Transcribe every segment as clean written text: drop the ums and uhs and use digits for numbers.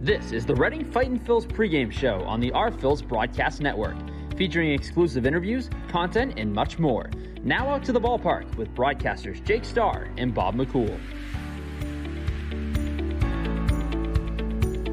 This is the Reading Fightin Phillies pregame show on the Our Phillies Broadcast Network, featuring exclusive interviews, content, and much more. Now out to the ballpark with broadcasters Jake Starr and Bob McCool.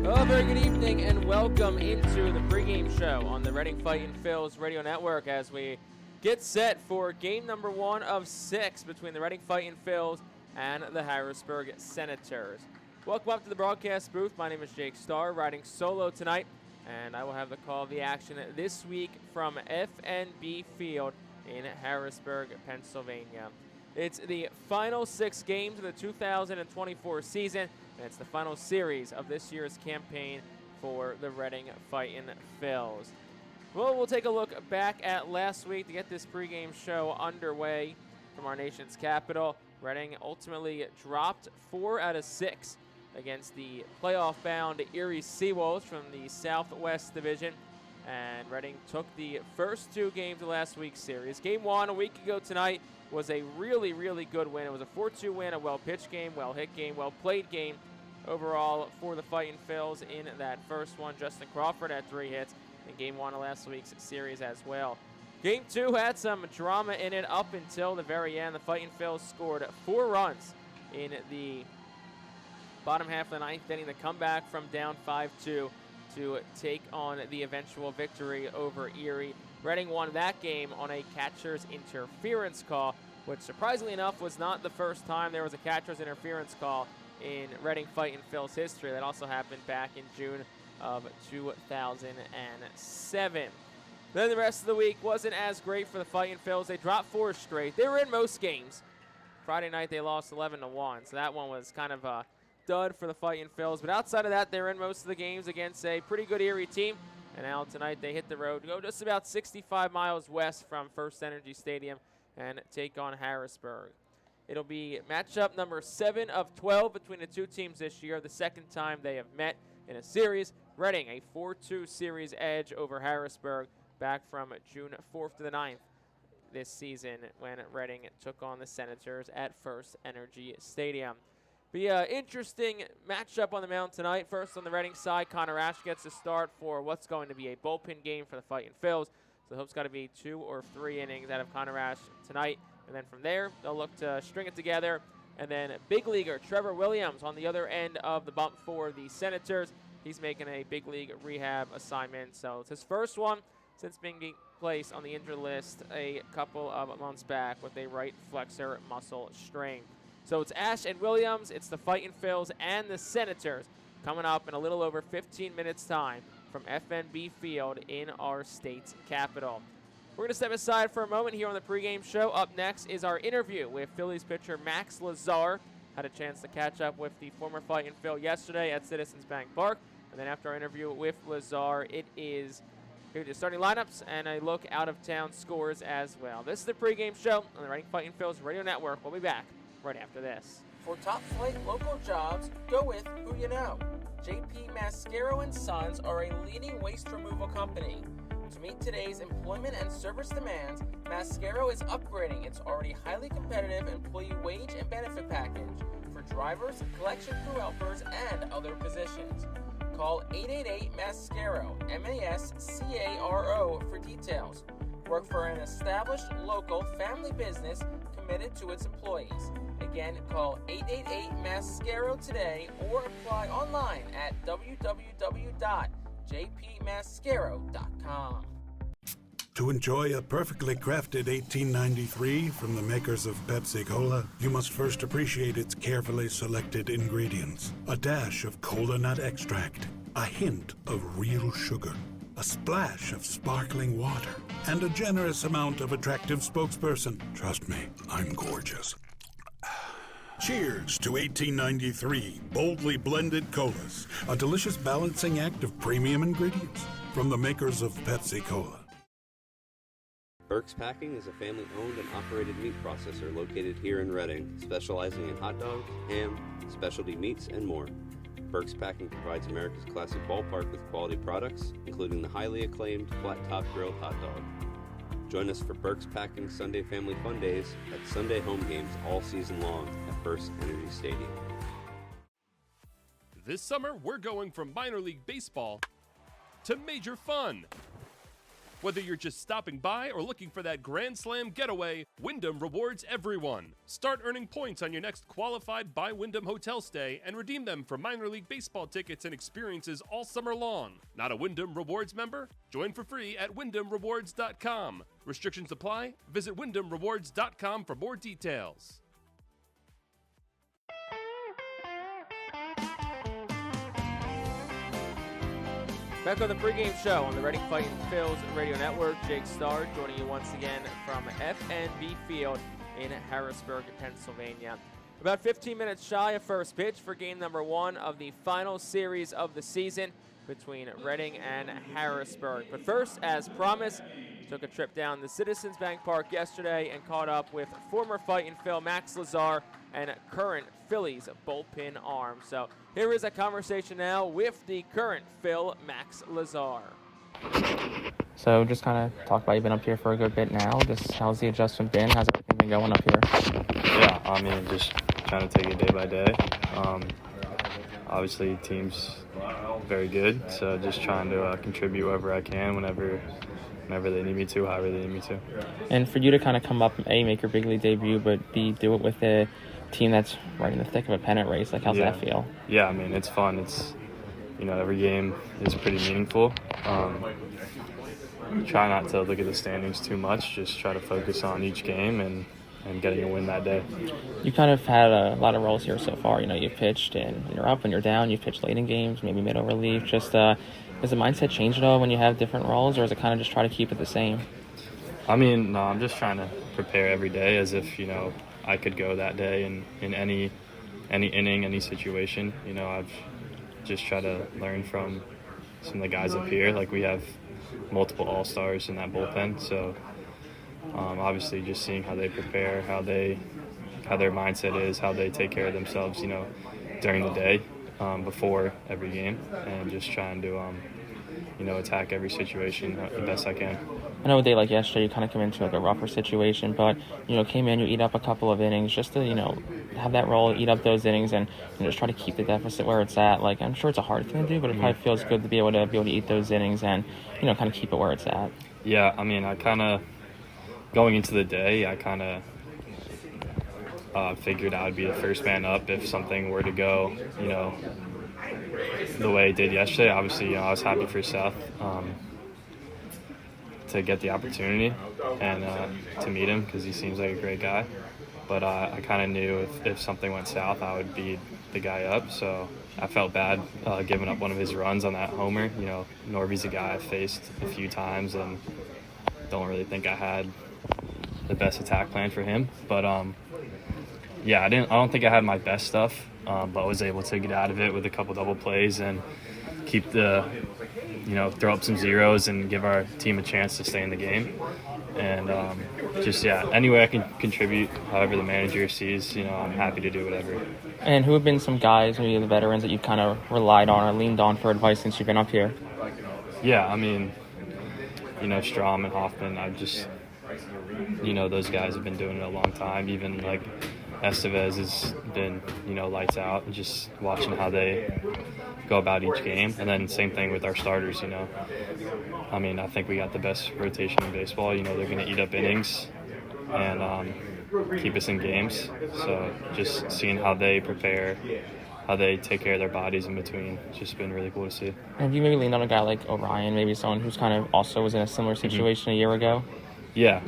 Well, very good evening and welcome into the pregame show on the Reading Fightin Phillies radio network as we get set for game number 1 of 6 between the Reading Fightin Phillies and the Harrisburg Senators. Welcome up to the broadcast booth. My name is Jake Starr, riding solo tonight, and I will have the call of the action this week from FNB Field in Harrisburg, Pennsylvania. It's the final 6 games of the 2024 season, and it's the final series of this year's campaign for the Reading Fightin Phillies. Well, we'll take a look back at last week to get this pregame show underway from our nation's capital. Reading ultimately dropped 4 out of 6 against the playoff-bound Erie Seawolves from the Southwest Division. And Reading took the first 2 games of last week's series. Game 1 a week ago tonight was a really, really good win. It was a 4-2 win, a well-pitched game, well-hit game, well-played game overall for the Fightin Phillies in that first one. Justin Crawford had 3 hits in Game 1 of last week's series as well. Game 2 had some drama in it up until the very end. The Fightin Phillies scored 4 runs in the bottom half of the 9th inning. The comeback from down 5-2 to take on the eventual victory over Erie. Reading won that game on a catcher's interference call, which surprisingly enough was not the first time there was a catcher's interference call in Reading Fightin Phillies history. That also happened back in June of 2007. Then the rest of the week wasn't as great for the Fightin Phillies. They dropped 4 straight. They were in most games. Friday night they lost 11-1, so that one was kind of a dud for the Fightin Phillies. But outside of that, they were in most of the games against a pretty good Erie team. And now tonight they hit the road to go just about 65 miles west from First Energy Stadium and take on Harrisburg. It'll be matchup number 7 of 12 between the 2 teams this year, the second time they have met in a series. Reading a 4-2 series edge over Harrisburg back from June 4th to the 9th this season when Reading took on the Senators at First Energy Stadium. Be an interesting matchup on the mound tonight. First on the Reading side, Connor Ash gets a start for what's going to be a bullpen game for the Fightin Phillies. So the hope's got to be 2 or 3 innings out of Connor Ash tonight. And then from there, they'll look to string it together. And then big leaguer Trevor Williams on the other end of the bump for the Senators. He's making a big league rehab assignment. So it's his first one since being placed on the injured list a couple of months back with a right flexor muscle strain. So it's Ash and Williams, it's the Fightin Phillies and the Senators coming up in a little over 15 minutes time from FNB Field in our state's capital. We're going to step aside for a moment here on the pregame show. Up next is our interview with Phillies pitcher Max Lazar. Had a chance to catch up with the former Fightin Phil yesterday at Citizens Bank Park. And then after our interview with Lazar, it is the starting lineups and a look out of town scores as well. This is the pregame show on the Reading Fightin Phillies radio network. We'll be back right after this. For top flight local jobs, go with who you know. JP Mascaro & Sons are a leading waste removal company. To meet today's employment and service demands, Mascaro is upgrading its already highly competitive employee wage and benefit package for drivers, collection crew helpers, and other positions. Call 888-MASCARO, MASCARO, for details. Work for an established local family business committed to its employees. Again, call 888-MASCARO today or apply online at www.jpmascaro.com. To enjoy a perfectly crafted 1893 from the makers of Pepsi Cola, you must first appreciate its carefully selected ingredients. A dash of cola nut extract, a hint of real sugar, a splash of sparkling water, and a generous amount of attractive spokesperson. Trust me, I'm gorgeous. Cheers to 1893 boldly blended colas, a delicious balancing act of premium ingredients from the makers of Pepsi Cola. Burke's Packing is a family-owned and operated meat processor located here in Reading, specializing in hot dogs, ham, specialty meats, and more. Burke's Packing provides America's classic ballpark with quality products, including the highly acclaimed flat-top grilled hot dog. Join us for Burke's Packing Sunday Family Fun Days at Sunday home games all season long at First Energy Stadium. This summer, we're going from minor league baseball to major fun. Whether you're just stopping by or looking for that Grand Slam getaway, Wyndham rewards everyone. Start earning points on your next qualified by Wyndham hotel stay and redeem them for minor league baseball tickets and experiences all summer long. Not a Wyndham Rewards member? Join for free at WyndhamRewards.com. Restrictions apply. Visit WyndhamRewards.com for more details. Back on the pregame show on the Reading Fightin Phillies Radio Network. Jake Starr joining you once again from FNB Field in Harrisburg, Pennsylvania. About 15 minutes shy of first pitch for game number 1 of the final series of the season between Reading and Harrisburg. But first, as promised, took a trip down to Citizens Bank Park yesterday and caught up with former Fightin Phil Max Lazar and current Phillies bullpen arm. So here is a conversation now with the current Phil Max Lazar. So just kind of talk about, you've been up here for a good bit now. Just how's the adjustment been? How's everything been going up here? Yeah, I mean, just trying to take it day by day. Obviously, the team's very good, so just trying to contribute wherever I can, whenever they need me to, however they need me to. And for you to kind of come up, A, make your big league debut, but B, do it with a team that's right in the thick of a pennant race, like how's that feel? Yeah, I mean, it's fun. It's, every game is pretty meaningful. Try not to look at the standings too much, just try to focus on each game and getting a win that day. You kind of had a lot of roles here so far. You've pitched and you're up and you're down. You've pitched late in games, maybe mid-over relief. Just does the mindset change at all when you have different roles, or is it kind of just try to keep it the same? I mean, no, I'm just trying to prepare every day as if, I could go that day in any inning, any situation. I've just tried to learn from some of the guys up here. Like, we have multiple all-stars in that bullpen, so obviously just seeing how they prepare, how their mindset is, how they take care of themselves, during the day, before every game, and just trying to, attack every situation the best I can. I know a day like yesterday, you kind of come into like a rougher situation, but, came in, you eat up a couple of innings just to, have that role, eat up those innings and just try to keep the deficit where it's at. Like, I'm sure it's a hard thing to do, but it probably feels good to be able to eat those innings and, kind of keep it where it's at. Yeah, I mean, going into the day, I figured I would be the first man up if something were to go, the way it did yesterday. Obviously, I was happy for Seth to get the opportunity and to meet him because he seems like a great guy. But I kind of knew if something went south, I would be the guy up. So I felt bad giving up one of his runs on that homer. Norby's a guy I've faced a few times and don't really think I had the best attack plan for him. But yeah, I don't think I had my best stuff, but was able to get out of it with a couple double plays and keep throw up some zeros and give our team a chance to stay in the game. And any way I can contribute, however the manager sees, I'm happy to do whatever. And who have been some guys, maybe the veterans, that you've kind of relied on or leaned on for advice since you've been up here? Yeah, I mean, Strom and Hoffman, those guys have been doing it a long time. Even like Estevez has been, lights out, and just watching how they go about each game. And then same thing with our starters, I mean, I think we got the best rotation in baseball. They're going to eat up innings and keep us in games. So just seeing how they prepare, how they take care of their bodies in between, it's just been really cool to see. Have you maybe leaned on a guy like Orion, maybe someone who's kind of also was in a similar situation a year ago? Yeah,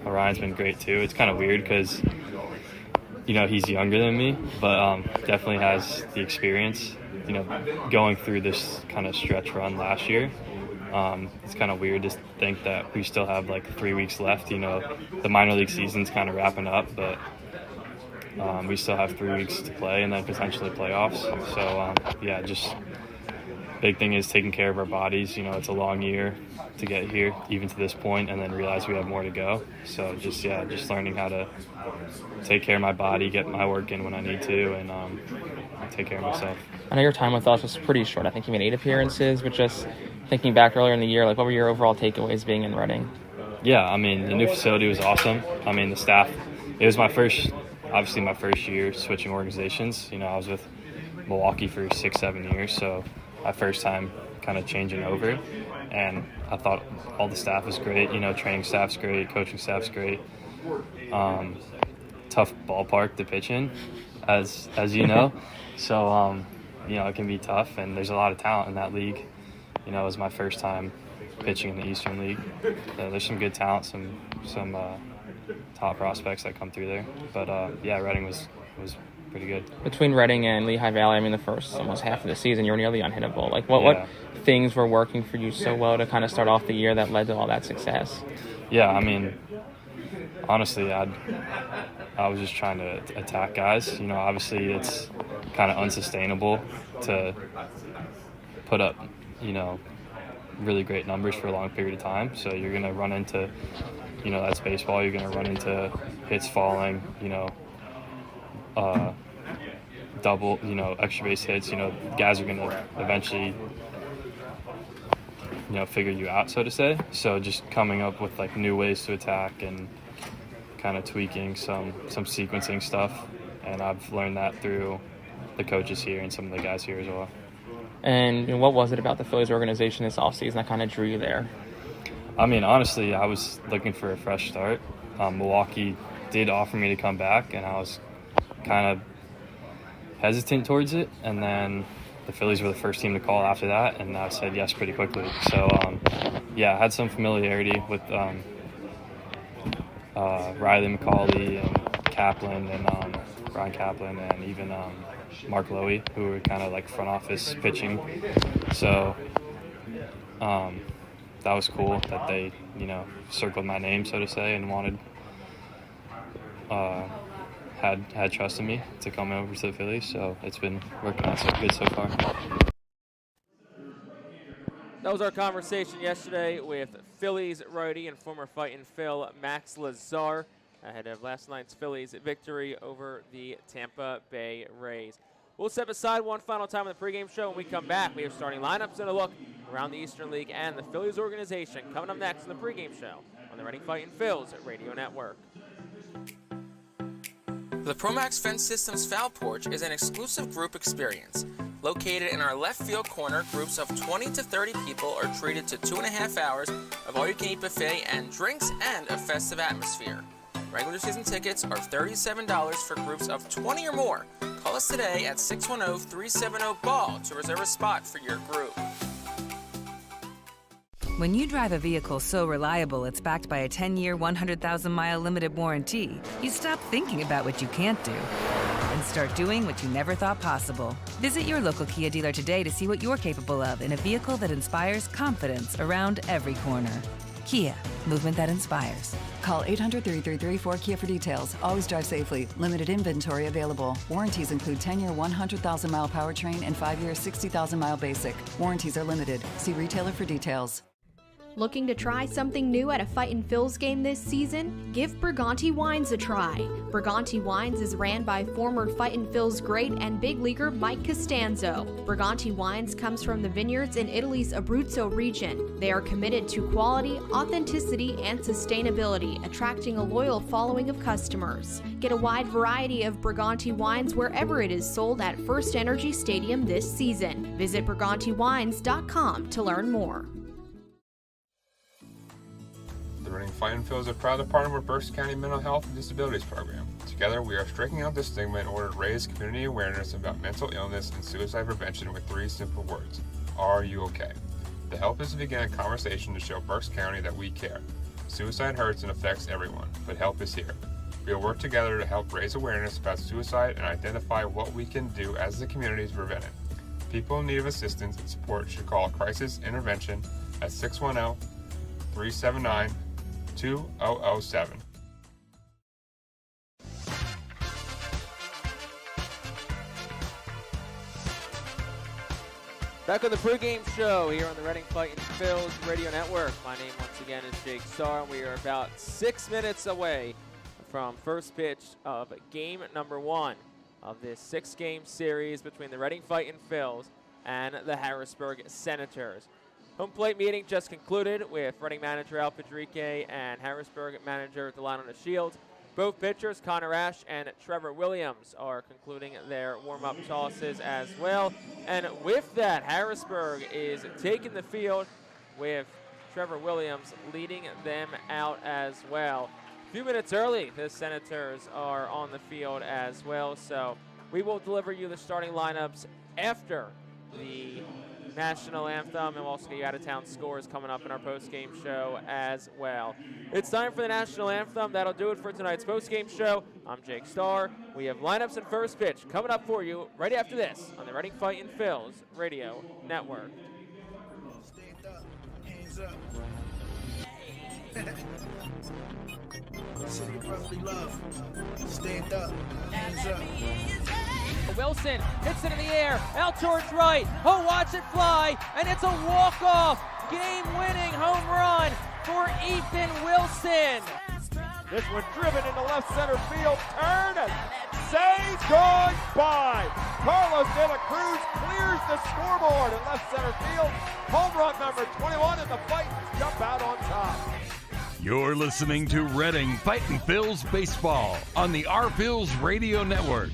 Orion's been great too. It's kind of weird because, he's younger than me, but definitely has the experience. Going through this kind of stretch run last year, it's kind of weird to think that we still have like 3 weeks left. The minor league season's kind of wrapping up, but we still have 3 weeks to play and then potentially playoffs. So, just big thing is taking care of our bodies. It's a long year to get here, even to this point, and then realize we have more to go. So just learning how to take care of my body, get my work in when I need to, and take care of myself. I know your time with us was pretty short. I think you made 8 appearances, but just thinking back earlier in the year, like, what were your overall takeaways being in Reading? Yeah, I mean, the new facility was awesome. I mean, the staff, it was my first year switching organizations. I was with Milwaukee for 6-7 years, so my first time kind of changing over, and I thought all the staff was great. Training staff's great, coaching staff's great. Tough ballpark to pitch in, as you know. So it can be tough, and there's a lot of talent in that league. It was my first time pitching in the Eastern League. There's some good talent, some top prospects that come through there. But Reading was pretty good. Between Reading and Lehigh Valley, the first almost half of the season, you were nearly unhittable. What things were working for you so well to kind of start off the year that led to all that success? Yeah, honestly, I was just trying to attack guys. Obviously it's kind of unsustainable to put up, really great numbers for a long period of time. So you're going to run into, that's baseball. You're going to run into hits falling, double, extra base hits. Guys are going to eventually, figure you out, so to say. So just coming up with new ways to attack and kind of tweaking some sequencing stuff, and I've learned that through the coaches here and some of the guys here as well. And what was it about the Phillies organization this offseason that kind of drew you there? Honestly, I was looking for a fresh start. Milwaukee did offer me to come back, and I was kind of hesitant towards it, and then the Phillies were the first team to call after that, and I said yes pretty quickly. So I had some familiarity with Riley McCauley and Kaplan and Brian Kaplan and even Mark Lowy, who were kind of front office pitching. So that was cool that they, circled my name, so to say, and wanted, had trust in me to come over to the Phillies. So it's been working out so good so far. That was our conversation yesterday with Phillies righty and former Fightin' Phil Max Lazar ahead of last night's Phillies victory over the Tampa Bay Rays. We'll step aside one final time in the pregame show. When we come back, we have starting lineups and a look around the Eastern League and the Phillies organization coming up next in the pregame show on the Reading Fightin' Phils Radio Network. The ProMax Fence Systems Foul Porch is an exclusive group experience. Located in our left field corner, groups of 20 to 30 people are treated to 2.5 hours of all-you-can-eat buffet and drinks and a festive atmosphere. Regular season tickets are $37 for groups of 20 or more. Call us today at 610-370-BALL to reserve a spot for your group. When you drive a vehicle so reliable it's backed by a 10-year, 100,000-mile limited warranty, you stop thinking about what you can't do and start doing what you never thought possible. Visit your local Kia dealer today to see what you're capable of in a vehicle that inspires confidence around every corner. Kia, movement that inspires. Call 800-333-4KIA for details. Always drive safely. Limited inventory available. Warranties include 10-year 100,000-mile powertrain and 5-year 60,000-mile basic. Warranties are limited. See retailer for details. Looking to try something new at a Fightin' Phils game this season? Give Briganti Wines a try. Briganti Wines is ran by former Fightin' Phils great and big leaguer Mike Costanzo. Briganti Wines comes from the vineyards in Italy's Abruzzo region. They are committed to quality, authenticity, and sustainability, attracting a loyal following of customers. Get a wide variety of Briganti Wines wherever it is sold at First Energy Stadium this season. Visit BrigantiWines.com to learn more. The Reading Fightin' Phils are proud to partner with Berks County Mental Health and Disabilities Program. Together, we are striking out the stigma in order to raise community awareness about mental illness and suicide prevention with 3 simple words. Are you okay? The help is to begin a conversation to show Berks County that we care. Suicide hurts and affects everyone, but help is here. We will work together to help raise awareness about suicide and identify what we can do as a community to prevent it. People in need of assistance and support should call Crisis Intervention at 610-379-2007. Back on the pregame show here on the Reading Fightin' Phils Radio Network. My name once again is Jake Starr, and we are about 6 minutes away from first pitch of game number 1 of this 6-game series between the Reading Fightin' Phils and the Harrisburg Senators. Home plate meeting just concluded with Reading manager Al Padrique and Harrisburg manager Delano Shield Both pitchers, Connor Ash and Trevor Williams, are concluding their warm-up tosses as well. And with that, Harrisburg is taking the field with Trevor Williams leading them out as well. A few minutes early, the Senators are on the field as well, so we will deliver you the starting lineups after the national anthem, and we'll also get you out-of-town scores coming up in our post-game show as well. It's time for the national anthem. That'll do it for tonight's post-game show. I'm Jake Starr. We have lineups and first pitch coming up for you right after this on the Reading Fightin' Phils Radio Network. Stand up, hands up. City of brotherly love. Stand up, hands up. Wilson hits it in the air, out towards right. Oh, watch it fly, and it's a walk-off, game-winning home run for Ethan Wilson. This one driven into left center field, turn and say goodbye. Carlos De La Cruz clears the scoreboard in left center field. Home run number 21, and the Fightins jump out on top. You're listening to Reading Fightin' Phils Baseball on the R-Phils Radio Network.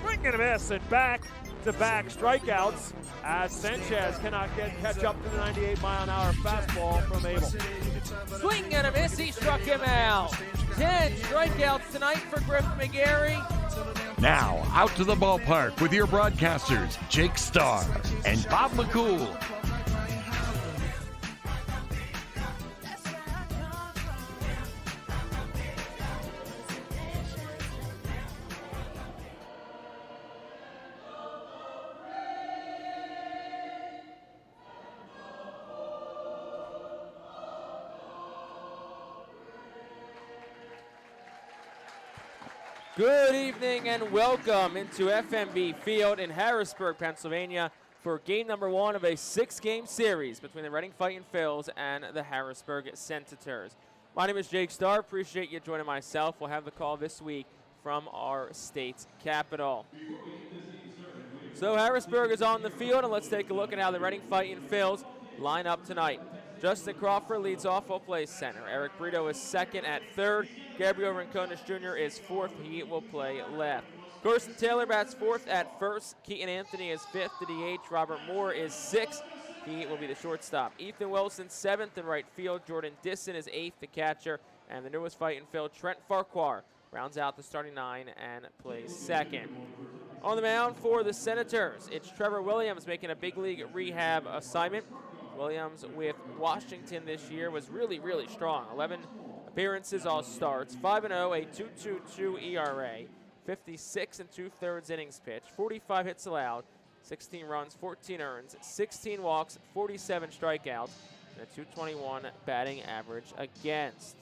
Swing and a miss and back-to-back strikeouts as Sanchez cannot catch up to the 98-mile-an-hour fastball from Abel. Swing and a miss, he struck him out. 10 strikeouts tonight for Griff McGarry. Now, out to the ballpark with your broadcasters, Jake Starr and Bob McCool. Good evening and welcome into FNB Field in Harrisburg, Pennsylvania for game number 1 of a 6-game series between the Reading Fightin' Phils and the Harrisburg Senators. My name is Jake Starr. Appreciate you joining myself. We'll have the call this week from our state's capital. So Harrisburg is on the field, and let's take a look at how the Reading Fightin' Phils line up tonight. Justin Crawford leads off, will play center. Eric Brito is second at third. Gabriel Rincones Jr. is fourth. He will play left. Carson Taylor bats fourth at first. Keaton Anthony is fifth to DH. Robert Moore is sixth. He will be the shortstop. Ethan Wilson seventh in right field. Jordan Disson is eighth, the catcher. And the newest Fightin' Phil, Trent Farquhar, rounds out the starting 9 and plays second. On the mound for the Senators, it's Trevor Williams making a big league rehab assignment. Williams with Washington this year was really, really strong. 11 appearances, all starts, 5-0, a 2.22 ERA, 56 2/3 innings pitched, 45 hits allowed, 16 runs, 14 earns, 16 walks, 47 strikeouts, and a 221 batting average against.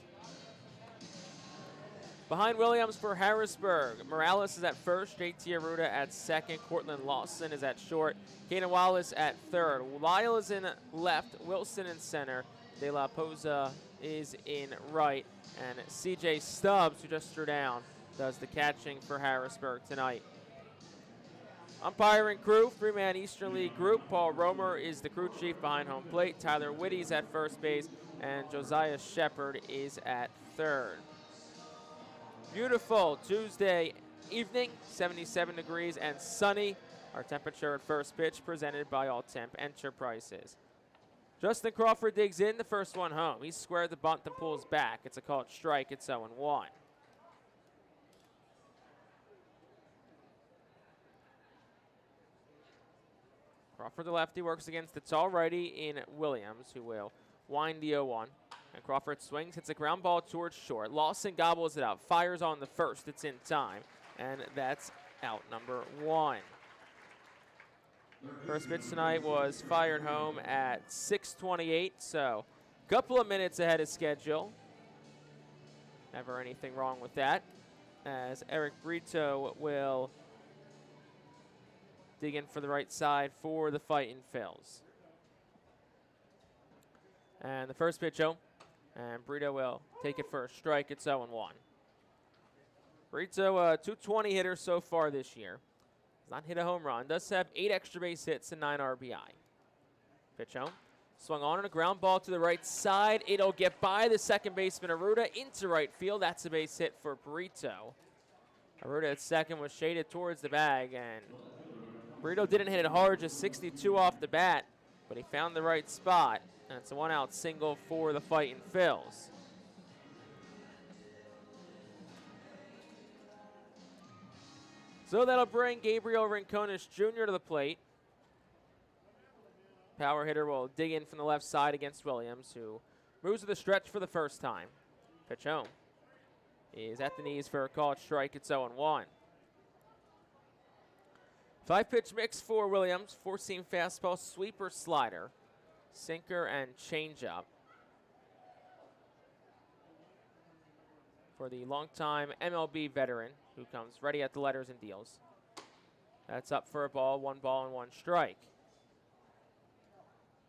Behind Williams for Harrisburg, Morales is at first, JT Arruda at second, Cortland Lawson is at short, Kaden Wallace at third, Lyle is in left, Wilson in center, De La Poza is in right, and CJ Stubbs, who just threw down, does the catching for Harrisburg tonight. Umpiring crew, 3-man Eastern League group. Paul Romer is the crew chief behind home plate, Tyler Whitty's at first base, and Josiah Shepard is at third. Beautiful Tuesday evening, 77 degrees and sunny. Our temperature at first pitch presented by All Temp Enterprises. Justin Crawford digs in, the first one home. He squared the bunt and pulls back. It's a called strike. It's 0-1. Crawford, the lefty, works against the tall righty in Williams, who will wind the 0-1. And Crawford swings, hits a ground ball towards short. Lawson gobbles it out, fires on the first. It's in time, and that's out number 1. First pitch tonight was fired home at 6:28, so a couple of minutes ahead of schedule. Never anything wrong with that, as Eric Brito will dig in for the right side for the Fightin' Phils. And the first pitch, and Brito will take it for a strike. It's 0-1. Brito, a 220 hitter so far this year. Has not hit a home run. Does have 8 extra base hits and 9 RBI. Pitch home. Swung on a ground ball to the right side. It'll get by the second baseman, Aruda, into right field. That's a base hit for Brito. Aruda at second was shaded towards the bag, and Brito didn't hit it hard, just 62 off the bat, but he found the right spot, and it's a one-out single for the Fightin' Phils. So that'll bring Gabriel Rincones Jr. to the plate. Power hitter will dig in from the left side against Williams, who moves to the stretch for the first time. Pitch home. He's at the knees for a called strike. It's 0-1. 5-pitch mix for Williams. 4-seam fastball, sweeper, slider, sinker, and changeup. For the longtime MLB veteran who comes ready at the letters and deals. That's up for a ball, 1 ball and 1 strike.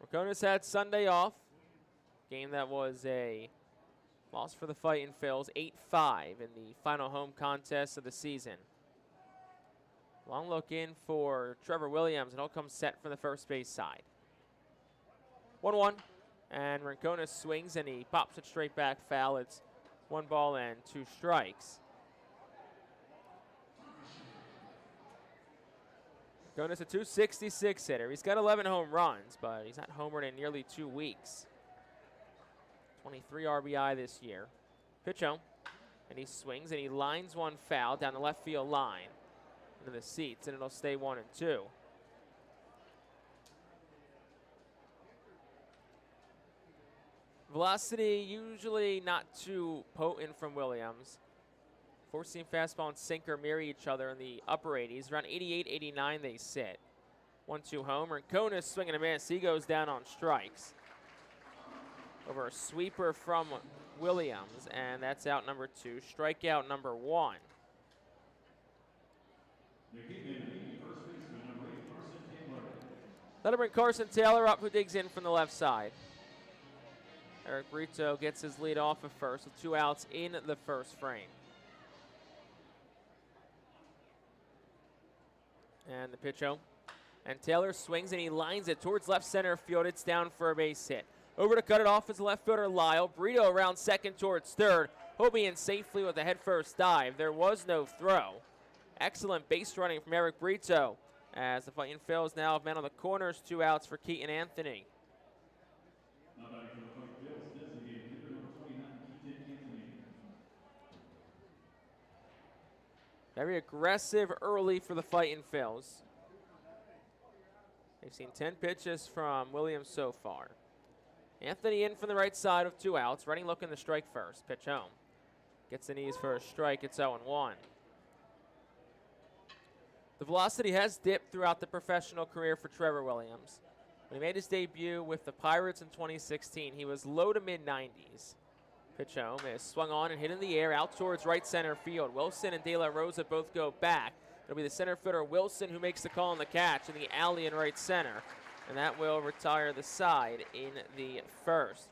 Rincones had Sunday off. Game that was a loss for the Fightin' Phils, 8-5 in the final home contest of the season. Long look in for Trevor Williams, and he'll come set from the first base side. 1-1, and Rincones swings, and he pops it straight back foul. It's 1 ball and 2 strikes. Rincones a .266 hitter. He's got 11 home runs, but he's not homered in nearly 2 weeks. 23 RBI this year. Pitch home, and he swings, and he lines one foul down the left field line into the seats, and it'll stay 1-2. Velocity usually not too potent from Williams. 4-seam fastball and sinker mirror each other in the upper 80s. Around 88, 89 they sit. 1-2 home. Rincones swinging a miss. He goes down on strikes. Over a sweeper from Williams, and that's out number 2. Strikeout number 1. That'll bring Carson Taylor up, who digs in from the left side. Eric Brito gets his lead off of first with 2 outs in the first frame. And the pitch home. And Taylor swings, and he lines it towards left center field. It's down for a base hit. Over to cut it off is left fielder Lyle. Brito around second towards third. He'll be in safely with a head-first dive. There was no throw. Excellent base running from Eric Brito, as the Fightin' Phils now have men on the corners. 2 outs for Keaton Anthony. Very aggressive early for the Fightin' Phils. They've seen 10 pitches from Williams so far. Anthony in from the right side of 2 outs. Ready looking to strike first. Pitch home. Gets the knees for a strike. It's 0-1. The velocity has dipped throughout the professional career for Trevor Williams. When he made his debut with the Pirates in 2016, he was low to mid-90s. Pitch home is swung on and hit in the air out towards right center field. Wilson and De La Rosa both go back. It'll be the center fielder Wilson who makes the call on the catch in the alley in right center. And that will retire the side in the first.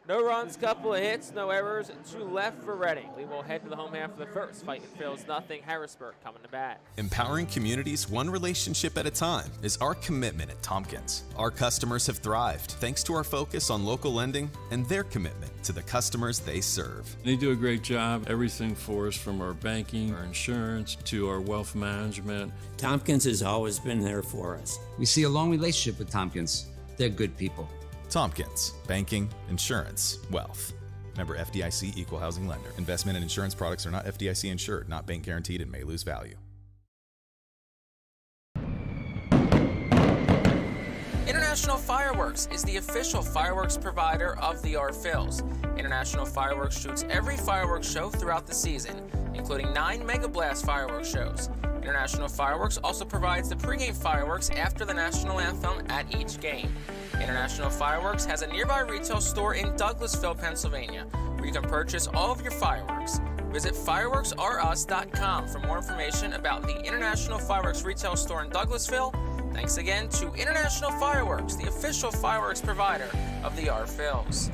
No runs, couple of hits, no errors, 2 left for Reading. We will head to the home half of the first. Fightin' Phils nothing. Harrisburg coming to bat. Empowering communities one relationship at a time is our commitment at Tompkins. Our customers have thrived thanks to our focus on local lending and their commitment to the customers they serve. They do a great job. Everything for us, from our banking, our insurance, to our wealth management. Tompkins has always been there for us. We see a long relationship with Tompkins. They're good people. Tompkins, banking, insurance, wealth. Member FDIC, equal housing lender. Investment and insurance products are not FDIC insured, not bank guaranteed, and may lose value. International Fireworks is the official fireworks provider of the Phils. International Fireworks shoots every fireworks show throughout the season, including 9 Mega Blast fireworks shows. International Fireworks also provides the pregame fireworks after the national anthem at each game. International Fireworks has a nearby retail store in Douglasville, Pennsylvania, where you can purchase all of your fireworks. Visit fireworksrus.com for more information about the International Fireworks retail store in Douglasville. Thanks again to International Fireworks, the official fireworks provider of the Phils.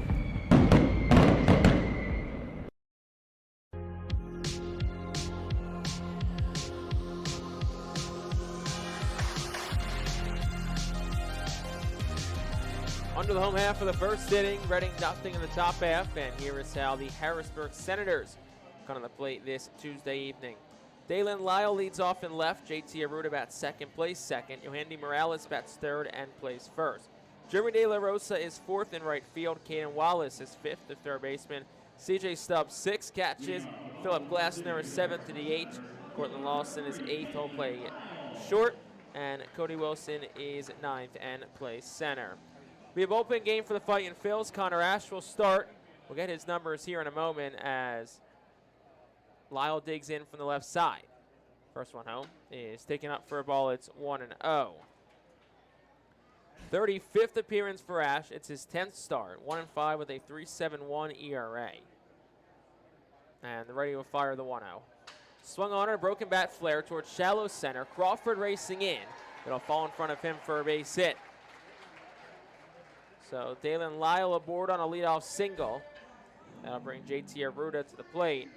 Under the home half of the first inning, Reading nothing in the top half, and here is how the Harrisburg Senators come on the plate this Tuesday evening. Dalen Lyle leads off in left. JT Arruda bats second, plays second. Yohandy Morales bats third and plays first. Jeremy De La Rosa is fourth in right field. Caden Wallace is fifth, the third baseman. CJ Stubbs, 6 catches. Philip Glassner is 7th to DH. Cortland Lawson is 8th. He'll play short. And Cody Wilson is 9th and plays center. We have open game for the Fightin' Phils. Connor Ash will start. We'll get his numbers here in a moment as Lyle digs in from the left side. First one home is taken up for a ball. It's 1-0. 35th appearance for Ash. It's his 10th start. 1-5 with a 3.71 ERA. And the ready will fire the 1-0. Swung on a broken bat flare towards shallow center. Crawford racing in. It'll fall in front of him for a base hit. So Dalen Lyle aboard on a leadoff single. That'll bring JT Arruda to the plate.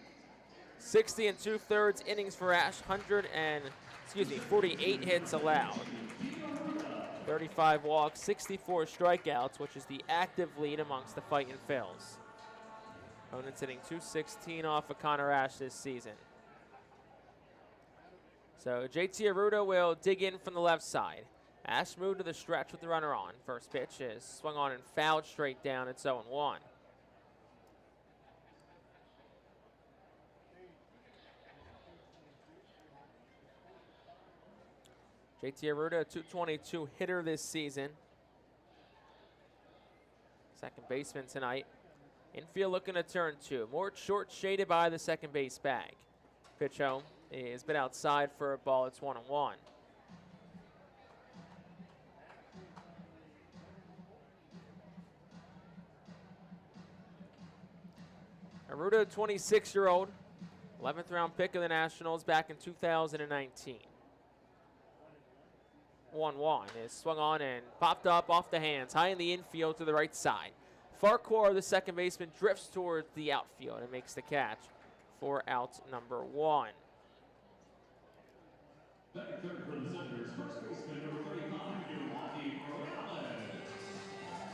60 2/3 innings for Ash. 48 hits allowed. 35 walks, 64 strikeouts, which is the active lead amongst the Fightin' Phils. Opponents hitting .216 off of Connor Ash this season. So JT Arruda will dig in from the left side. Ash moved to the stretch with the runner on. First pitch is swung on and fouled straight down. It's 0-1. JT Arruda, a .222 hitter this season. Second baseman tonight. Infield looking to turn 2. More short shaded by the second base bag. Pitch home is been outside for a ball. It's 1-1. Arruda, 26-year-old, 11th round pick of the Nationals back in 2019. 1-1 is swung on and popped up off the hands, high in the infield to the right side. Farquhar, the second baseman, drifts towards the outfield and makes the catch for out number 1.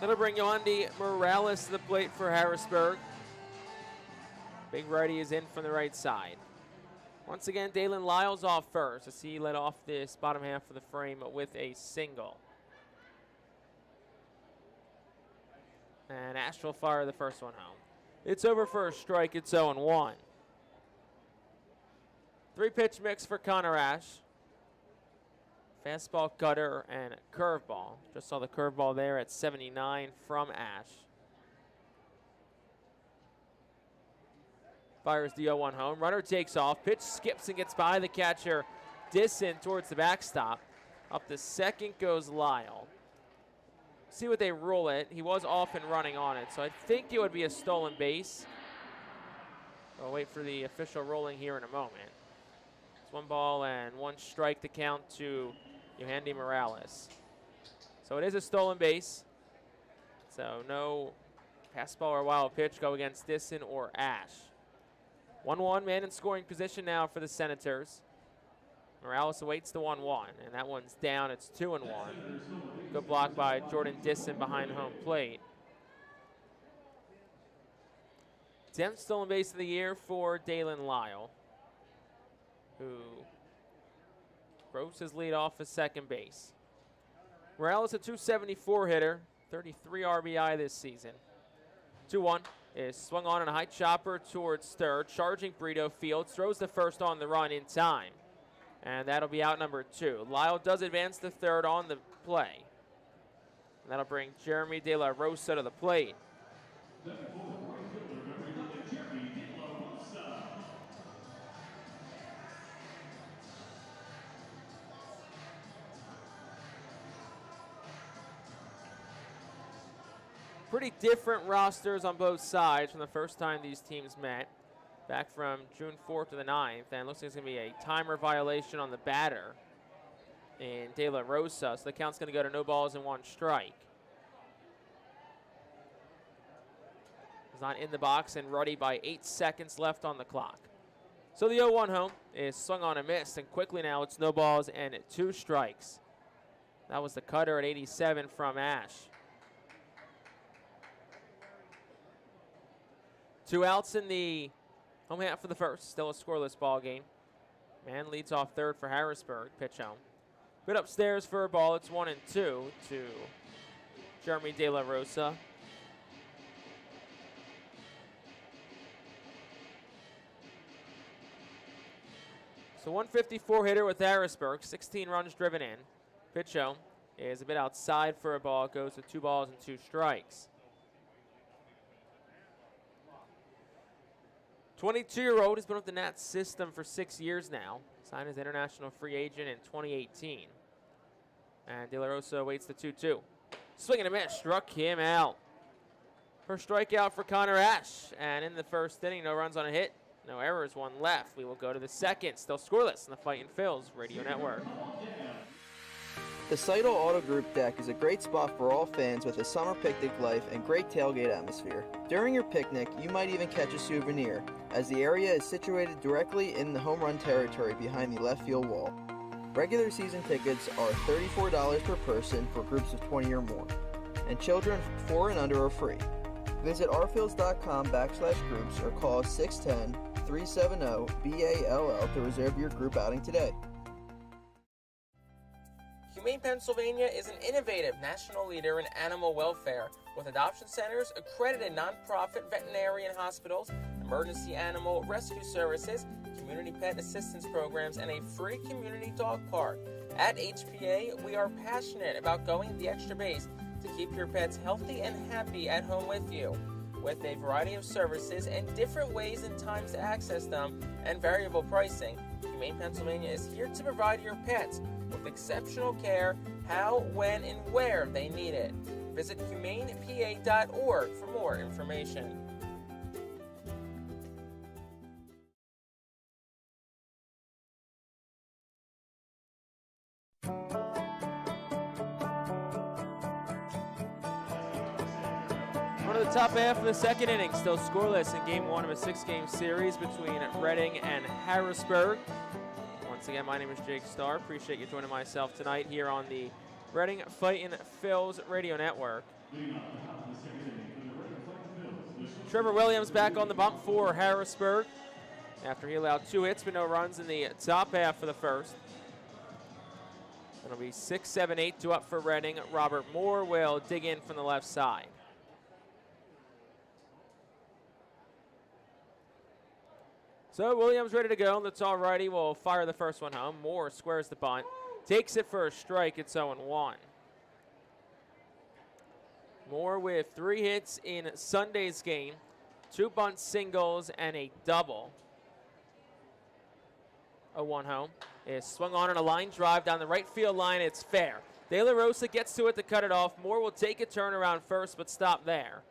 That'll bring Yohandy Morales to the plate for Harrisburg. Big righty is in from the right side. Once again, Dalen Lyle's off first as he led off this bottom half of the frame with a single. And Ash will fire the first one home. It's over for a strike. It's 0-1. 3-pitch mix for Connor Ash. Fastball, cutter, and curveball. Just saw the curveball there at 79 from Ash. Fires the 0-1 home. Runner takes off. Pitch skips and gets by the catcher. Disson towards the backstop. Up to second goes Lyle. See what they rule it. He was off and running on it, so I think it would be a stolen base. I'll wait for the official ruling here in a moment. It's 1 ball and 1 strike to count to Yohandy Morales. So it is a stolen base. So no fastball or wild pitch go against Disson or Ash. 1-1, man in scoring position now for the Senators. Morales awaits the 1-1, and that one's down. It's 2-1. Good block by Jordan Disson behind home plate. 10th stolen base of the year for Dalen Lyle, who throws his lead off at second base. Morales, a .274 hitter, 33 RBI this season. 2-1 is swung on a high chopper towards third. Charging Brito Fields, throws the first on the run in time. And that'll be out number 2. Lyle does advance to third on the play. And that'll bring Jeremy De La Rosa to the plate. Pretty different rosters on both sides from the first time these teams met, back from June 4th to the 9th. And it looks like it's going to be a timer violation on the batter in De La Rosa, so the count's going to go to no balls and 1 strike. He's not in the box and ready by 8 seconds left on the clock. So the 0-1 home is swung on and missed, and quickly now it's no balls and 2 strikes. That was the cutter at 87 from Ash. 2 outs in the home half of the first. Still a scoreless ball game. Man leads off third for Harrisburg. Pitch home. Bit upstairs for a ball. It's 1-2 to Jeremy De La Rosa. So 154 hitter with Harrisburg. 16 runs driven in. Pitch home is a bit outside for a ball. It goes with 2 balls and 2 strikes. 22-year-old has been with the Nats system for 6 years now. Signed as international free agent in 2018. And De La Rosa waits the 2-2. Swing and a miss, struck him out. First strikeout for Connor Ash. And in the first inning, no runs on a hit, no errors, 1 left. We will go to the second, still scoreless on the Fightin Phil's Radio Network. The Seidel Auto Group deck is a great spot for all fans with a summer picnic life and great tailgate atmosphere. During your picnic, you might even catch a souvenir, as the area is situated directly in the home run territory behind the left field wall. Regular season tickets are $34 per person for groups of 20 or more, and children 4 and under are free. Visit rfields.com/groups or call 610-370-BALL to reserve your group outing today. Humane Pennsylvania is an innovative national leader in animal welfare with adoption centers, accredited nonprofit veterinarian hospitals, emergency animal rescue services, community pet assistance programs, and a free community dog park. At HPA, we are passionate about going the extra base to keep your pets healthy and happy at home with you. With a variety of services and different ways and times to access them and variable pricing, Humane Pennsylvania is here to provide your pets with exceptional care, how, when, and where they need it. Visit humanepa.org for more information. One of the top half of the second inning, still scoreless in Game 1 of a 6-game series between Reading and Harrisburg. Once again, my name is Jake Starr. Appreciate you joining myself tonight here on the Reading Fightin Phil's Radio Network. Trevor Williams back on the bump for Harrisburg after he allowed 2 hits but no runs in the top half of the first. It'll be 6, 7, 8 to up for Reading. Robert Moore will dig in from the left side. So Williams ready to go. That's all righty. We'll fire the first one home. Moore squares the bunt. Takes it for a strike. It's 0-1. Moore with 3 hits in Sunday's game. 2 bunt singles and a double. 0-1 home. Is swung on a line drive down the right field line. It's fair. De La Rosa gets to it to cut it off. Moore will take a turn around first, but stop there.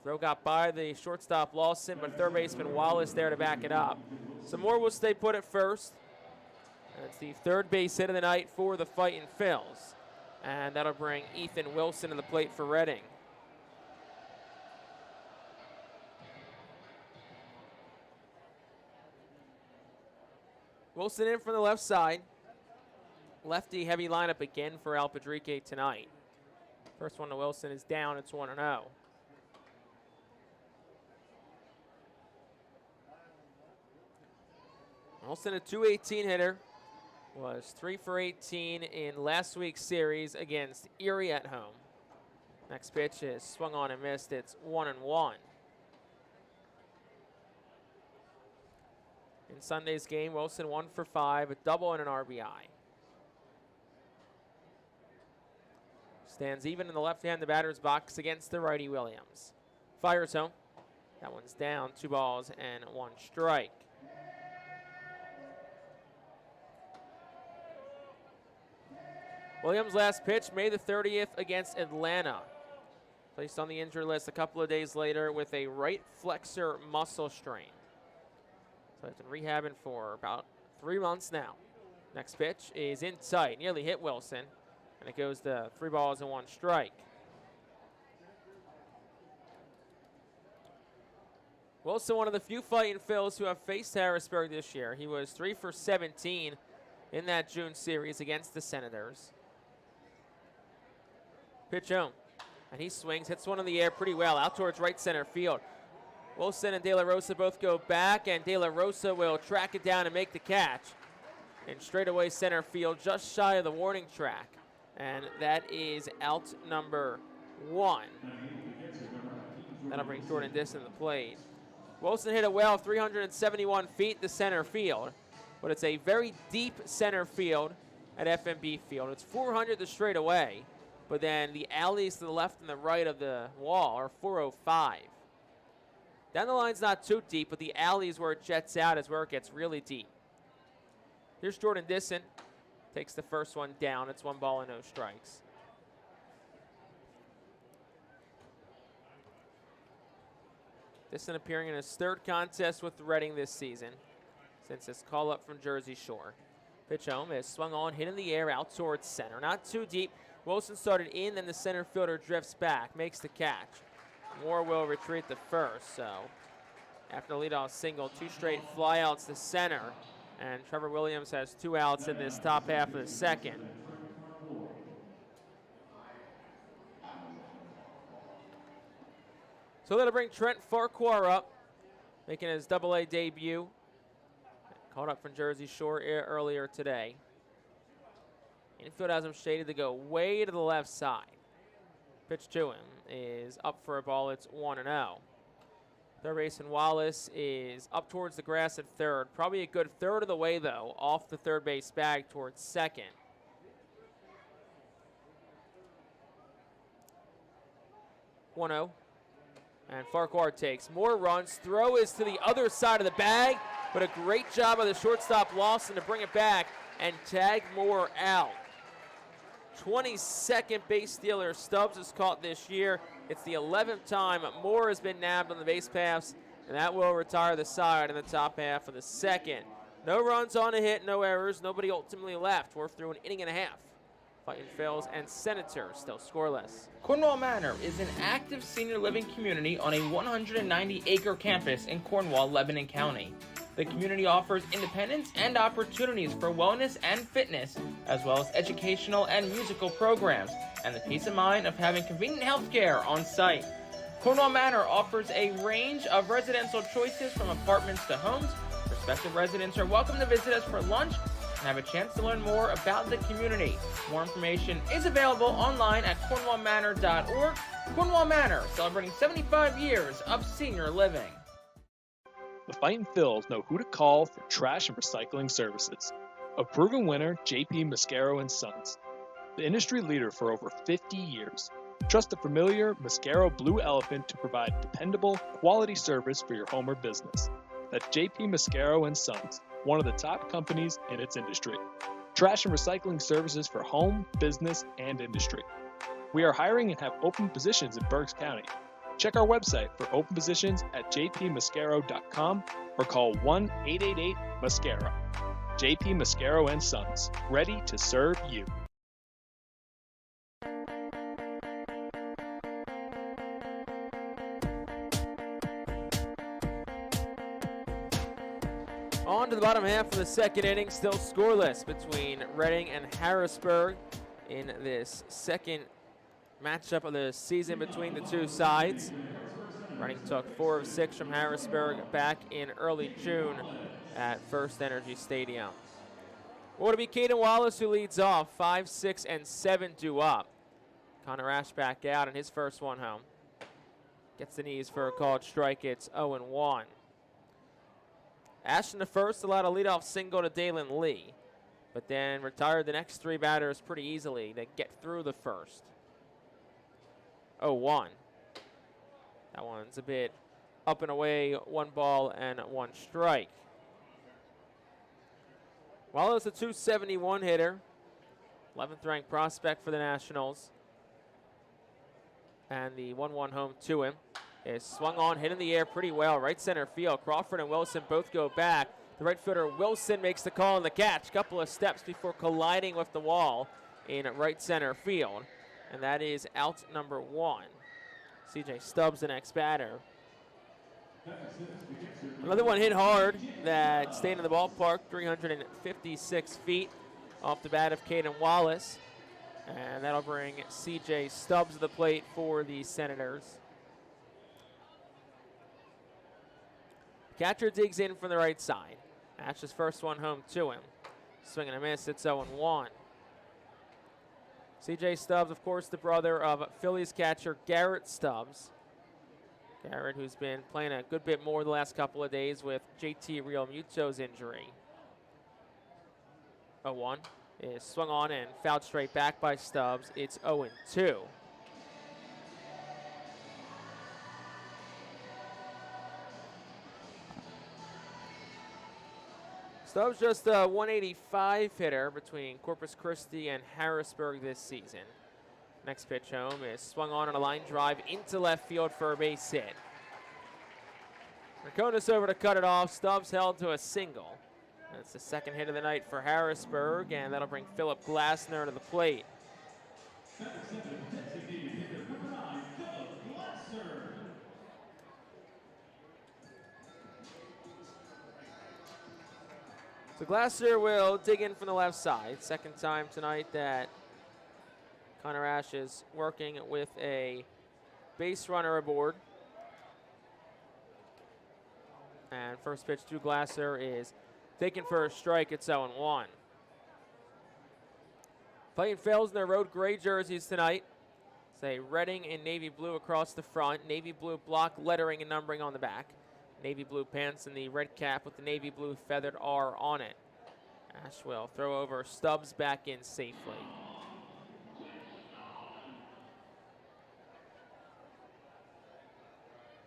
Throw got by the shortstop Lawson, but third baseman Wallace there to back it up. So Moore will stay put at first. That's the third base hit of the night for the Fightin Phils. And that'll bring Ethan Wilson to the plate for Reading. Wilson in from the left side. Lefty heavy lineup again for Alpadrique tonight. First one to Wilson is down. It's 1-0. Wilson, a .218 hitter, was 3 for 18 in last week's series against Erie at home. Next pitch is swung on and missed. It's 1-1. In Sunday's game, Wilson 1 for 5, a double and an RBI. Stands even in the left-handed batter's box against the righty Williams. Fires home. That one's down. 2 balls and 1 strike. Williams' last pitch, May the 30th against Atlanta. Placed on the injury list a couple of days later with a right flexor muscle strain. So he's been rehabbing for about 3 months now. Next pitch is in tight, nearly hit Wilson, and it goes to 3 balls and 1 strike. Wilson, one of the few Fightin Phils who have faced Harrisburg this year. He was 3 for 17 in that June series against the Senators. Pitch home, and he swings, hits one in the air pretty well, out towards right center field. Wilson and De La Rosa both go back, and De La Rosa will track it down and make the catch. In straightaway center field, just shy of the warning track. And that is out number 1. That'll bring Jordan Disson to the plate. Wilson hit it well, 371 feet to center field, but it's a very deep center field at FNB Field. It's 400 to straightaway, but then the alleys to the left and the right of the wall are 405. Down the line's not too deep, but the alleys where it jets out is where it gets really deep. Here's Jordan Disson. Takes the first one down. It's 1 ball and no strikes. Disson appearing in his 3rd contest with Reading this season since his call up from Jersey Shore. Pitch home is swung on, hit in the air out towards center. Not too deep. Wilson started in, then the center fielder drifts back, makes the catch. Moore will retreat to first, so after the leadoff single, 2 straight flyouts to center, and Trevor Williams has 2 outs in this top half of the 2nd. So that'll bring Trent Farquhar up, making his AA debut. Called up from Jersey Shore earlier today. Infield has him shaded to go way to the left side. Pitch to him is up for a ball. It's 1-0. Third baseman Wallace is up towards the grass at third. Probably a good third of the way, though, off the third base bag towards second. 1-0. And Farquhar takes more runs. Throw is to the other side of the bag, but a great job by the shortstop Lawson to bring it back and tag Moore out. 22nd base stealer Stubbs is caught this year. It's the 11th time Moore has been nabbed on the base paths, and that will retire the side in the top half of the 2nd. No runs on a hit, no errors, nobody ultimately left. We're through an inning and a half. Fightin Phil's and Senator still scoreless. Cornwall Manor is an active senior living community on a 190-acre campus in Cornwall, Lebanon County. The community offers independence and opportunities for wellness and fitness, as well as educational and musical programs, and the peace of mind of having convenient health care on site. Cornwall Manor offers a range of residential choices from apartments to homes. Prospective residents are welcome to visit us for lunch and have a chance to learn more about the community. More information is available online at cornwallmanor.org. Cornwall Manor, celebrating 75 years of senior living. The Fightin Phils know who to call for trash and recycling services. A proven winner, JP Mascaro & Sons. The industry leader for over 50 years. Trust the familiar Mascaro Blue Elephant to provide dependable, quality service for your home or business. That's JP Mascaro & Sons, one of the top companies in its industry. Trash and recycling services for home, business, and industry. We are hiring and have open positions in Berks County. Check our website for open positions at jpmascaro.com or call 1-888-MASCARO. JP Mascaro & Sons, ready to serve you. On to the bottom half of the 2nd inning, still scoreless between Reading and Harrisburg in this 2nd matchup of the season between the two sides. Reading took 4 of 6 from Harrisburg back in early June at First Energy Stadium. Well, it'll be Caden Wallace who leads off. 5, 6, and 7 due up. Connor Ash back out in his first one home. Gets the knees for a called strike. It's 0-1. Ash in the first allowed a leadoff single to Dalen Lee, but then retired the next 3 batters pretty easily to get through the first. 0-1. That one's a bit up and away, 1 ball and 1 strike. Wallace, a 271 hitter, 11th ranked prospect for the Nationals. And the 1-1 home to him is swung on, hit in the air pretty well, right center field. Crawford and Wilson both go back. The right fielder Wilson makes the call and the catch. Couple of steps before colliding with the wall in right center field. And that is out number 1. CJ Stubbs, the next batter. Another one hit hard that stayed in the ballpark, 356 feet off the bat of Caden Wallace. And that'll bring CJ Stubbs to the plate for the Senators. Catcher digs in from the right side. Ash's first one home to him. Swing and a miss, it's 0-1. C.J. Stubbs, of course, the brother of Phillies catcher Garrett Stubbs. Garrett, who's been playing a good bit more the last couple of days with JT Realmuto's injury. 0-1 is swung on and fouled straight back by Stubbs. It's 0-2. Stubbs just a 185 hitter between Corpus Christi and Harrisburg this season. Next pitch home is swung on a line drive into left field for a base hit. Merconis over to cut it off. Stubbs held to a single. That's the second hit of the night for Harrisburg, and that'll bring Philip Glasner to the plate. So Glasser will dig in from the left side. Second time tonight that Connor Ash is working with a base runner aboard. And first pitch to Glasser is taken for a strike. It's 0-1. Fightin Phil's in their road gray jerseys tonight. It's a Reading in navy blue across the front. Navy blue block lettering and numbering on the back. Navy blue pants and the red cap with the navy blue feathered R on it. Ash will throw over Stubbs back in safely.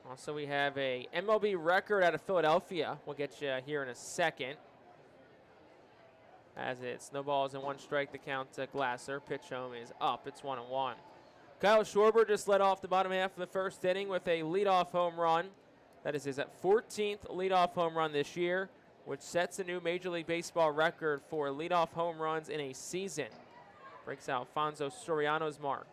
Also, we have a MLB record out of Philadelphia. We'll get you here in a second. As it's no balls and one strike, the count to Glasser. Pitch home is up. It's 1-1. Kyle Schwarber just led off the bottom half of the first inning with a leadoff home run. That is his 14th leadoff home run this year, which sets a new Major League Baseball record for leadoff home runs in a season. Breaks Alfonso Soriano's mark.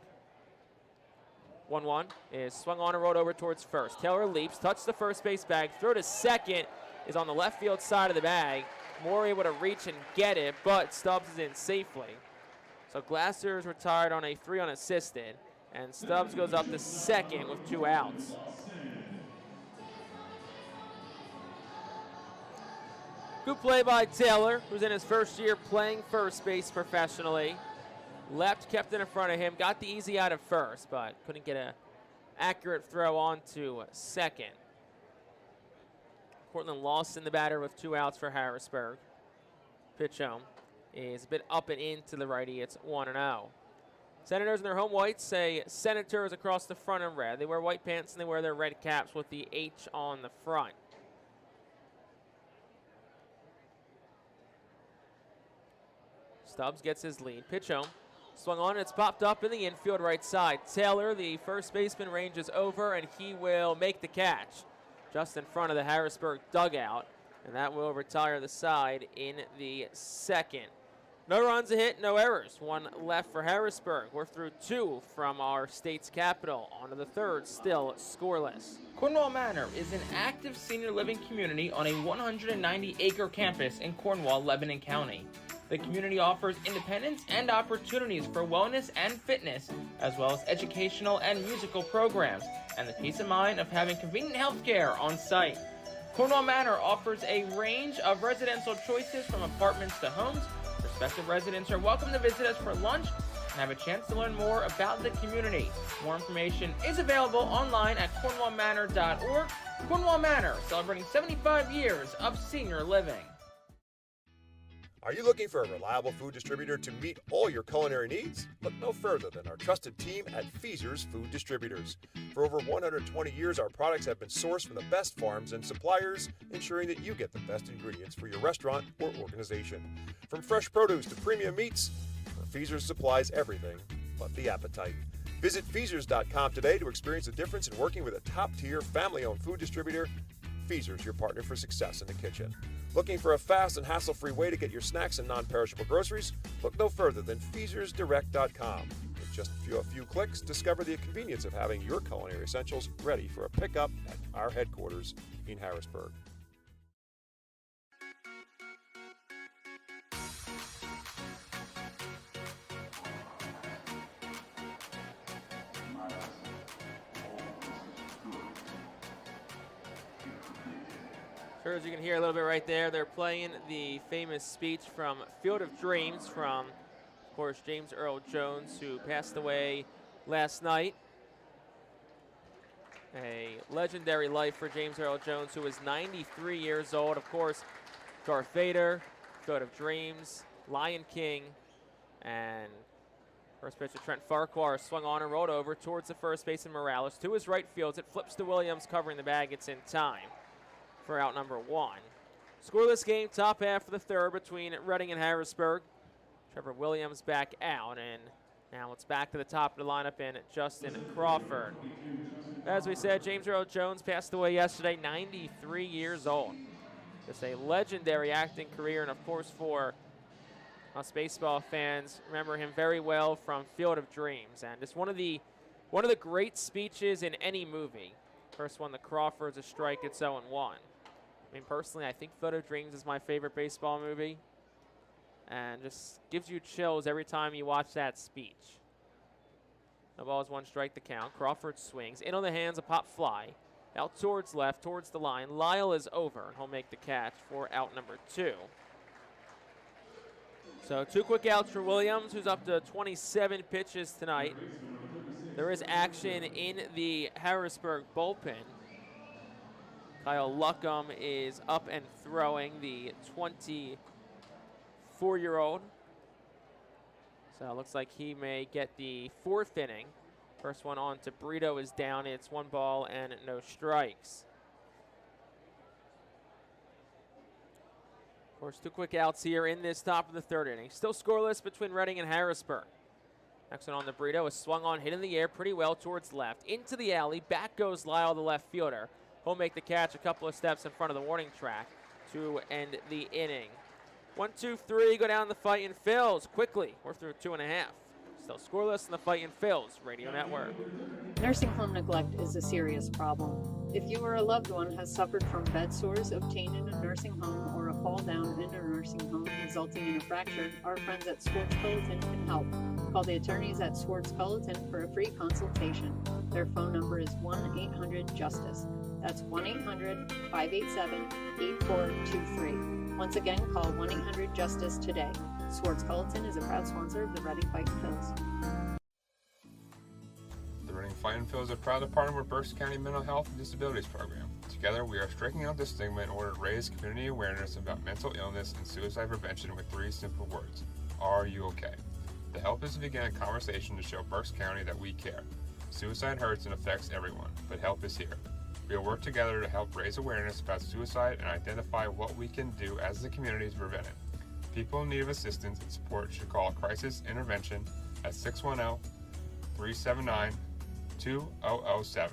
1-1 is swung on and rolled over towards first. Taylor leaps, touched the first base bag, throw to second, is on the left field side of the bag. Moore able to reach and get it, but Stubbs is in safely. So Glasser is retired on a 3 unassisted, and Stubbs goes up to second with 2 outs. Good play by Taylor, who's in his first year playing first base professionally. Left, kept it in front of him, got the easy out at first, but couldn't get an accurate throw on to second. Cortland Lawson, the batter, with 2 outs for Harrisburg. Pitch home is a bit up and in to the righty. It's 1-0. Senators in their home whites say Senators across the front in red. They wear white pants and they wear their red caps with the H on the front. Stubbs gets his lead. Pitch home. Swung on, and it's popped up in the infield right side. Taylor, the first baseman, ranges over, and he will make the catch just in front of the Harrisburg dugout, and that will retire the side in the second. No runs, a hit, no errors. 1 left for Harrisburg. We're through 2 from our state's capital. On to the third, still scoreless. Cornwall Manor is an active senior living community on a 190-acre campus in Cornwall, Lebanon County. The community offers independence and opportunities for wellness and fitness, as well as educational and musical programs, and the peace of mind of having convenient health care on site. Cornwall Manor offers a range of residential choices from apartments to homes. Prospective residents are welcome to visit us for lunch and have a chance to learn more about the community. More information is available online at cornwallmanor.org. Cornwall Manor, celebrating 75 years of senior living. Are you looking for a reliable food distributor to meet all your culinary needs? Look no further than our trusted team at Feaser's Food Distributors. For over 120 years, our products have been sourced from the best farms and suppliers, ensuring that you get the best ingredients for your restaurant or organization. From fresh produce to premium meats, Feaser's supplies everything but the appetite. Visit Feasers.com today to experience the difference in working with a top-tier, family-owned food distributor. Feaser's, your partner for success in the kitchen. Looking for a fast and hassle-free way to get your snacks and non-perishable groceries? Look no further than FeasersDirect.com. With just a few clicks, discover the convenience of having your culinary essentials ready for a pickup at our headquarters in Harrisburg. As you can hear a little bit right there, they're playing the famous speech from Field of Dreams from, of course, James Earl Jones, who passed away last night. A legendary life for James Earl Jones, who was 93 years old. Of course, Darth Vader, Field of Dreams, Lion King, and first pitch of Trent Farquhar swung on and rolled over towards the first baseman Morales. To his right field, it flips to Williams covering the bag. It's in time for out number 1. Scoreless game, top half of the third between Reading and Harrisburg. Trevor Williams back out, and now it's back to the top of the lineup in Justin Crawford. As we said, James Earl Jones passed away yesterday, 93 years old. Just a legendary acting career, and of course for us baseball fans, remember him very well from Field of Dreams, and just one of the great speeches in any movie. First one, the Crawford's a strike, it's 0-1. I mean, personally, I think Field of Dreams is my favorite baseball movie, and just gives you chills every time you watch that speech. No ball is 1 strike to count. Crawford swings in on the hands, a pop fly out towards left, towards the line. Lyle is over, and he'll make the catch for out number 2. So 2 quick outs for Williams, who's up to 27 pitches tonight. There is action in the Harrisburg bullpen. Kyle Luckham is up and throwing, the 24-year-old. So it looks like he may get the 4th inning. First one on to Brito is down. It's 1 ball and no strikes. Of course, 2 quick outs here in this top of the 3rd inning. Still scoreless between Reading and Harrisburg. Next one on to Brito is swung on, hit in the air pretty well towards left. Into the alley. Back goes Lyle, the left fielder. He'll make the catch a couple of steps in front of the warning track to end the inning. 1, 2, 3, go down the Fightin Phil's quickly. We're through 2.5. Still scoreless in the Fightin Phil's Radio Network. Nursing home neglect is a serious problem. If you or a loved one has suffered from bed sores obtained in a nursing home or a fall down in a nursing home resulting in a fracture, our friends at Swartz Culleton can help. Call the attorneys at Swartz Culleton for a free consultation. Their phone number is 1-800-JUSTICE. That's 1-800-587-8423. Once again, call 1-800-JUSTICE today. Swartz Culleton is a proud sponsor of the Reading Fightin Phils. The Reading Fightin Phils are proud to partner with Berks County Mental Health and Disabilities Program. Together, we are striking out the stigma in order to raise community awareness about mental illness and suicide prevention with 3 simple words. Are you okay? The help is to begin a conversation to show Berks County that we care. Suicide hurts and affects everyone, but help is here. We will work together to help raise awareness about suicide and identify what we can do as a community to prevent it. People in need of assistance and support should call Crisis Intervention at 610-379-2007.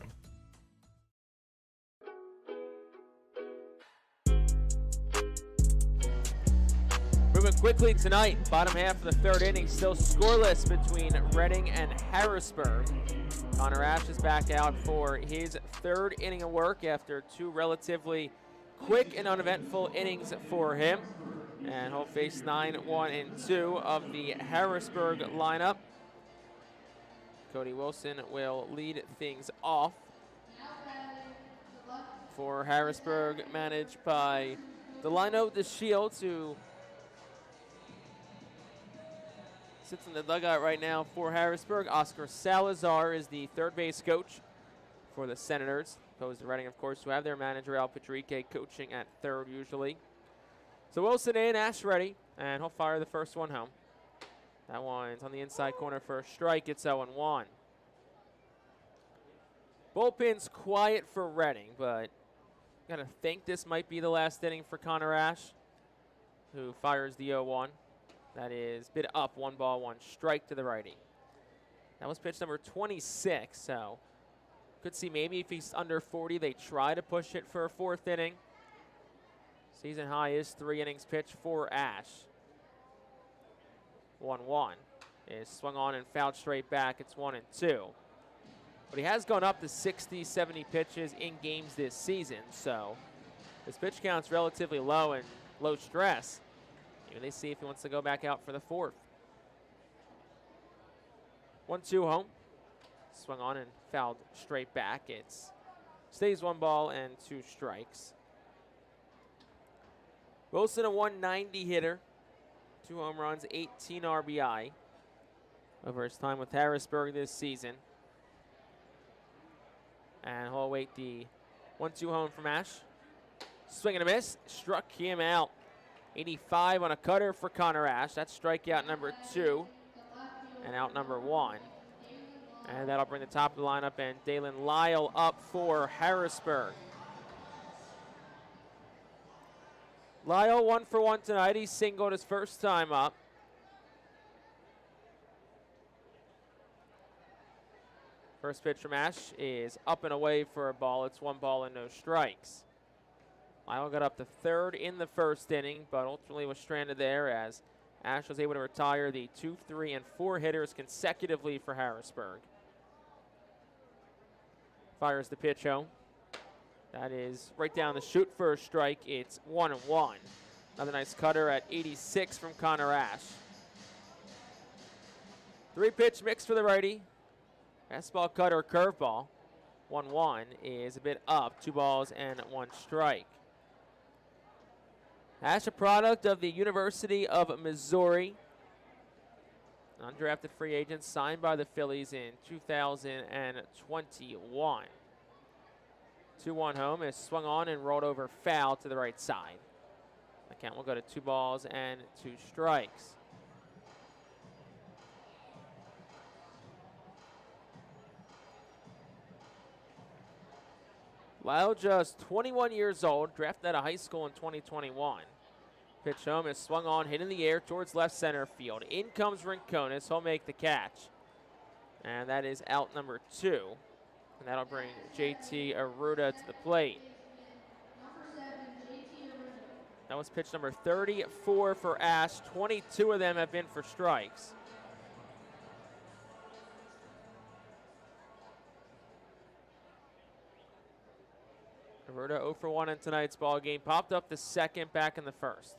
Moving quickly tonight, bottom half of the 3rd inning, still scoreless between Reading and Harrisburg. Connor Ash is back out for his 3rd inning of work after 2 relatively quick and uneventful innings for him. And he'll face 9, 1, and 2 of the Harrisburg lineup. Cody Wilson will lead things off for Harrisburg, managed by Delino DeShields, who sits in the dugout right now for Harrisburg. Oscar Salazar is the 3rd base coach for the Senators. Opposed to Reading, of course, who have their manager, Al Patrique, coaching at 3rd usually. So Wilson in, Ash ready, and he'll fire the first one home. That one's on the inside corner for a strike. It's 0-1. Bullpen's quiet for Reading, but gotta think this might be the last inning for Connor Ash, who fires the 0-1. That is bid up, 1 ball, 1 strike to the righty. That was pitch number 26, so could see maybe if he's under 40, they try to push it for a 4th inning. Season high is 3 innings pitched for Ash. 1-1 is swung on and fouled straight back. It's 1-2. But he has gone up to 60, 70 pitches in games this season, so his pitch count's relatively low and low stress. Maybe they see if he wants to go back out for the 4th. 1-2 home. Swung on and fouled straight back. It stays 1 ball and 2 strikes. Wilson, a 190 hitter, 2 home runs, 18 RBI over his time with Harrisburg this season. And he'll await the 1-2 home from Ash. Swing and a miss, struck him out. 85 on a cutter for Connor Ash. That's strikeout number 2 and out number 1. And that'll bring the top of the lineup and Dalen Lyle up for Harrisburg. Lyle 1 for 1 tonight. He singled his first time up. First pitch from Ash is up and away for a ball. It's 1 ball and no strikes. Lyle got up to third in the first inning, but ultimately was stranded there as Ash was able to retire the 2, 3, and 4 hitters consecutively for Harrisburg. Fires the pitch home. That is right down the chute for a strike. It's 1-1. Another nice cutter at 86 from Connor Ash. 3-pitch mix for the righty. Fastball, cutter, curveball. 1-1 is a bit up. 2 balls and 1 strike. Ash, a product of the University of Missouri. Undrafted free agent signed by the Phillies in 2021. 2-1 home is swung on and rolled over foul to the right side. The count will go to 2 balls and 2 strikes. Lyle, just 21 years old, drafted out of high school in 2021. Pitch home is swung on, hit in the air towards left center field. In comes Rincones. He'll make the catch. And that is out number 2. And that'll bring JT Arruda to the plate. That was pitch number 34 for Ash. 22 of them have been for strikes. Arruda 0 for 1 in tonight's ball game. Popped up the second, back in the first.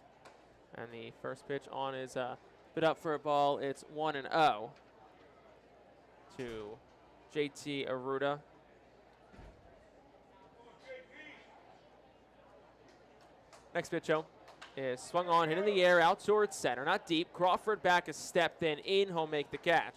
And the first pitch on is bit up for a ball. It's 1-0 to JT Arruda. Next pitch home is swung on, hit in the air, out towards center. Not deep. Crawford back a step, then in. He'll make the catch.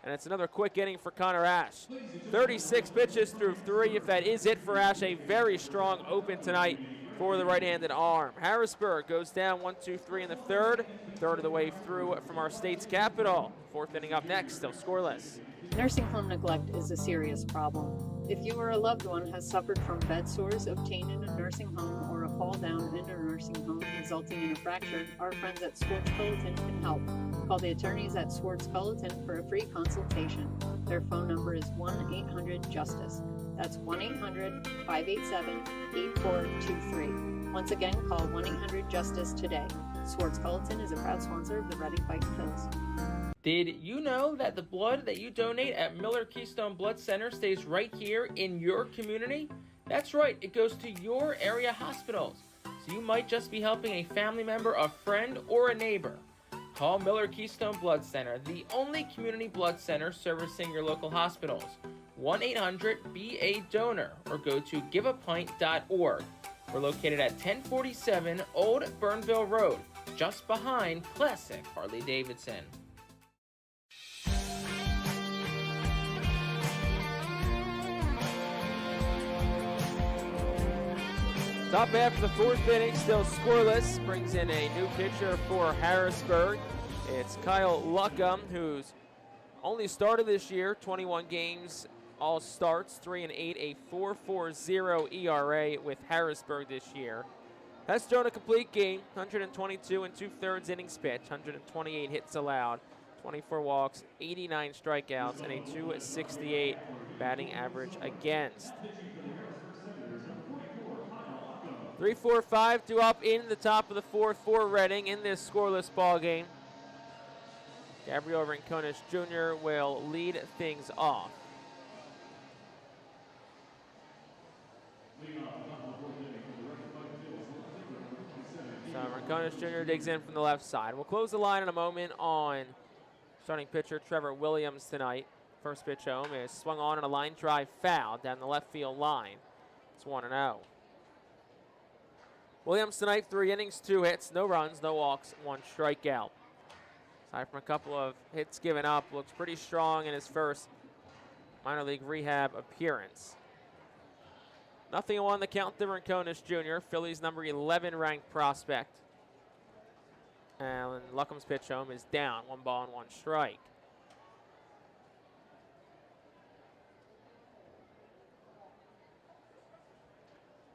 And it's another quick inning for Connor Ash. 36 pitches through 3. If that is it for Ash, a very strong open tonight for the right-handed arm. Harrisburg goes down 1-2-3 in the third. Third of the way through from our state's capital. 4th inning up next, still scoreless. Nursing home neglect is a serious problem. If you or a loved one has suffered from bed sores obtained in a nursing home or a fall down in a nursing home resulting in a fracture, our friends at Swartz Culleton can help. Call the attorneys at Swartz Culleton for a free consultation. Their phone number is 1-800-JUSTICE. That's 1-800-587-8423. Once again, call 1-800-JUSTICE today. Swartz Culleton is a proud sponsor of the Reading Fightin Phils. Did you know that the blood that you donate at Miller Keystone Blood Center stays right here in your community? That's right, it goes to your area hospitals. So you might just be helping a family member, a friend, or a neighbor. Call Miller Keystone Blood Center, the only community blood center servicing your local hospitals. 1-800-BA-DONOR or go to giveapint.org. We're located at 1047 Old Burnville Road, just behind Classic Harley-Davidson. Top half of the 4th inning, still scoreless. Brings in a new pitcher for Harrisburg. It's Kyle Luckham, who's only started this year, 21 games, all starts, 3-8, a 4.40 ERA with Harrisburg this year. Has thrown a complete game, 122 and 2/3 innings pitched, 128 hits allowed, 24 walks, 89 strikeouts, and a 2.68 batting average against. 3-4-5 to up in the top of the 4th for Reading in this scoreless ball game. Gabriel Rincones Jr. will lead things off. So Rincones Jr. digs in from the left side. We'll close the line in a moment on starting pitcher Trevor Williams tonight. First pitch home is swung on a line drive foul down the left field line. It's 1-0. Williams tonight, 3 innings, 2 hits, no runs, no walks, 1 strikeout. Aside from a couple of hits given up, looks pretty strong in his first minor league rehab appearance. 0-1 the count to Rincones Jr., Phillies number 11 ranked prospect. And Luckham's pitch home is down, 1 ball and 1 strike.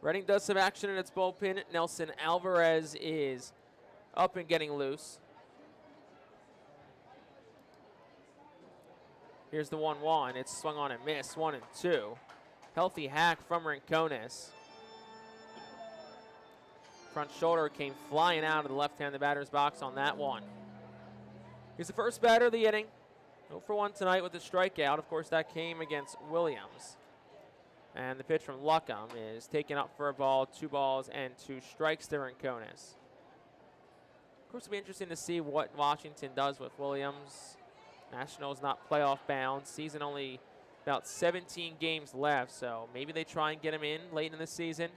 Reading does some action in its bullpen. Nelson Alvarez is up and getting loose. Here's the 1-1. It's swung on and missed, 1-2. Healthy hack from Rincones. Front shoulder came flying out of the left-handed batter's box on that one. He's the first batter of the inning. 0-for-1 tonight with a strikeout. Of course, that came against Williams. And the pitch from Luckham is taken up for a ball, 2 balls and 2 strikes to Rincones. Of course, it'll be interesting to see what Washington does with Williams. Nationals not playoff bound. Season only about 17 games left, so maybe they try and get him in late in the season.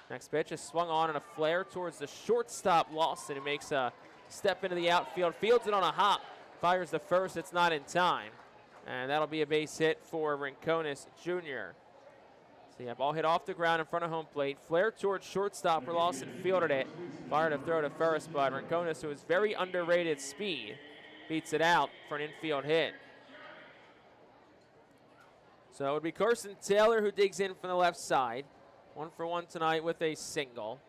Next pitch is swung on and a flare towards the shortstop Lawson, who makes a step into the outfield, fields it on a hop, fires the first, it's not in time. And that'll be a base hit for Rincones Jr. So you have ball hit off the ground in front of home plate, flare towards shortstop where Lawson fielded it, fired a throw to first, but Rincones, who has very underrated speed, beats it out for an infield hit. So it would be Carson Taylor who digs in from the left side. 1-for-1 tonight with a single.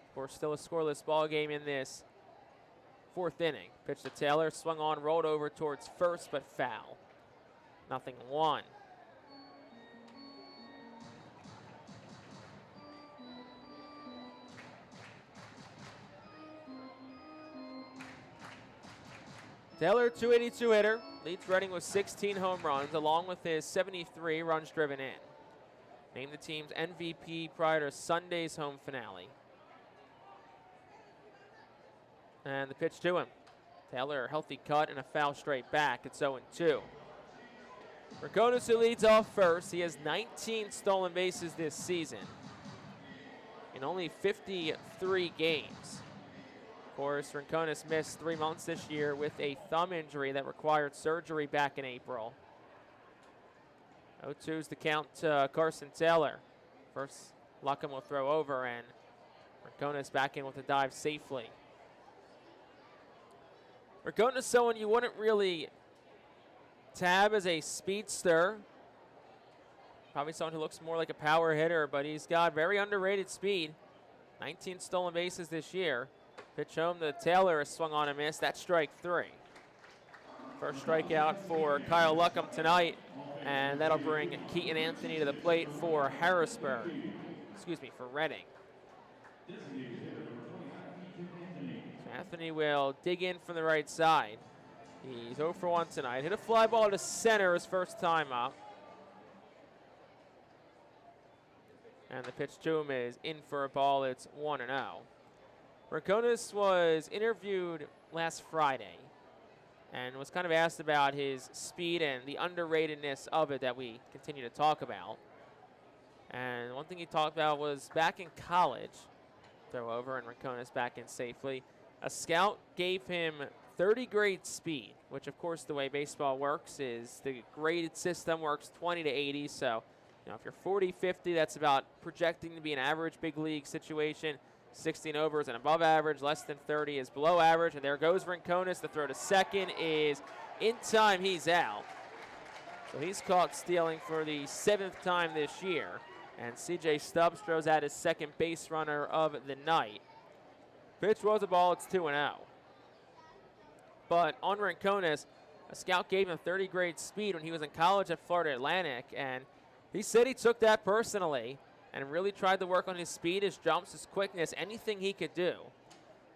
Of course, still a scoreless ball game in this 4th inning. Pitch to Taylor, swung on, rolled over towards first, but foul. 0-1. Taylor, 282 hitter, leads Reading with 16 home runs, along with his 73 runs driven in. Named the team's MVP prior to Sunday's home finale. And the pitch to him. Taylor, healthy cut and a foul straight back. It's 0-2. Rincones, who leads off first, he has 19 stolen bases this season in only 53 games. Of course, Rincones missed 3 months this year with a thumb injury that required surgery back in April. 0-2's the count to Carson Taylor. First, Luckham will throw over, and Rincones back in with a dive safely. Rincones, someone you wouldn't really tab as a speedster. Probably someone who looks more like a power hitter, but he's got very underrated speed. 19 stolen bases this year. Pitch home to Taylor is swung on and missed. That's strike 3. First strikeout for Kyle Luckham tonight, and that'll bring Keaton Anthony to the plate for Harrisburg. Excuse me, for Reading. So Anthony will dig in from the right side. He's 0-for-1 tonight. Hit a fly ball to center his first time up. And the pitch to him is in for a ball. It's 1-0. Rincones was interviewed last Friday and was kind of asked about his speed and the underratedness of it that we continue to talk about. And one thing he talked about was back in college, throw over and Rincones back in safely. A scout gave him 30 grade speed, which of course the way baseball works is the graded system works 20 to 80. So, if you're 40, 50, that's about projecting to be an average big league situation. 16 over is an above average, less than 30 is below average, and there goes Rincones. The throw to second is in time, he's out. So he's caught stealing for the 7th time this year, and C.J. Stubbs throws out his second base runner of the night. Pitch was a ball, it's 2-0. But on Rincones, a scout gave him 30 grade speed when he was in college at Florida Atlantic, and he said he took that personally and really tried to work on his speed, his jumps, his quickness, anything he could do.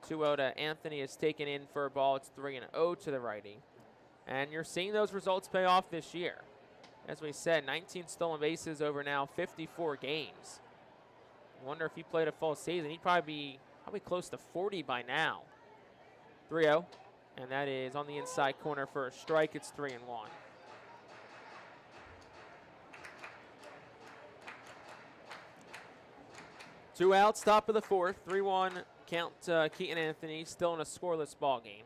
2-0 to Anthony is taken in for a ball. It's 3-0 to the righty. And you're seeing those results pay off this year. As we said, 19 stolen bases over now 54 games. I wonder if he played a full season, he'd probably be close to 40 by now. 3-0, and that is on the inside corner for a strike. It's 3-1. 2 outs, top of the 4th, 3-1 count. Keaton Anthony still in a scoreless ball game.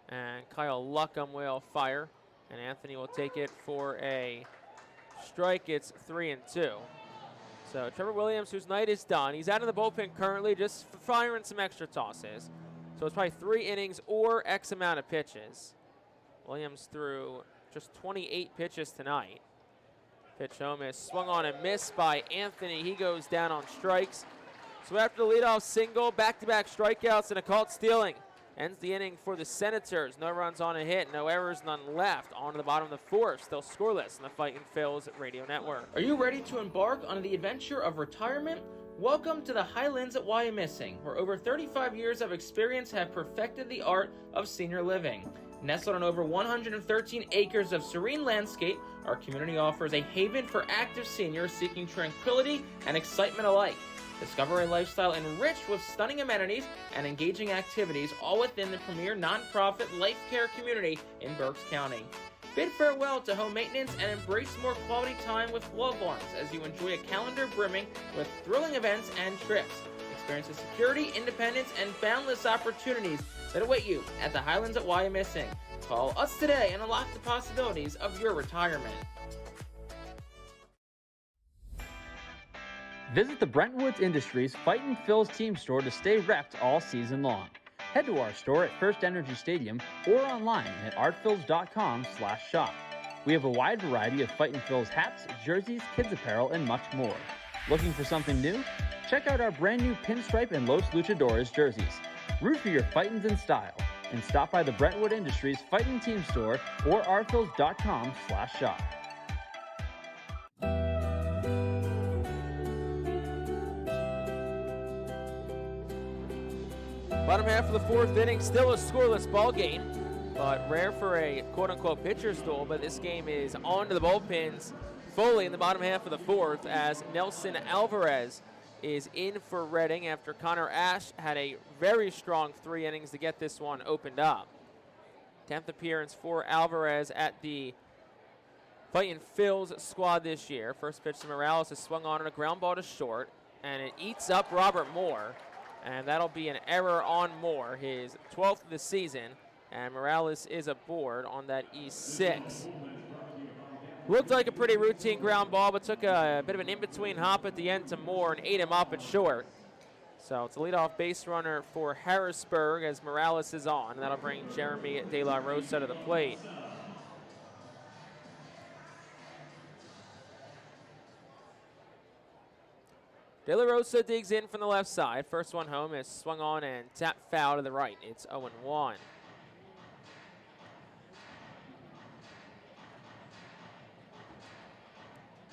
And Kyle Luckham will fire, and Anthony will take it for a strike. It's 3-2. So Trevor Williams, whose night is done, he's out of the bullpen currently, just firing some extra tosses. So it's probably 3 innings or X amount of pitches. Williams threw just 28 pitches tonight. Pitch home is swung on and missed by Anthony. He goes down on strikes. So after the leadoff single, back-to-back strikeouts and a caught stealing. Ends the inning for the Senators. No runs on a hit, no errors, none left. On to the bottom of the 4th, still scoreless on the Fightin' Phil's radio network. Are you ready to embark on the adventure of retirement? Welcome to the Highlands at Wyomissing, where over 35 years of experience have perfected the art of senior living. Nestled on over 113 acres of serene landscape, our community offers a haven for active seniors seeking tranquility and excitement alike. Discover a lifestyle enriched with stunning amenities and engaging activities, all within the premier nonprofit life care community in Berks County. Bid farewell to home maintenance and embrace more quality time with loved ones as you enjoy a calendar brimming with thrilling events and trips. Experience the security, independence, and boundless opportunities that await you at the Highlands at Wyomissing. Call us today and unlock the possibilities of your retirement. Visit the Brentwoods Industries Fightin' Phil's team store to stay repped all season long. Head to our store at First Energy Stadium or online at artphils.com/shop. We have a wide variety of Fightin' Phil's hats, jerseys, kids apparel, and much more. Looking for something new? Check out our brand new Pinstripe and Los Luchadores jerseys. Root for your Fightins in style and stop by the Brentwood Industries Fightin' team store or artphils.com/shop. Bottom half of the 4th inning, still a scoreless ball game, but rare for a quote-unquote pitcher's duel. But this game is on to the bullpens fully in the bottom half of the 4th as Nelson Alvarez is in for Reading after Connor Ash had a very strong 3 innings to get this one opened up. 10th appearance for Alvarez at the Fightin' Phil's squad this year. First pitch to Morales is swung on a ground ball to short, and it eats up Robert Moore. And that'll be an error on Moore, his 12th of the season. And Morales is aboard on that E6. Looked like a pretty routine ground ball, but took a bit of an in-between hop at the end to Moore and ate him up at short. So it's a leadoff base runner for Harrisburg as Morales is on. And that'll bring Jeremy De La Rosa to the plate. De La Rosa digs in from the left side. First one home is swung on and tapped foul to the right. It's 0-1.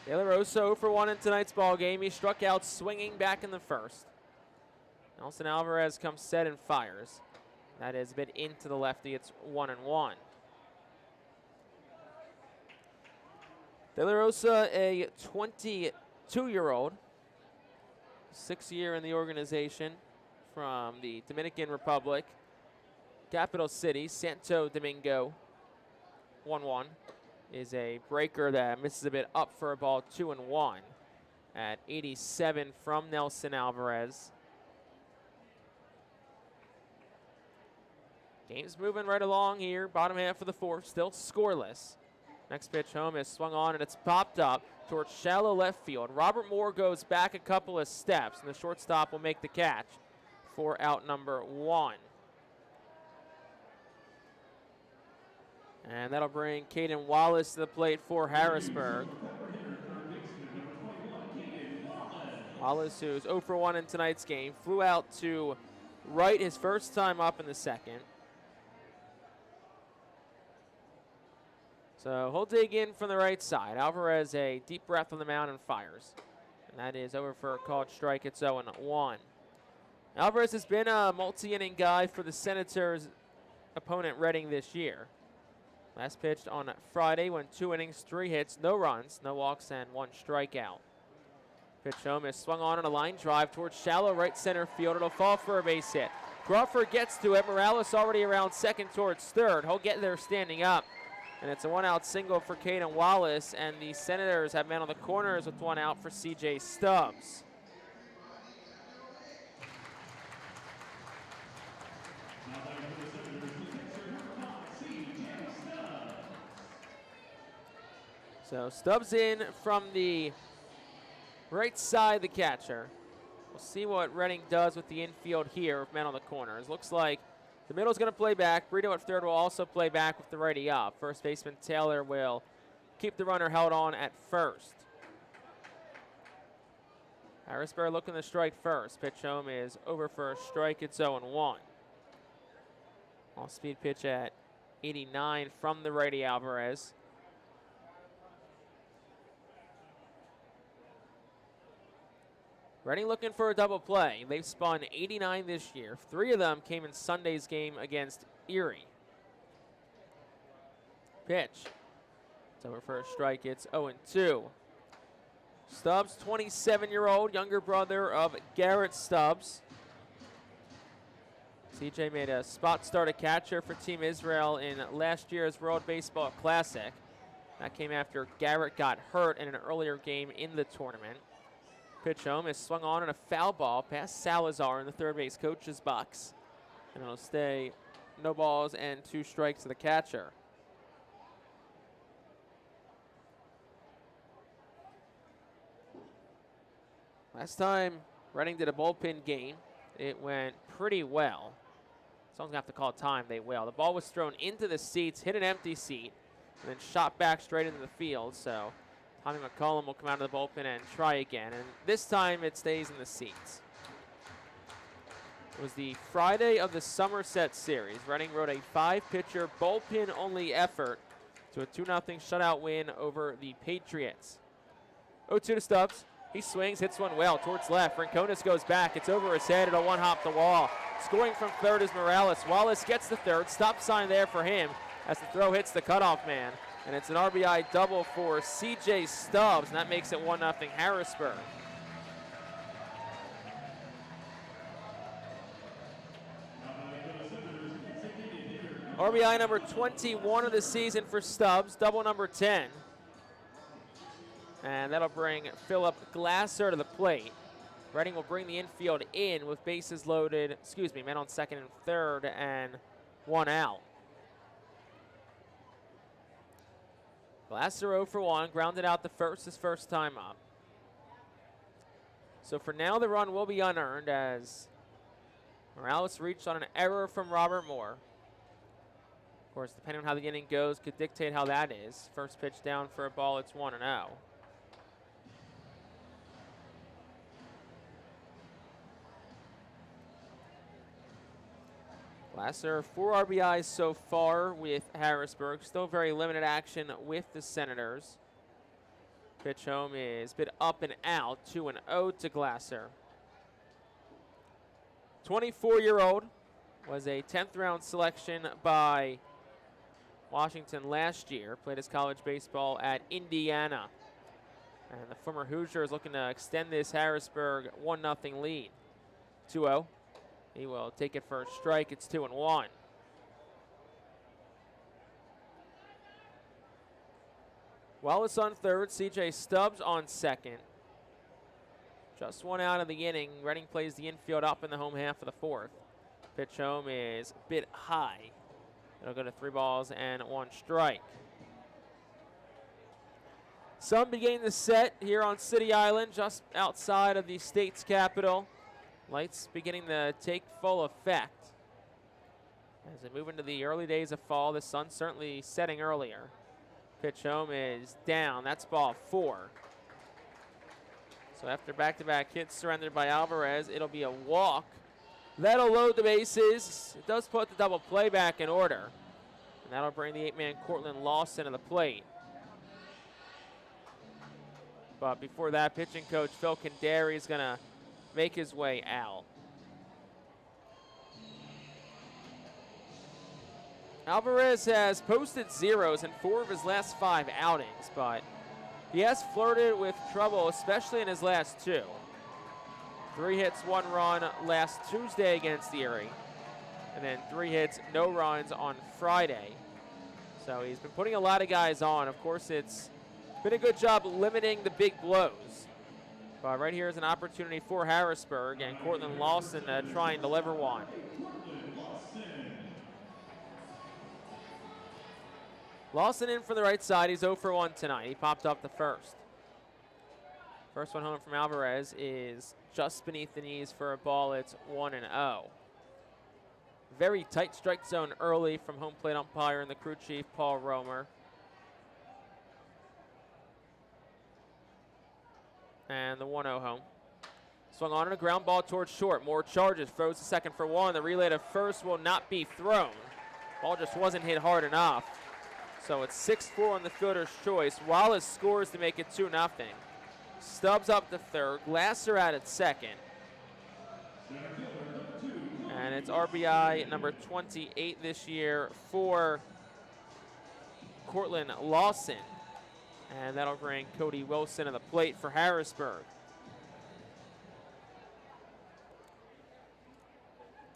De La Rosa 0 for 1 in tonight's ball game. He struck out swinging back in the first. Nelson Alvarez comes set and fires. That is a bit into the lefty. It's 1-1. De La Rosa, a 22-year-old. 6th year in the organization from the Dominican Republic. Capital City, Santo Domingo. 1-1 is a breaker that misses a bit up for a ball. 2-1 at 87 from Nelson Alvarez. Game's moving right along here. Bottom half of the 4th, still scoreless. Next pitch home is swung on and it's popped up towards shallow left field. Robert Moore goes back a couple of steps and the shortstop will make the catch for out number 1. And that'll bring Caden Wallace to the plate for Harrisburg. Wallace, who's 0 for 1 in tonight's game, flew out to right his first time up in the 2nd. So he'll dig in from the right side. Alvarez a deep breath on the mound and fires. And that is over for a called strike. It's 0-1. Alvarez has been a multi-inning guy for the Senators' opponent Reading this year. Last pitched on Friday, went 2 innings, 3 hits, no runs, no walks, and 1 strikeout. Pitch home is swung on a line drive towards shallow right center field. It'll fall for a base hit. Crawford gets to it. Morales already around second towards third. He'll get there standing up. And it's a 1-out single for Caden Wallace, and the Senators have men on the corners with 1 out for C.J. Stubbs. So Stubbs in from the right side, the catcher. We'll see what Reading does with the infield here with men on the corners. Looks like the middle's going to play back. Brito at third will also play back with the righty up. First baseman Taylor will keep the runner held on at first. Harrisburg looking to strike first. Pitch home is over for a strike. It's 0-1. Off-speed pitch at 89 from the righty Alvarez. Reading looking for a double play. They've spun 89 this year. 3 of them came in Sunday's game against Erie. Pitch. It's over for a strike. It's 0-2. Stubbs, 27-year-old, younger brother of Garrett Stubbs. CJ made a spot start at catcher for Team Israel in last year's World Baseball Classic. That came after Garrett got hurt in an earlier game in the tournament. Pitch home is swung on a foul ball past Salazar in the third base coach's box. And it'll stay no balls and 2 strikes to the catcher. Last time Reading did a bullpen game, it went pretty well. Someone's going to have to call time. They will. The ball was thrown into the seats, hit an empty seat, and then shot back straight into the field. So Tommy McCollum will come out of the bullpen and try again. And this time it stays in the seats. It was the Friday of the Somerset series. Reading rode a 5-pitcher bullpen-only effort to a 2-0 shutout win over the Patriots. 0-2 to Stubbs. He swings, hits one well towards left. Rincones goes back. It's over his head. It'll one-hop the wall. Scoring from third is Morales. Wallace gets the third. Stop sign there for him as the throw hits the cutoff man. And it's an RBI double for C.J. Stubbs, and that makes it 1-0 Harrisburg. RBI number 21 of the season for Stubbs, double number 10. And that'll bring Philip Glasser to the plate. Reading will bring the infield in with bases loaded, men on second and third and 1 out. Glasser 0 for 1, grounded out the first his first time up. So for now, the run will be unearned as Morales reached on an error from Robert Moore. Of course, depending on how the inning goes, could dictate how that is. First pitch down for a ball, it's 1-0. Glasser, 4 RBIs so far with Harrisburg. Still very limited action with the Senators. Pitch home is bit up and out, 2-0 to Glasser. 24-year-old was a 10th round selection by Washington last year. Played his college baseball at Indiana. And the former Hoosier is looking to extend this Harrisburg 1-0 lead. 2-0. He will take it for a strike. It's 2-1. Wallace on third. C.J. Stubbs on second. Just 1 out of the inning. Reading plays the infield up in the home half of the fourth. Pitch home is a bit high. It'll go to 3 balls and 1 strike. Sun beginning to set here on City Island, just outside of the state's capital. Lights beginning to take full effect. As we move into the early days of fall, the sun certainly setting earlier. Pitch home is down. That's ball 4. So after back-to-back hits surrendered by Alvarez, it'll be a walk. That'll load the bases. It does put the double play back in order. And that'll bring the 8-man Cortland Lawson to the plate. But before that, pitching coach Phil Condary is going to make his way out. Alvarez has posted zeros in 4 of his last 5 outings, but he has flirted with trouble, especially in his last 2. 3 hits, 1 run last Tuesday against Erie, and then 3 hits, no runs on Friday. So he's been putting a lot of guys on. Of course, it's been a good job limiting the big blows. But right here is an opportunity for Harrisburg, and Cortland Lawson try and deliver one. Lawson in for the right side. He's 0 for 1 tonight. He popped up the first. First one home from Alvarez is just beneath the knees for a ball. It's 1-0. Very tight strike zone early from home plate umpire and the crew chief, Paul Romer. And the 1-0 home. Swung on a ground ball towards short. Moore charges, throws the second for 1. The relay to first will not be thrown. Ball just wasn't hit hard enough. So it's 6-4 on the fielder's choice. Wallace scores to make it 2-0. Stubbs up to third. Glasser out at second. And it's RBI number 28 this year for Cortland Lawson. And that'll bring Cody Wilson to the plate for Harrisburg.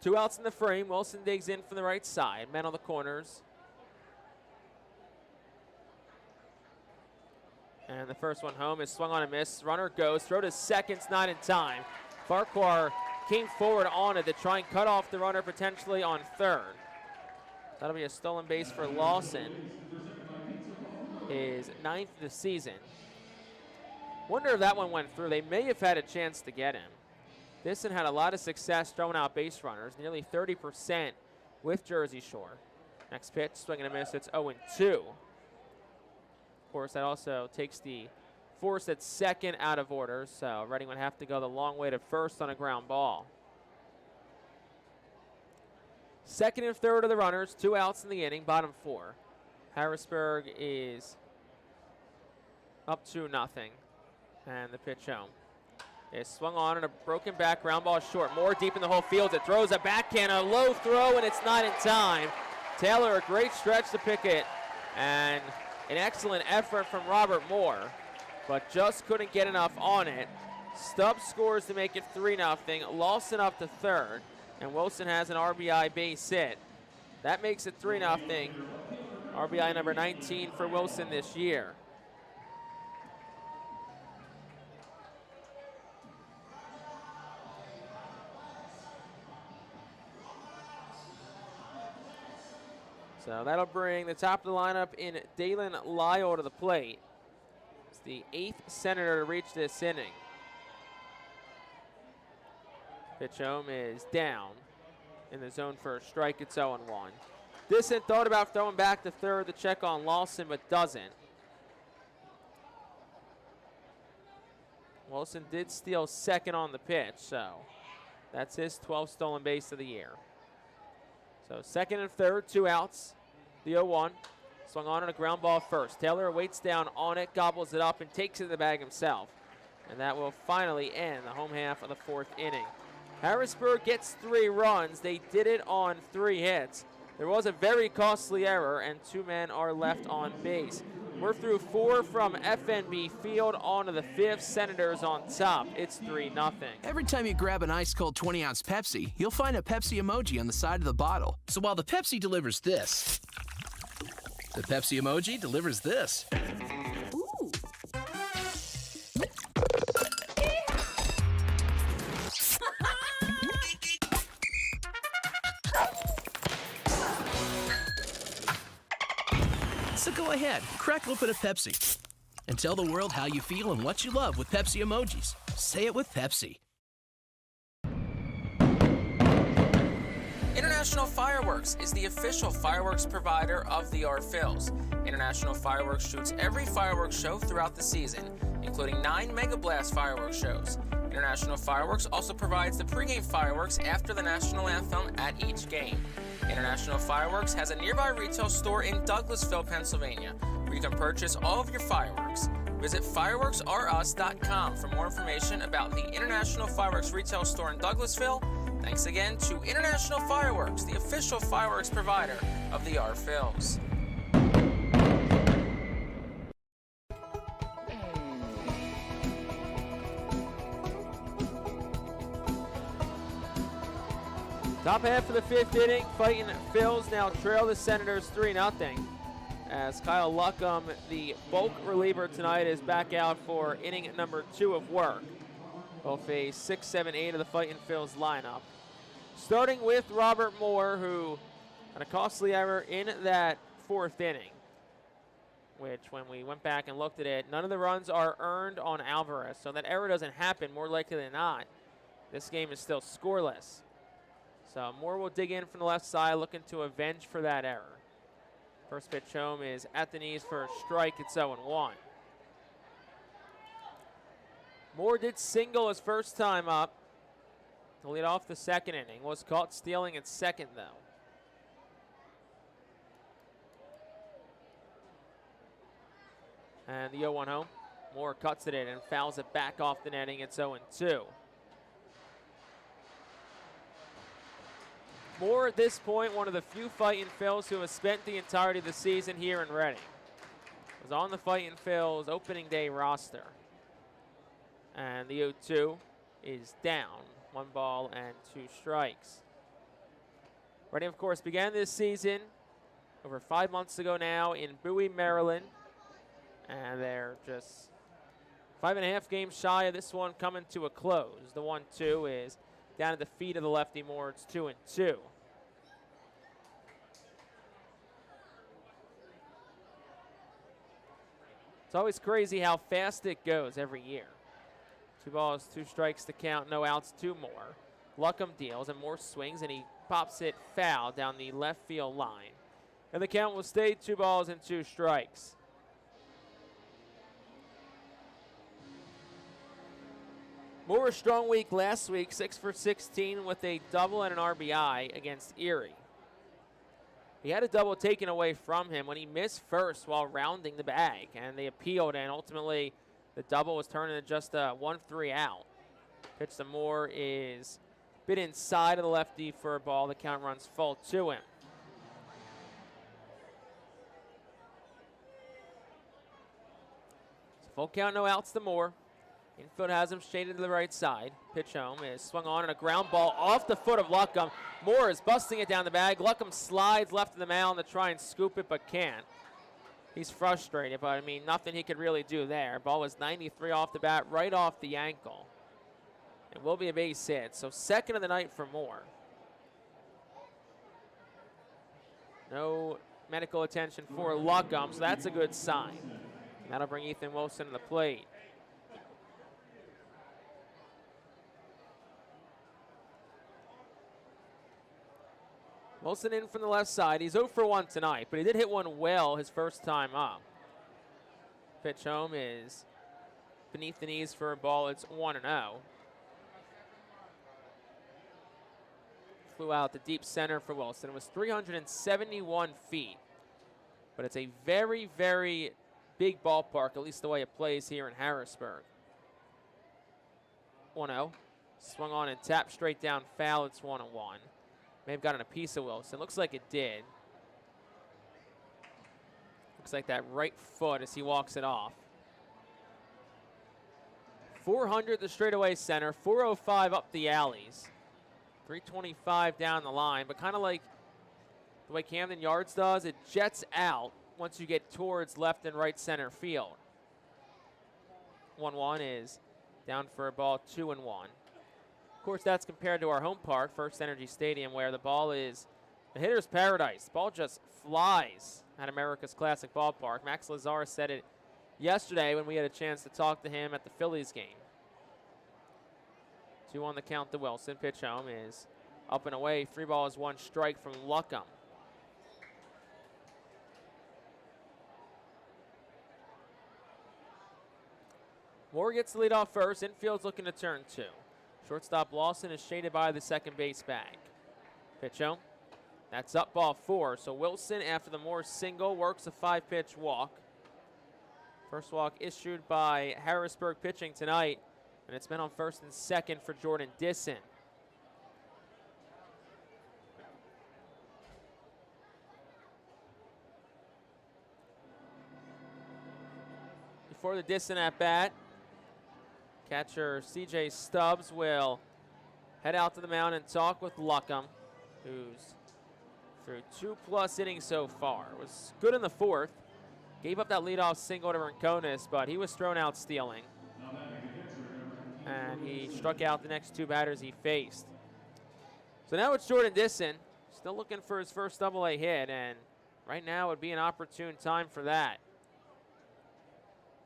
2 outs in the frame. Wilson digs in from the right side. Men on the corners. And the first one home is swung on a miss. Runner goes. Throw to second's not in time. Farquhar came forward on it to try and cut off the runner potentially on third. That'll be a stolen base for Lawson. His 9th of the season. Wonder if that one went through. They may have had a chance to get him. Thisson had a lot of success throwing out base runners, nearly 30% with Jersey Shore. Next pitch, swing and a miss. It's 0-2. Of course, that also takes the force at second out of order, so Reading would have to go the long way to first on a ground ball. Second and third of the runners, 2 outs in the inning, bottom 4. Harrisburg is up 2-0, and the pitch home. It's swung on and a broken back ground ball short. More deep in the whole field. It throws a backhand, a low throw, and it's not in time. Taylor, a great stretch to pick it, and an excellent effort from Robert Moore, but just couldn't get enough on it. Stubbs scores to make it 3-0. Lawson up to third, and Wilson has an RBI base hit. That makes it 3-0. RBI number 19 for Wilson this year. So that'll bring the top of the lineup in Dalen Lyle to the plate. It's the 8th Senator to reach this inning. Pitch home is down in the zone for a strike. It's 0-1. Thisson thought about throwing back to third to check on Lawson, but doesn't. Wilson did steal second on the pitch, so that's his 12th stolen base of the year. So second and third, 2 outs. The 0-1. Swung on a ground ball first. Taylor waits down on it, gobbles it up, and takes it in the bag himself. And that will finally end the home half of the 4th inning. Harrisburg gets 3 runs. They did it on 3 hits. There was a very costly error, and 2 men are left on base. We're through 4 from FNB Field. On to the 5th. Senators on top. It's 3-0. Every time you grab an ice-cold 20-ounce Pepsi, you'll find a Pepsi emoji on the side of the bottle. So while the Pepsi delivers this, the Pepsi emoji delivers this. Ooh. So go ahead, crack open a Pepsi and tell the world how you feel and what you love with Pepsi emojis. Say it with Pepsi. International Fireworks is the official fireworks provider of the Phillies. International Fireworks shoots every fireworks show throughout the season, including 9 Mega Blast fireworks shows. International Fireworks also provides the pregame fireworks after the national anthem at each game. International Fireworks has a nearby retail store in Douglasville, Pennsylvania, where you can purchase all of your fireworks. Visit fireworksrus.com for more information about the International Fireworks retail store in Douglasville. Thanks again to International Fireworks, the official fireworks provider of the Phillies. Top half of the 5th inning, Fightin Phillies now trail the Senators 3-0. As Kyle Luckham, the bulk reliever tonight, is back out for inning number 2 of work. They'll face 6, 7, 8 of the Fightin Phillies lineup. Starting with Robert Moore, who had a costly error in that 4th inning. which when we went back and looked at it, none of the runs are earned on Alvarez. So that error doesn't happen, more likely than not. This game is still scoreless. So Moore will dig in from the left side, looking to avenge for that error. First pitch home is at the knees for a strike. It's 0-1. Moore did single his first time up to lead off the second inning. Was caught stealing at second, though. And the 0-1 home. Moore cuts it in and fouls it back off the netting. It's 0-2. Moore, at this point, one of the few Fightin' Phils who has spent the entirety of the season here in Reading. Was on the Fightin' Phils opening day roster. And the 0-2 is down. 1 ball and 2 strikes. Reading, of course, began this season over 5 months ago now in Bowie, Maryland. And they're just 5.5 games shy of this one coming to a close. The 1-2 is down at the feet of the lefty Moore. It's 2-2. It's always crazy how fast it goes every year. 2 balls, 2 strikes to count, no outs, 2 more. Luckham deals and Moore swings and he pops it foul down the left field line. And the count will stay 2 balls and 2 strikes. Moore a strong week last week, 6 for 16 with a double and an RBI against Erie. He had a double taken away from him when he missed first while rounding the bag, and they appealed, and ultimately the double was turned into just a 1-3 out. Pitch to Moore is bit inside of the lefty for a ball. The count runs full to him. So full count, no outs to Moore. Infield has him shaded to the right side. Pitch home is swung on and a ground ball off the foot of Luckham. Moore is busting it down the bag. Luckham slides left of the mound to try and scoop it, but can't. He's frustrated, but I mean, nothing he could really do there. Ball was 93 off the bat, right off the ankle. It will be a base hit, so second of the night for Moore. No medical attention for Luckham, so that's a good sign. That'll bring Ethan Wilson to the plate. Wilson in from the left side. He's 0 for 1 tonight, but he did hit one well his first time up. Pitch home is beneath the knees for a ball. It's 1-0. Flew out the deep center for Wilson. It was 371 feet, but it's a very, very big ballpark, at least the way it plays here in Harrisburg. 1-0. Swung on and tapped straight down foul. It's 1-1. May have gotten a piece of Wilson. Looks like it did. Looks like that right foot as he walks it off. 400 the straightaway center, 405 up the alleys. 325 down the line, but kind of like the way Camden Yards does, it jets out once you get towards left and right center field. 1-1 is down for a ball, 2-1. Of course, that's compared to our home park, First Energy Stadium, where the ball is a hitter's paradise. The ball just flies at America's Classic Ballpark. Max Lazar said it yesterday when we had a chance to talk to him at the Phillies game. 2 on the count to Wilson. Pitch home is up and away. 3 balls, 1 strike from Luckham. Moore gets the lead off first. Infield's looking to turn 2. Shortstop Lawson is shaded by the second base bag. Pitch home. That's up ball 4. So Wilson, after the Moore single, works a 5-pitch walk. First walk issued by Harrisburg pitching tonight, and it's been on first and second for Jordan Disson. Before the Disson at bat, catcher C.J. Stubbs will head out to the mound and talk with Luckham, who's through 2+ innings so far. Was good in the 4th. Gave up that leadoff single to Rincones, but he was thrown out stealing. And he struck out the next 2 batters he faced. So now it's Jordan Disson, still looking for his first AA hit, and right now would be an opportune time for that.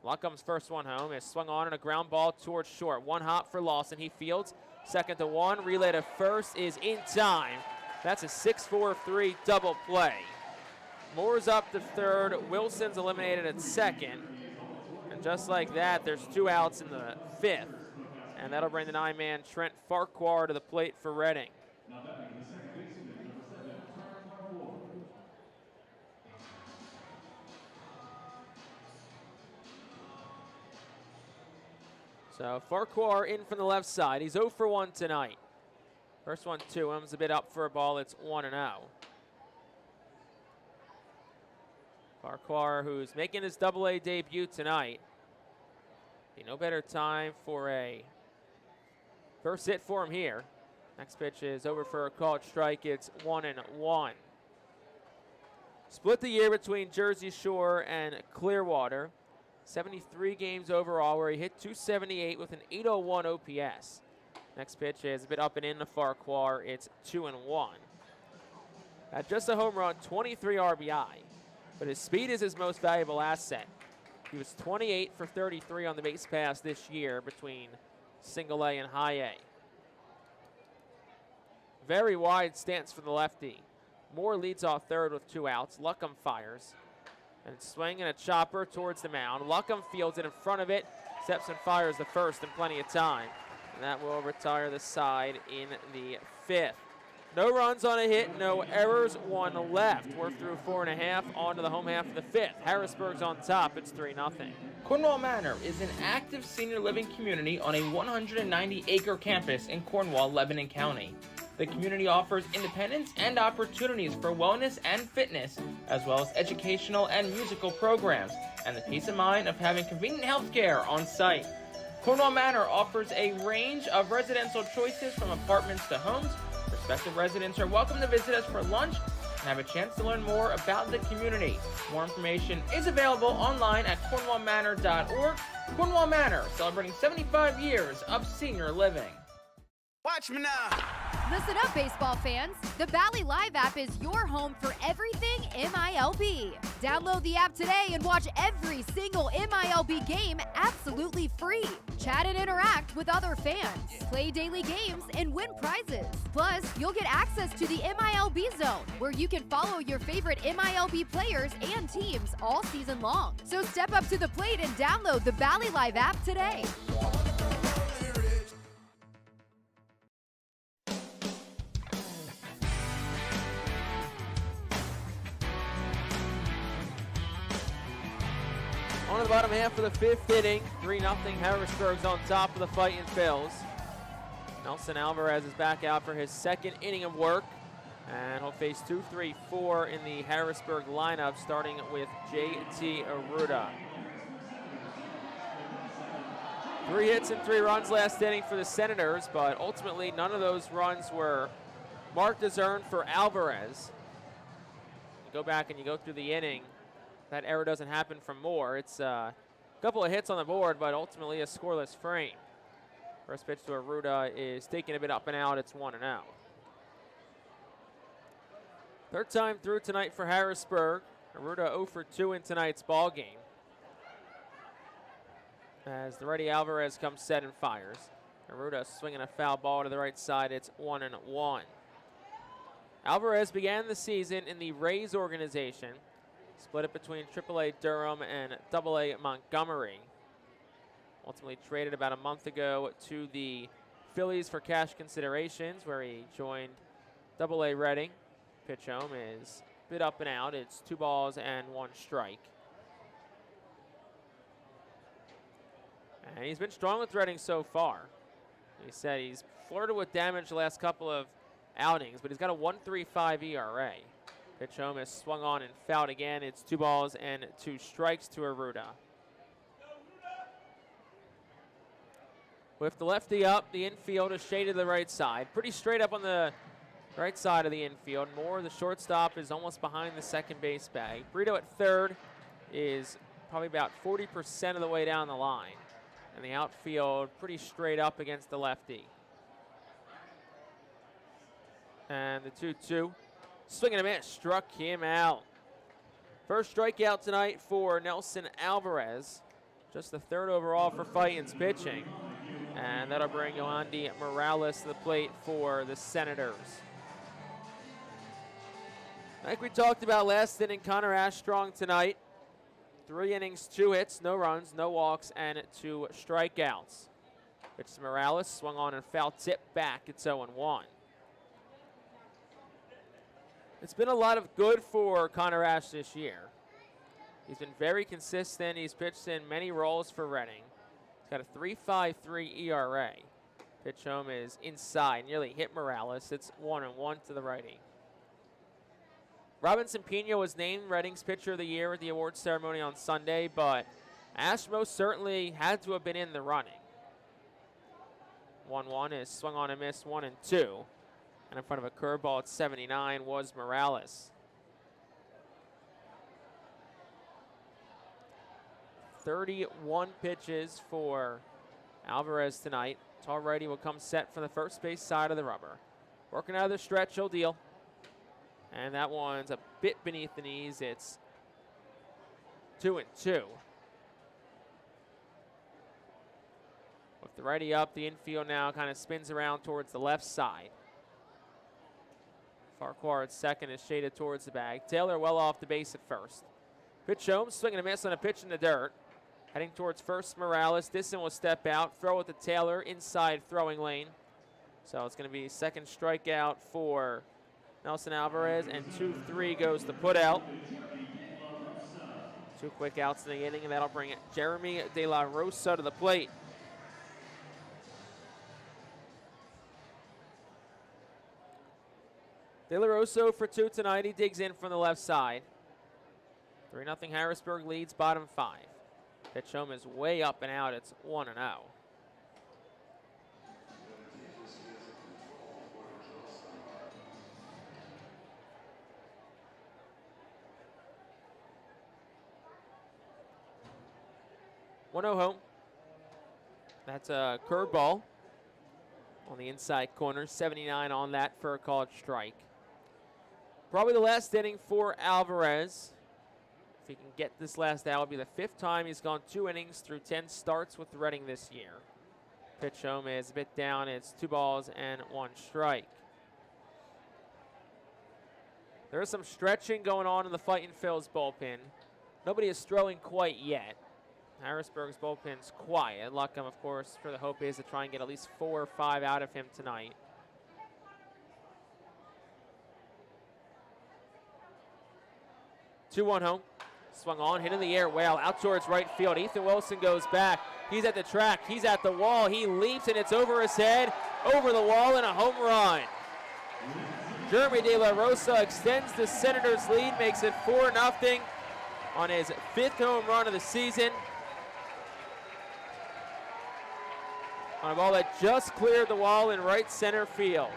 Luckham's first one home is swung on a ground ball towards short. One hop for Lawson. He fields. Second to one. Relay to first is in time. That's a 6-4-3 double play. Moore's up to third. Wilson's eliminated at second. And just like that, there's 2 outs in the 5th. And that'll bring the 9-man Trent Farquhar to the plate for Reading. So Farquhar in from the left side. He's 0 for 1 tonight. First one to him's a bit up for a ball. It's 1-0. Farquhar, who's making his Double-A debut tonight. Be no better time for a first hit for him here. Next pitch is over for a called strike. It's 1-1. Split the year between Jersey Shore and Clearwater. 73 games overall, where he hit .278 with an .801 OPS. Next pitch is a bit up and in to Farquhar. It's 2-1. At just a home run, 23 RBI. But his speed is his most valuable asset. He was 28 for 33 on the base pass this year between single A and high A. Very wide stance for the lefty. Moore leads off third with 2 outs. Luckham fires. And swinging a chopper towards the mound. Luckham fields it in front of it. Steps and fires the first in plenty of time. And that will retire the side in the 5th. No runs on a hit, no errors, 1 left. We're through 4.5, on to the home half of the 5th. Harrisburg's on top, it's 3-0. Cornwall Manor is an active senior living community on a 190-acre campus in Cornwall, Lebanon County. The community offers independence and opportunities for wellness and fitness, as well as educational and musical programs, and the peace of mind of having convenient health care on site. Cornwall Manor offers a range of residential choices from apartments to homes. Prospective residents are welcome to visit us for lunch and have a chance to learn more about the community. More information is available online at cornwallmanor.org. Cornwall Manor, celebrating 75 years of senior living. Watch me now. Listen up, baseball fans. The Valley Live app is your home for everything MILB. Download the app today and watch every single MILB game absolutely free. Chat and interact with other fans. Play daily games and win prizes. Plus, you'll get access to the MILB Zone, where you can follow your favorite MILB players and teams all season long. So step up to the plate and download the Valley Live app today. On to the bottom half of the 5th inning. 3-0. Harrisburg's on top of the Fightin' Phils. Nelson Alvarez is back out for his 2nd inning of work. And he'll face 2, 3, 4 in the Harrisburg lineup, starting with J.T. Aruda. 3 hits and 3 runs last inning for the Senators, but ultimately none of those runs were marked as earned for Alvarez. You go back and you go through the inning. That error doesn't happen from Moore. It's a couple of hits on the board, but ultimately a scoreless frame. First pitch to Aruda is taking a bit up and out. It's 1-0. 3rd time through tonight for Harrisburg. Aruda 0 for 2 in tonight's ball game. As the righty Alvarez comes set and fires. Aruda swinging a foul ball to the right side. It's 1-1. Alvarez began the season in the Rays organization. Split it between AAA Durham and AA Montgomery. Ultimately traded about a month ago to the Phillies for cash considerations, where he joined AA Reading. Pitch home is a bit up and out. It's 2 balls and 1 strike. And he's been strong with Reading so far. He said he's flirted with damage the last couple of outings, but he's got a 1.35 ERA. Pitch home is swung on and fouled again. It's 2 balls and 2 strikes to Aruda. With the lefty up, the infield is shaded to the right side. Pretty straight up on the right side of the infield. Moore, the shortstop, is almost behind the second base bag. Brito at third is probably about 40% of the way down the line. And the outfield pretty straight up against the lefty. And the 2-2. Swing and a miss, struck him out. First strikeout tonight for Nelson Alvarez. Just the 3rd overall for Fightin's pitching. And that'll bring Yoandi Morales to the plate for the Senators. Like we talked about last inning, Connor Ashstrong tonight. 3 innings, 2 hits, no runs, no walks, and 2 strikeouts. Pitch to Morales, swung on and foul tip back. It's 0-1. It's been a lot of good for Connor Ash this year. He's been very consistent. He's pitched in many roles for Reading. He's got a 3.53 ERA. Pitch home is inside, nearly hit Morales. It's 1-1 to the righty. Robinson Pena was named Reading's Pitcher of the Year at the awards ceremony on Sunday, but Ash most certainly had to have been in the running. 1-1 is swung on and missed, 1-2. And in front of a curveball at 79 was Morales. 31 pitches for Alvarez tonight. Tall righty will come set from the first base side of the rubber. Working out of the stretch, he'll deal. And that one's a bit beneath the knees. It's 2-2. With the righty up, the infield now kind of spins around towards the left side. Farquhar at second is shaded towards the bag. Taylor well off the base at first. Pitch home, swing and a miss on a pitch in the dirt. Heading towards first, Morales. Disson will step out, throw it to Taylor, inside throwing lane. So it's going to be second strikeout for Nelson Alvarez, and 2-3 goes the put out. 2 quick outs in the inning, and that'll bring it Jeremy De La Rosa to the plate. De La Rosa for 2 tonight. He digs in from the left side. 3-0 Harrisburg leads bottom 5. Pitch home is way up and out. It's 1-0. Home. That's a curveball on the inside corner. 79 on that for a called strike. Probably the last inning for Alvarez. If he can get this last out, it'll be the 5th time he's gone 2 innings through 10 starts with Reading this year. Pitch home is a bit down. It's 2 balls and 1 strike. There is some stretching going on in the Fightin' Phil's bullpen. Nobody is throwing quite yet. Harrisburg's bullpen's quiet. Luckham, of course, for the hope is to try and get at least 4 or 5 out of him tonight. 2-1 home. Swung on, hit in the air, well, out towards right field. Ethan Wilson goes back. He's at the track. He's at the wall. He leaps, and it's over his head, over the wall, and a home run. Jeremy De La Rosa extends the Senators' lead, makes it 4-0 on his 5th home run of the season. On a ball that just cleared the wall in right center field.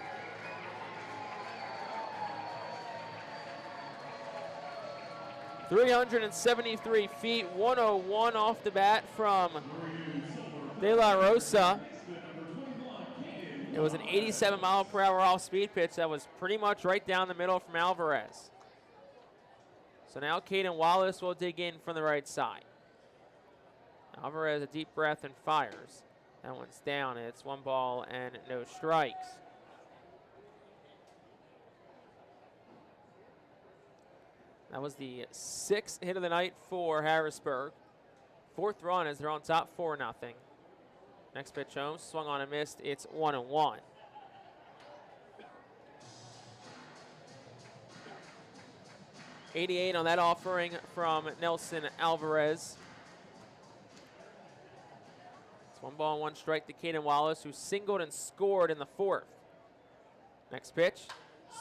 .373 feet, 101 off the bat from De La Rosa. It was an 87-mile-per-hour off-speed pitch that was pretty much right down the middle from Alvarez. So now Caden Wallace will dig in from the right side. Alvarez a deep breath and fires. That one's down. It's 1 ball and no strikes. That was the 6th hit of the night for Harrisburg. 4th run as they're on top 4-0. Next pitch home, swung on and missed. It's 1-1. .88 on that offering from Nelson Alvarez. It's 1 ball and 1 strike to Caden Wallace, who singled and scored in the 4th. Next pitch.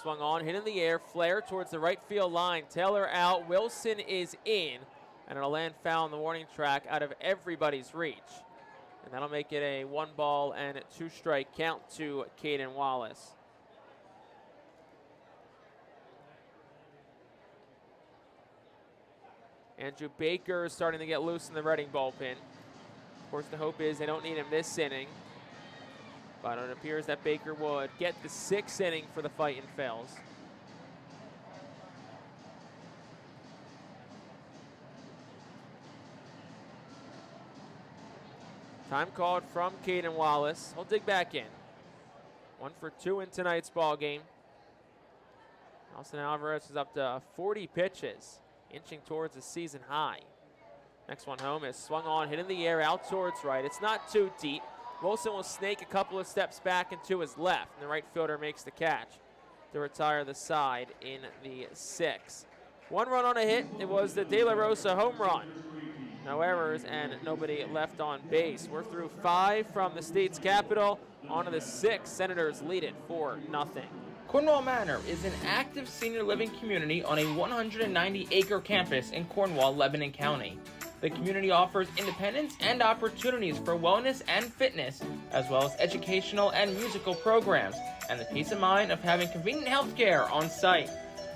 Swung on, hit in the air, flare towards the right field line. Taylor out, Wilson is in, and it'll land foul on the warning track out of everybody's reach. And that'll make it a 1 ball and 2 strike count to Caden Wallace. Andrew Baker is starting to get loose in the Reading bullpen. Of course, the hope is they don't need him this inning. But it appears that Baker would get the 6th inning for the Fightin' Phils. Time called from Caden Wallace. He'll dig back in. 1 for 2 in tonight's ball game. Nelson Alvarez is up to 40 pitches, inching towards a season high. Next one home is swung on, hit in the air, out towards right. It's not too deep. Wilson will snake a couple of steps back and to his left, and the right fielder makes the catch to retire the side in the 6th. 1 run on a hit. It was the De La Rosa home run. No errors and nobody left on base. We're through 5 from the state's capital. On to the 6th. Senators lead it 4-0. Cornwall Manor is an active senior living community on a 190-acre campus in Cornwall, Lebanon County. The community offers independence and opportunities for wellness and fitness, as well as educational and musical programs, and the peace of mind of having convenient health care on site.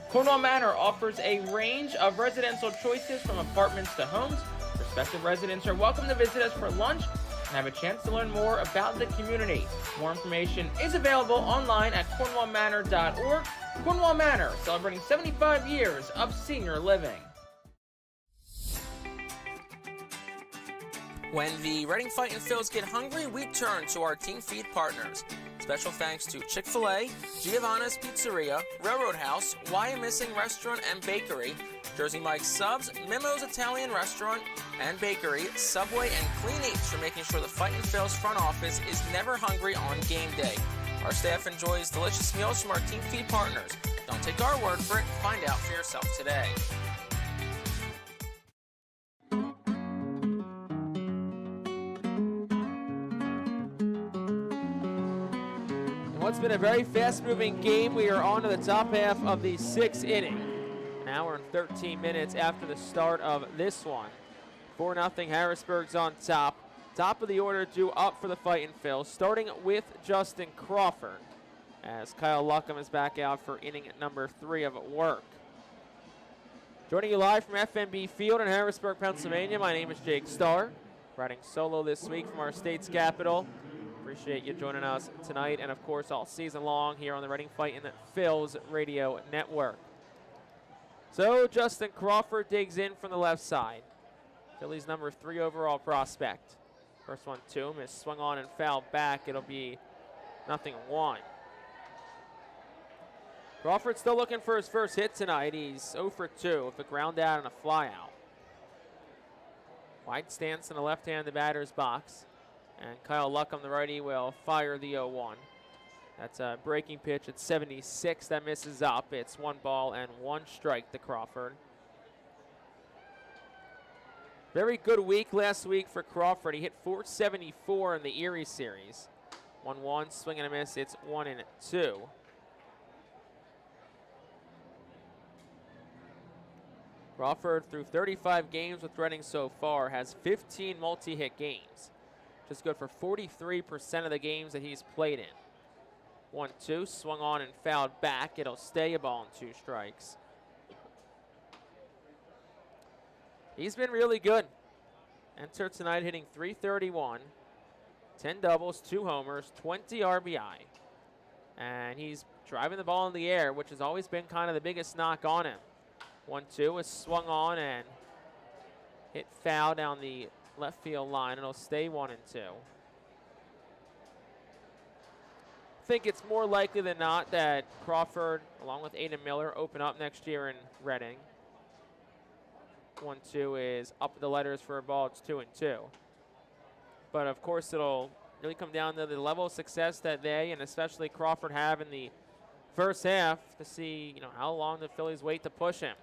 Cornwall Manor offers a range of residential choices from apartments to homes. Prospective residents are welcome to visit us for lunch and have a chance to learn more about the community. More information is available online at cornwallmanor.org. Cornwall Manor, celebrating 75 years of senior living. When the Reading Fightin' Phils get hungry, we turn to our team feed partners. Special thanks to Chick-fil-A, Giovanna's Pizzeria, Railroad House, Why Missing Restaurant and Bakery, Jersey Mike's Subs, Mimo's Italian Restaurant and Bakery, Subway, and Clean Eats for making sure the Fightin' Phils front office is never hungry on game day. Our staff enjoys delicious meals from our team feed partners. Don't take our word for it. Find out for yourself today. What's been a very fast-moving game. We are on to the top half of the 6th inning. Now we're in 13 minutes after the start of this one. 4-0, Harrisburg's on top. Top of the order due up for the Fightin' Phils, starting with Justin Crawford, as Kyle Luckham is back out for inning number 3 of work. Joining you live from FNB Field in Harrisburg, Pennsylvania, my name is Jake Starr, riding solo this week from our state's capital. Appreciate you joining us tonight and, of course, all season long here on the Reading Fightin' Phils radio network. So Justin Crawford digs in from the left side. Phillies number 3 overall prospect. First one to him is swung on and fouled back. It'll be 0-1. Crawford still looking for his first hit tonight. He's 0 for 2 with a ground out and a fly out. Wide stance in the left-handed batter's box. And Kyle Luckham, the righty, will fire the 0-1. That's a breaking pitch at 76. That misses up. It's 1 ball and 1 strike to Crawford. Very good week last week for Crawford. He hit .474 in the Erie series. 1-1, swing and a miss. It's 1-2. Crawford, through 35 games with Reading so far, has 15 multi-hit games. Just good for 43% of the games that he's played in. 1-2, swung on and fouled back. It'll stay a ball and 2 strikes. He's been really good. Entered tonight hitting .331, 10 doubles, 2 homers, 20 RBI. And he's driving the ball in the air, which has always been kind of the biggest knock on him. 1-2 is swung on and hit foul down the left field line. It'll stay 1-2. I think it's more likely than not that Crawford, along with Aiden Miller, open up next year in Reading. 1-2 is up the letters for a ball. It's 2-2. But of course, it'll really come down to the level of success that they and especially Crawford have in the first half to see, how long the Phillies wait to push him.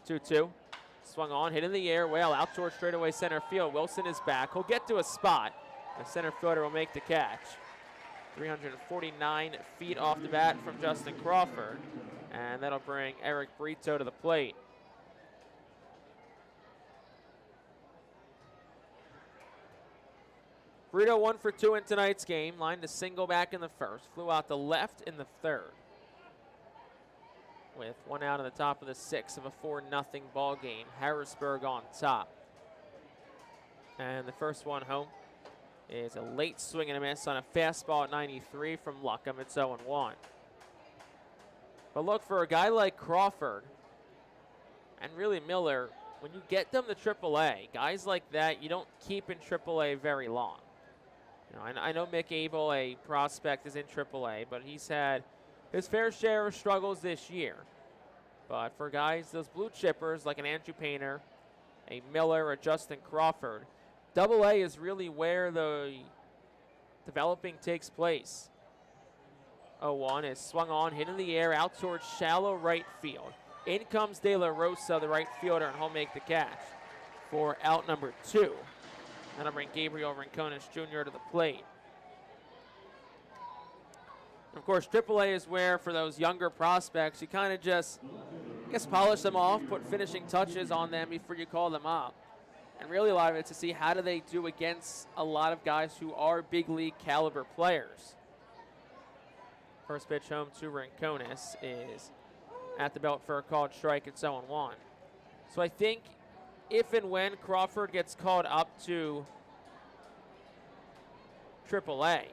2-2. Swung on, hit in the air, well out towards straightaway center field. Wilson is back. He'll get to a spot. The center fielder will make the catch. 349 feet off the bat from Justin Crawford. And that'll bring Eric Brito to the plate. Brito 1 for 2 in tonight's game. Lined a single back in the first. Flew out the left in the third. With 1 out in the top of the 6th of a 4-0 ball game. Harrisburg on top. And the first one home is a late swing and a miss on a fastball at 93 from Luckham. It's 0-1. But look, for a guy like Crawford and really Miller, when you get them to AAA, guys like that, you don't keep in AAA very long. You know, I know Mick Abel, a prospect, is in AAA, but he's had his fair share of struggles this year. But for guys, those blue chippers like an Andrew Painter, a Miller, a Justin Crawford, AA is really where the developing takes place. 0-1 is swung on, hit in the air, out towards shallow right field. In comes De La Rosa, the right fielder, and he'll make the catch for out number 2. That'll bring Gabriel Rincones Jr. to the plate. And of course, AAA is where, for those younger prospects, you kind of just, I guess, polish them off, put finishing touches on them before you call them up. And really a lot of it to see how do they do against a lot of guys who are big league caliber players. First pitch home to Rincones is at the belt for a called strike. It's 0-1. So I think if and when Crawford gets called up to AAA,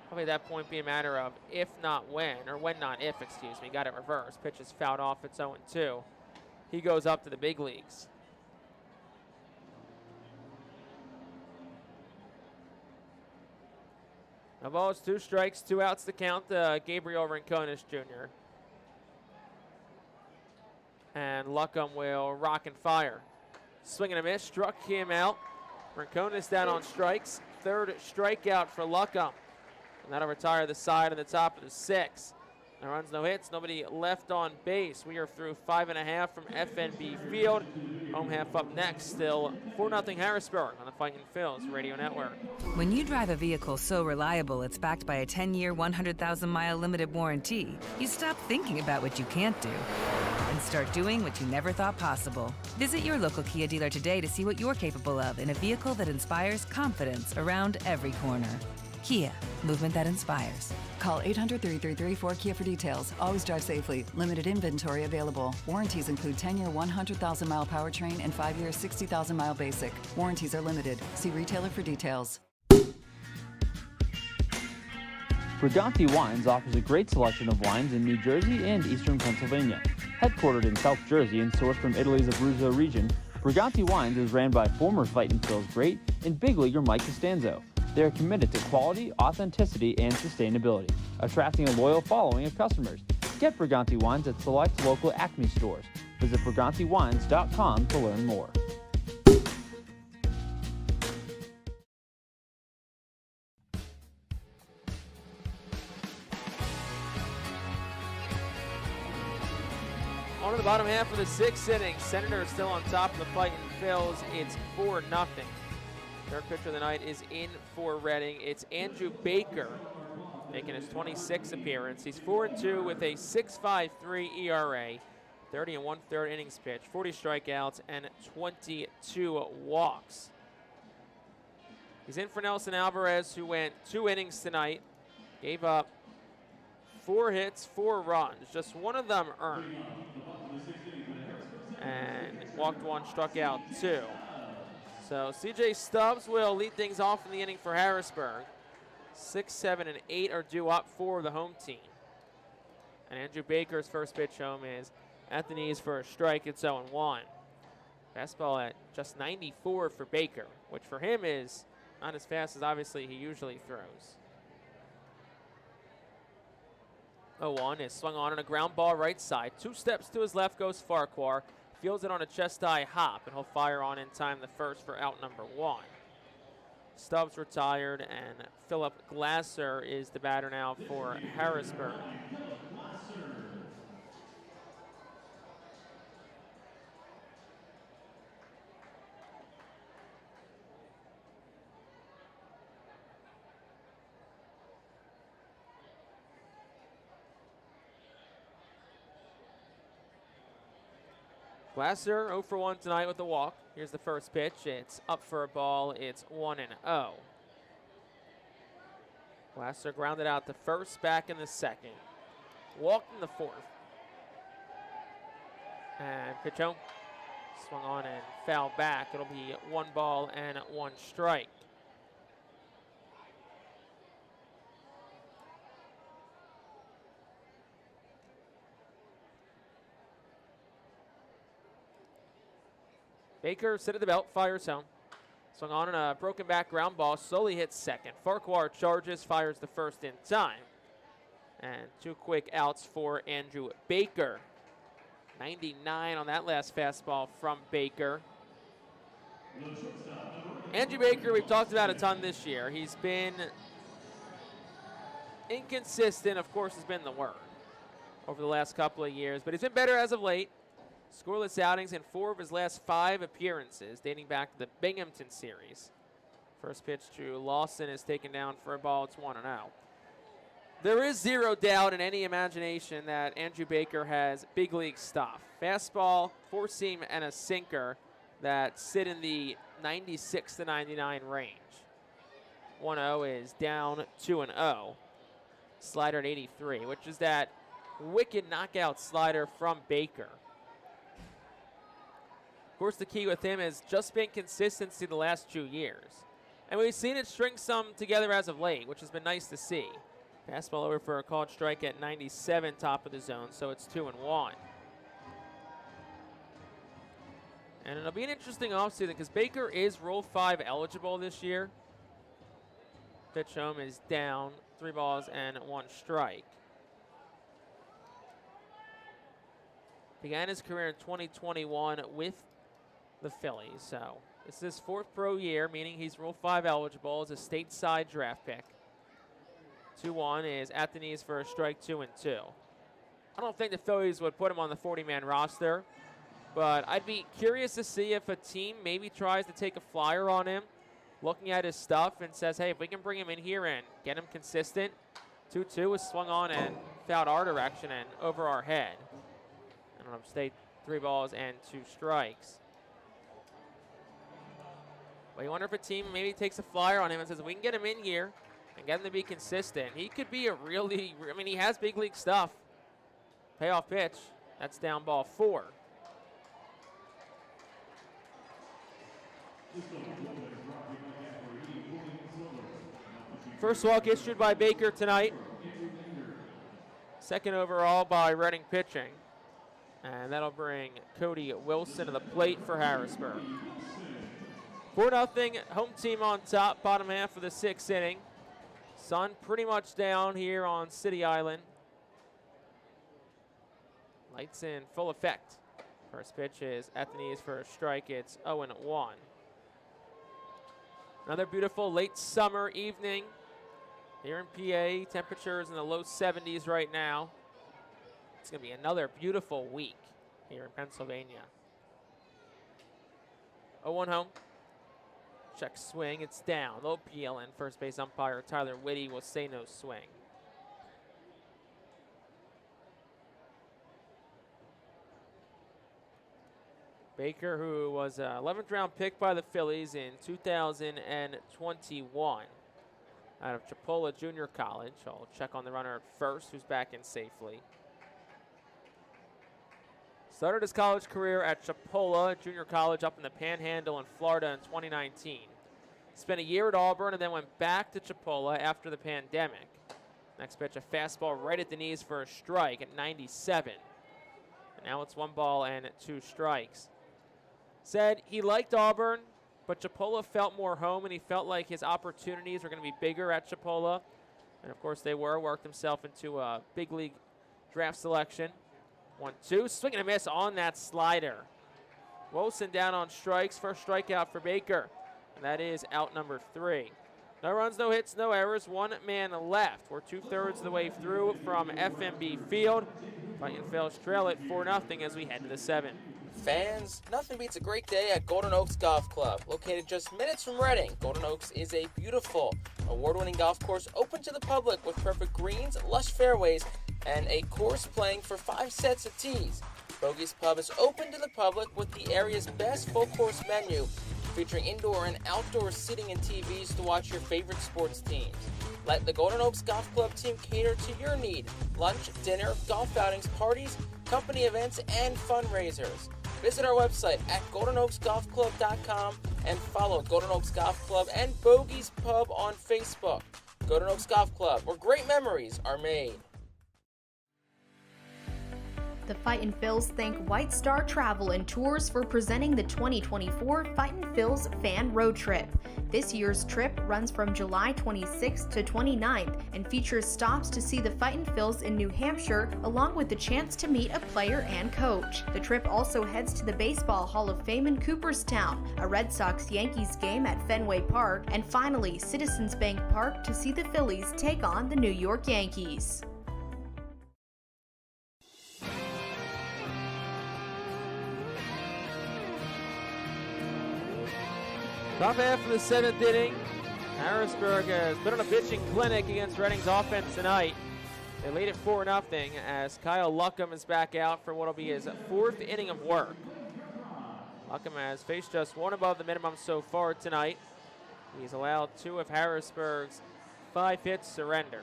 probably at that point be a matter of if not when, or when not if, excuse me. Got it reversed. Pitch is fouled off. It's 0-2. He goes up to the big leagues. No balls, 2 strikes, 2 outs to count. Gabriel Rincones Jr. And Luckham will rock and fire. Swing and a miss, struck him out. Rincones down on strikes. 3rd strikeout for Luckham. And that'll retire the side on the top of the 6th. No runs, no hits, nobody left on base. We are through 5.5 from FNB Field. Home half up next, still 4-0 Harrisburg on the Fightin' Phillies Radio Network. When you drive a vehicle so reliable it's backed by a 10-year, 100,000-mile limited warranty, you stop thinking about what you can't do and start doing what you never thought possible. Visit your local Kia dealer today to see what you're capable of in a vehicle that inspires confidence around every corner. Kia, movement that inspires. Call 800-333-4KIA for details. Always drive safely. Limited inventory available. Warranties include 10-year 100,000-mile powertrain and 5-year 60,000-mile basic. Warranties are limited. See retailer for details. Briganti Wines offers a great selection of wines in New Jersey and eastern Pennsylvania. Headquartered in South Jersey and sourced from Italy's Abruzzo region, Briganti Wines is ran by former Fightin' Phil's great and big leaguer Mike Costanzo. They are committed to quality, authenticity, and sustainability, attracting a loyal following of customers. Get Briganti Wines at select local Acme stores. Visit BrigantiWines.com to learn more. On to the bottom half of the 6th inning. Senators still on top of the Fightin' Phils. It's 4-0. Third pitcher of the night is in for Reading. It's Andrew Baker making his 26th appearance. He's 4-2 with a 6.53 ERA, 30 1/3 innings pitched, 40 strikeouts, and 22 walks. He's in for Nelson Alvarez, who went 2 innings tonight, gave up 4 hits, 4 runs, just one of them earned, and walked 1, struck out 2. So C.J. Stubbs will lead things off in the inning for Harrisburg. 6, 7, and 8 are due up for the home team. And Andrew Baker's first pitch home is at the knees for a strike. It's 0-1. Fastball at just 94 for Baker, which for him is not as fast as obviously he usually throws. 0-1 is swung on a ground ball right side. 2 steps to his left goes Farquhar. Fields it on a chest-high hop, and he'll fire on in time the first for out number 1. Stubbs retired, and Philip Glasser is the batter now for Harrisburg. Glasser 0 for 1 tonight with a walk. Here's the first pitch. It's up for a ball. It's 1-0. Glasser grounded out to first, back in the 2nd. Walked in the 4th. And pitch home. Swung on and fouled back. It'll be 1 ball and 1 strike. Baker sit at the belt, fires home. Swung on a broken back ground ball, slowly hits second. Farquhar charges, fires the first in time. And 2 quick outs for Andrew Baker. 99 on that last fastball from Baker. Andrew Baker, we've talked about a ton this year. He's been inconsistent, of course, has been the word over the last couple of years, but he's been better as of late. Scoreless outings in 4 of his last 5 appearances, dating back to the Binghamton series. First pitch to Lawson is taken down for a ball. It's 1-0. There is zero doubt in any imagination that Andrew Baker has big league stuff. Fastball, 4-seam, and a sinker that sit in the 96 to 99 range. 1-0 is down 2-0. Slider at 83, which is that wicked knockout slider from Baker. Of course, the key with him has just been consistency the last 2 years. And we've seen it string some together as of late, which has been nice to see. Fastball over for a called strike at 97, top of the zone, so it's 2-1. And it'll be an interesting offseason because Baker is Rule 5 eligible this year. Pitch home is down, 3 balls and 1 strike. Began his career in 2021 with the Phillies, so this is his 4th pro year, meaning he's Rule 5 eligible as a stateside draft pick. 2-1 is at the knees for a strike, 2-2. I don't think the Phillies would put him on the 40-man roster, but I'd be curious to see if a team maybe tries to take a flyer on him, looking at his stuff and says, hey, if we can bring him in here and get him consistent. 2-2 was swung on and fouled our direction and over our head. And on State, 3 balls and 2 strikes. But you wonder if a team maybe takes a flyer on him and says, we can get him in here and get him to be consistent. He could be a really, I mean, he has big league stuff. Payoff pitch, that's down ball 4. First walk issued by Baker tonight. Second overall by Reading pitching. And that'll bring Cody Wilson to the plate for Harrisburg. 4-0 home team on top, bottom half of the 6th inning. Sun pretty much down here on City Island. Lights in full effect. First pitch is at the knees for a strike. It's 0-1. Another beautiful late summer evening here in PA. Temperatures in the low 70s right now. It's going to be another beautiful week here in Pennsylvania. 0-1 home. Check swing. It's down. Low PLN. First base umpire Tyler Whitty will say no swing. Baker, who was an 11th round pick by the Phillies in 2021 out of Chipola Junior College. I'll check on the runner at first, who's back in safely. Started his college career at Chipola Junior College up in the Panhandle in Florida in 2019. Spent a year at Auburn and then went back to Chipola after the pandemic. Next pitch, a fastball right at the knees for a strike at 97. And now it's 1 ball and 2 strikes. Said he liked Auburn, but Chipola felt more home, and he felt like his opportunities were going to be bigger at Chipola. And, of course, they were. Worked himself into a big league draft selection. 1-2, swing and a miss on that slider. Wilson down on strikes. First strikeout for Baker, and that is out number 3. No runs, no hits, no errors. 1 man left. We're 2/3 of the way through from FNB Field. Fightin Phillies trail it 4-0 as we head to the 7th. Fans, nothing beats a great day at Golden Oaks Golf Club. Located just minutes from Reading, Golden Oaks is a beautiful, award-winning golf course open to the public with perfect greens, lush fairways, and a course playing for 5 sets of tees. Bogey's Pub is open to the public with the area's best full-course menu, featuring indoor and outdoor seating and TVs to watch your favorite sports teams. Let the Golden Oaks Golf Club team cater to your need. Lunch, dinner, golf outings, parties, company events, and fundraisers. Visit our website at GoldenOaksGolfClub.com and follow Golden Oaks Golf Club and Bogey's Pub on Facebook. Golden Oaks Golf Club, where great memories are made. The Fightin' Phils thank White Star Travel and Tours for presenting the 2024 Fightin' Phils Fan Road Trip. This year's trip runs from July 26th to 29th and features stops to see the Fightin' Phils in New Hampshire, along with the chance to meet a player and coach. The trip also heads to the Baseball Hall of Fame in Cooperstown, a Red Sox-Yankees game at Fenway Park, and finally Citizens Bank Park to see the Phillies take on the New York Yankees. Top half of the 7th inning. Harrisburg has been on a pitching clinic against Reading's offense tonight. They lead it 4-0 as Kyle Luckham is back out for what will be his 4th inning of work. Luckham has faced just one above the minimum so far tonight. He's allowed 2 of Harrisburg's 5 hits surrender.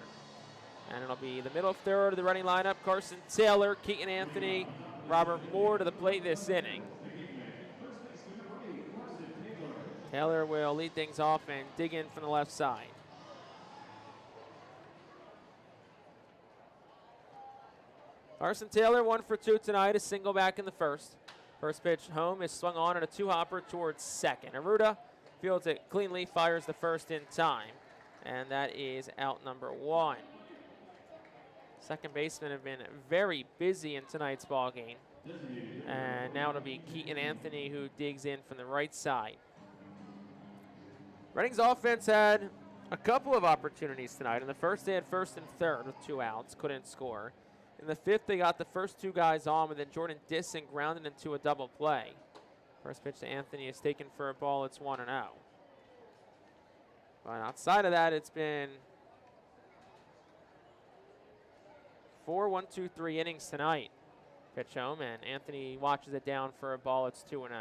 And it'll be the middle third of the Reading lineup. Carson Taylor, Keaton Anthony, Robert Moore to the plate this inning. Taylor will lead things off and dig in from the left side. Carson Taylor 1 for 2 tonight, a single back in the first. First pitch home is swung on at a 2-hopper towards second. Aruda fields it cleanly, fires the first in time, and that is out number 1. Second basemen have been very busy in tonight's ball game. And now it'll be Keaton Anthony who digs in from the right side. Reading's offense had a couple of opportunities tonight. In the first, they had first and third with 2 outs, couldn't score. In the 5th, they got the first 2 guys on, but then Jordan Disson grounded into a double play. First pitch to Anthony is taken for a ball. It's 1-0. But outside of that, it's been 4 1-2-3 innings tonight. Pitch home, and Anthony watches it down for a ball. It's 2-0.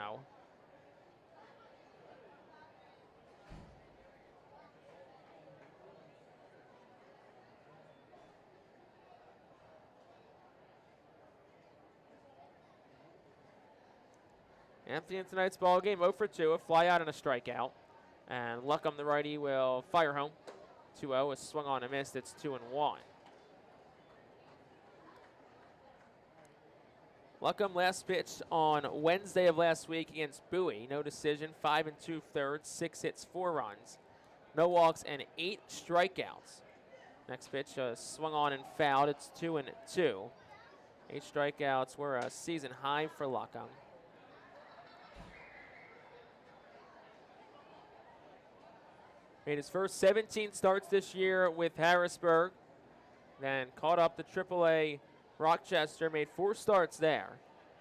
Anthony in tonight's ball game, 0 for 2, a fly out and a strikeout. And Luckham, the righty, will fire home. 2-0 is swung on and missed. It's 2-1. Luckham last pitched on Wednesday of last week against Bowie. No decision, 5 2/3, 6 hits, 4 runs. No walks and 8 strikeouts. Next pitch swung on and fouled. It's 2-2. 8 strikeouts were a season high for Luckham. Made his first 17 starts this year with Harrisburg. Then caught up to AAA Rochester, made 4 starts there.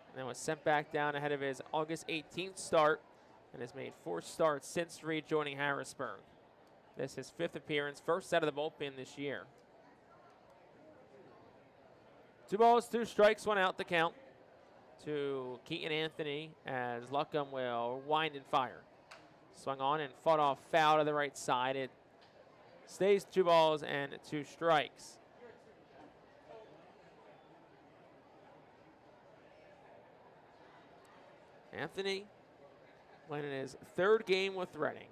And then was sent back down ahead of his August 18th start. And has made 4 starts since rejoining Harrisburg. This is his 5th appearance, first out of the bullpen this year. 2 balls, 2 strikes, 1 out the count to Keaton Anthony as Luckham will wind and fire. Swung on and fought off foul to the right side. It stays 2 balls and 2 strikes. Anthony playing in his 3rd game with Reading.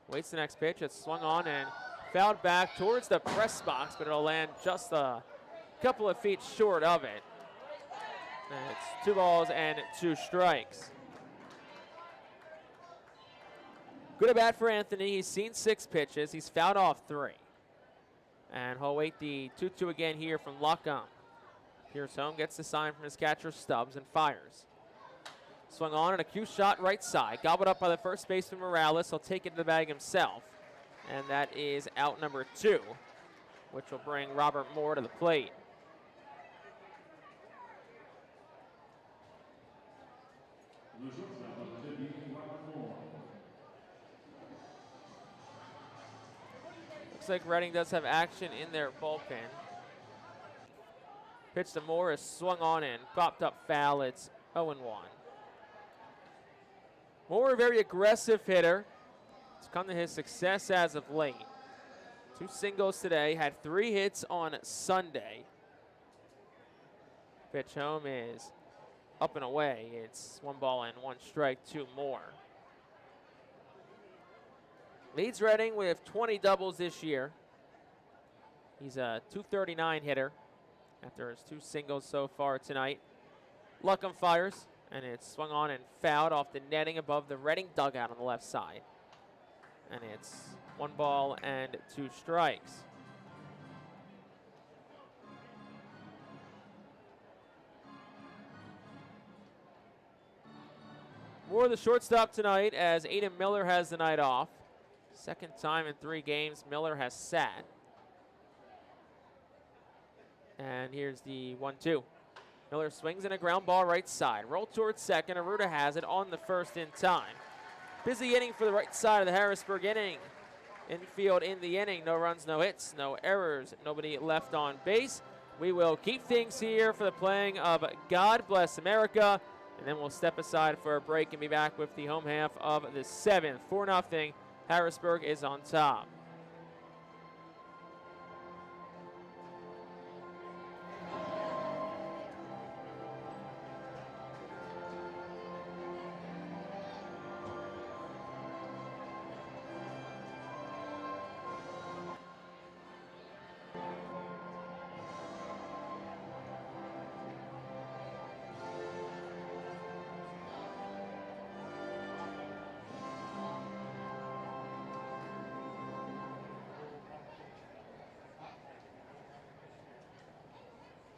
Waits the next pitch. It's swung on and fouled back towards the press box, but it'll land just a couple of feet short of it. And it's 2 balls and 2 strikes. Good at bat for Anthony. He's seen 6 pitches. He's fouled off 3. And he'll wait the 2-2 again here from Luckham. Pierce home gets the sign from his catcher Stubbs and fires. Swung on and a cue shot right side. Gobbled up by the first baseman Morales. He'll take it to the bag himself. And that is out number 2, which will bring Robert Moore to the plate. Looks like Reading does have action in their bullpen. Pitch to Moore is swung on and popped up foul. It's 0-1. Moore, a very aggressive hitter. It's come to his success as of late. 2 singles today, had 3 hits on Sunday. Pitch home is up and away. It's 1 ball and 1 strike to Moore. Leads Reading with 20 doubles this year. He's a .239 hitter after his 2 singles so far tonight. Luckham fires, and it's swung on and fouled off the netting above the Reading dugout on the left side. And it's 1 ball and 2 strikes. Moore, the shortstop tonight, as Aiden Miller has the night off. Second time in 3 games Miller has sat. And here's the 1-2. Miller swings in a ground ball right side. Roll towards second. Aruda has it on the first in time. Busy inning for the right side of the Harrisburg inning. Infield in the inning. No runs, no hits, no errors. Nobody left on base. We will keep things here for the playing of God Bless America. And then we'll step aside for a break and be back with the home half of the 7th. 4-0. Harrisburg is on top.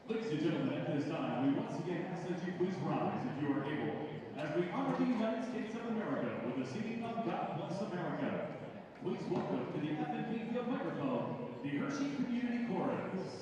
Ladies and gentlemen, at this time, we once again ask that you please rise if you are able, as we honor the United States of America with the singing of God Bless America. Please welcome to the FNB Field microphone, the Hershey Community Chorus.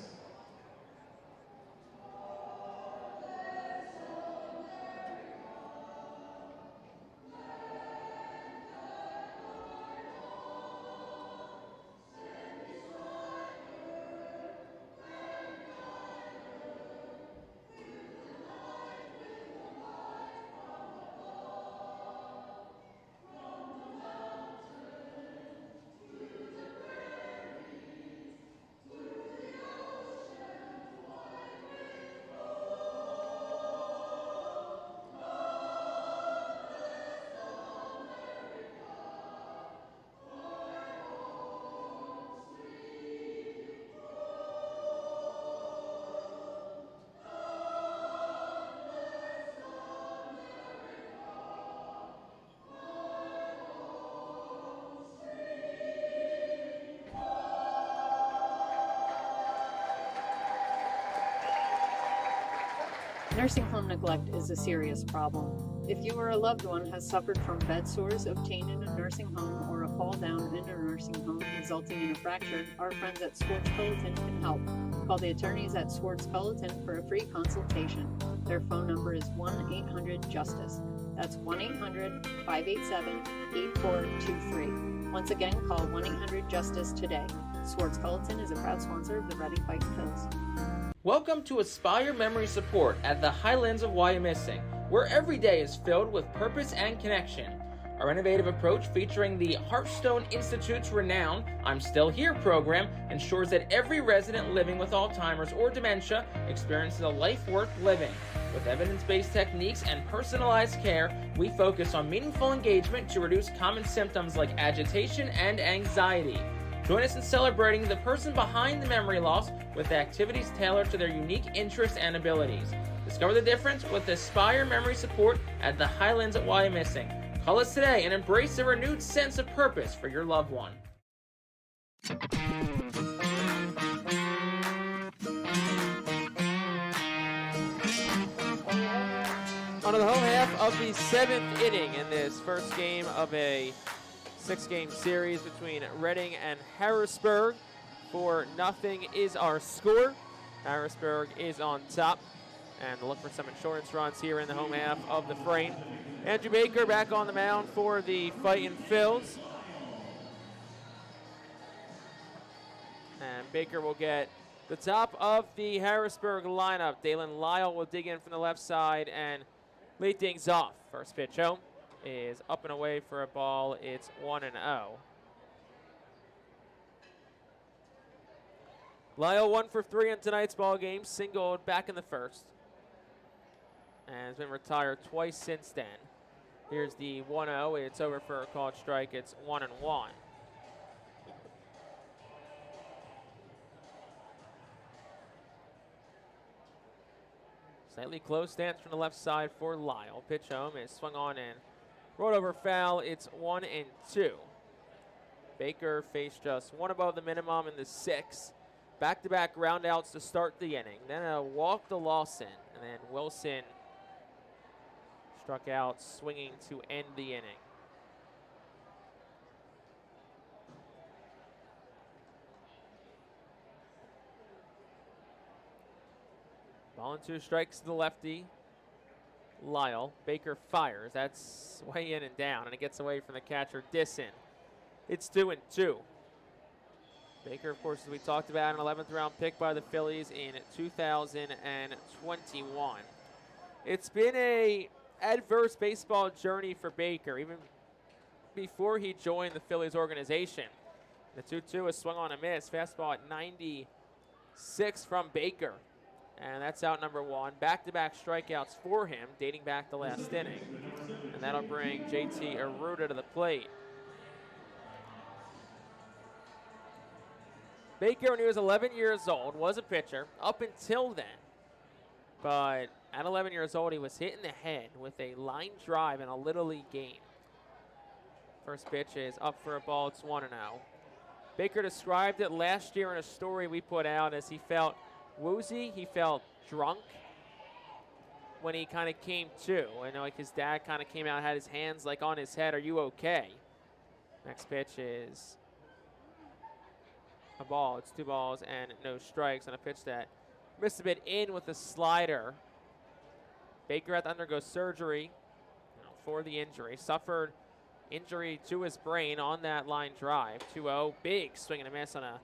Nursing home neglect is a serious problem. If you or a loved one has suffered from bed sores obtained in a nursing home or a fall down in a nursing home resulting in a fracture, our friends at Swartz Culleton can help. Call the attorneys at Swartz Culleton for a free consultation. Their phone number is 1-800-JUSTICE. That's 1-800-587-8423. Once again, call 1-800-JUSTICE today. Swartz Culleton is a proud sponsor of the Reading Fightin Phillies. Welcome to Aspire Memory Support at the Highlands of Wyomissing, where every day is filled with purpose and connection. Our innovative approach featuring the Hearthstone Institute's renowned I'm Still Here program ensures that every resident living with Alzheimer's or dementia experiences a life worth living. With evidence-based techniques and personalized care, we focus on meaningful engagement to reduce common symptoms like agitation and anxiety. Join us in celebrating the person behind the memory loss with activities tailored to their unique interests and abilities. Discover the difference with Aspire Memory Support at the Highlands at Wyomissing. Call us today and embrace a renewed sense of purpose for your loved one. On to the home half of the 7th inning in this first game of a 6-game series between Reading and Harrisburg. 4-0 is our score. Harrisburg is on top. And look for some insurance runs here in the home half of the frame. Andrew Baker back on the mound for the Fightin Phillies. And Baker will get the top of the Harrisburg lineup. Dalen Lyle will dig in from the left side and lead things off. First pitch home is up and away for a ball. It's 1-0. Lyle 1 for 3 in tonight's ball game, singled back in the first, and has been retired twice since then. Here's the 1-0. It's over for a called strike. It's 1-1. Slightly close stance from the left side for Lyle. Pitch home is swung on and rolled over foul. It's 1-2. Baker faced just one above the minimum in the 6th. Back-to-back groundouts to start the inning. Then a walk to Lawson, and then Wilson struck out swinging to end the inning. Ball and 2 strikes to the lefty. Lyle. Baker fires. That's way in and down, and it gets away from the catcher, Disson. It's 2-2. Baker, of course, as we talked about, an 11th round pick by the Phillies in 2021. It's been a adverse baseball journey for Baker, even before he joined the Phillies organization. The 2-2 is swung on a miss. Fastball at 96 from Baker. And that's out number 1. Back-to-back strikeouts for him, dating back to last inning. And that'll bring JT Arruda to the plate. Baker, when he was 11 years old, was a pitcher up until then. But at 11 years old, he was hit in the head with a line drive in a Little League game. First pitch is up for a ball. It's 1-0. Baker described it last year in a story we put out as he felt woozy, he felt drunk when he kind of came to. I know, like, his dad kind of came out, had his hands like on his head. Are you okay? Next pitch is a ball. It's 2 balls and no strikes on a pitch that missed a bit in with a slider. Baker had to undergo surgery for the injury. Suffered injury to his brain on that line drive. 2-0. Big swing and a miss on a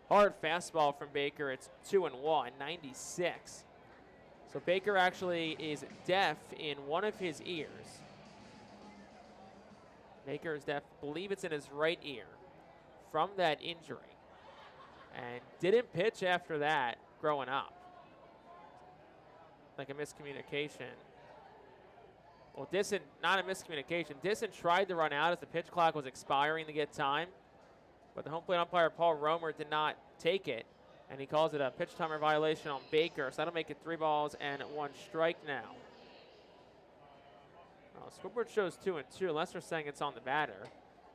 hard fastball from Baker. It's 2-1, 96. So Baker actually is deaf in one of his ears. Baker is deaf, I believe it's in his right ear, from that injury. And didn't pitch after that growing up. Like a miscommunication. Well, Disson, not a miscommunication. Disson tried to run out as the pitch clock was expiring to get time. But the home plate umpire, Paul Romer, did not take it. And he calls it a pitch timer violation on Baker. So that'll make it 3 balls and 1 strike now. Scoreboard shows 2-2, unless they're saying it's on the batter.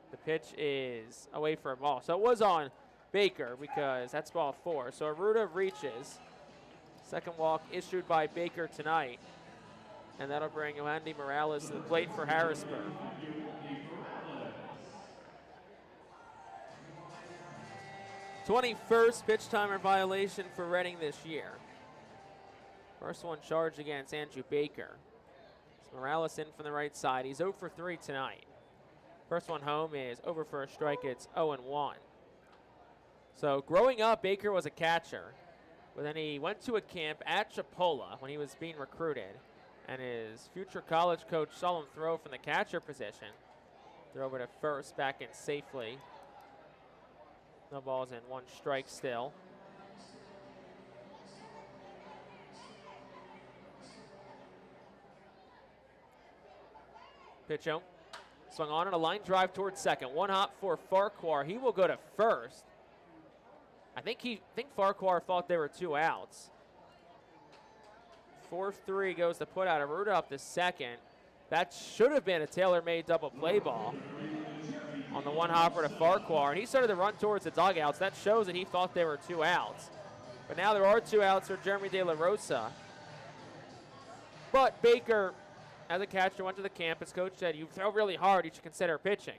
The pitch is away for a ball. So it was on Baker because that's ball 4. So Arruda reaches. Second walk issued by Baker tonight. And that'll bring Yohandy Morales to the plate for Harrisburg. #21st pitch timer violation for Reading this year. First one charged against Andrew Baker. Morales in from the right side. He's 0 for 3 tonight. First one home is over for a strike. It's 0-1. So growing up, Baker was a catcher. But then he went to a camp at Chipola when he was being recruited. And his future college coach saw him throw from the catcher position. Throw over to first, back in safely. No balls and 1 strike still. Pitch home. Swung on a line drive towards second. 1 hop for Farquhar. He will go to first. I think Farquhar thought there were 2 outs. 4-3 goes to put out. Arruda up to second. That should have been a tailor-made double play ball on the 1 hopper to Farquhar. And he started to run towards the dugouts. That shows that he thought there were 2 outs. But now there are 2 outs for Jeremy De La Rosa. But Baker, as a catcher, went to the camp. His coach said, you throw really hard, you should consider pitching.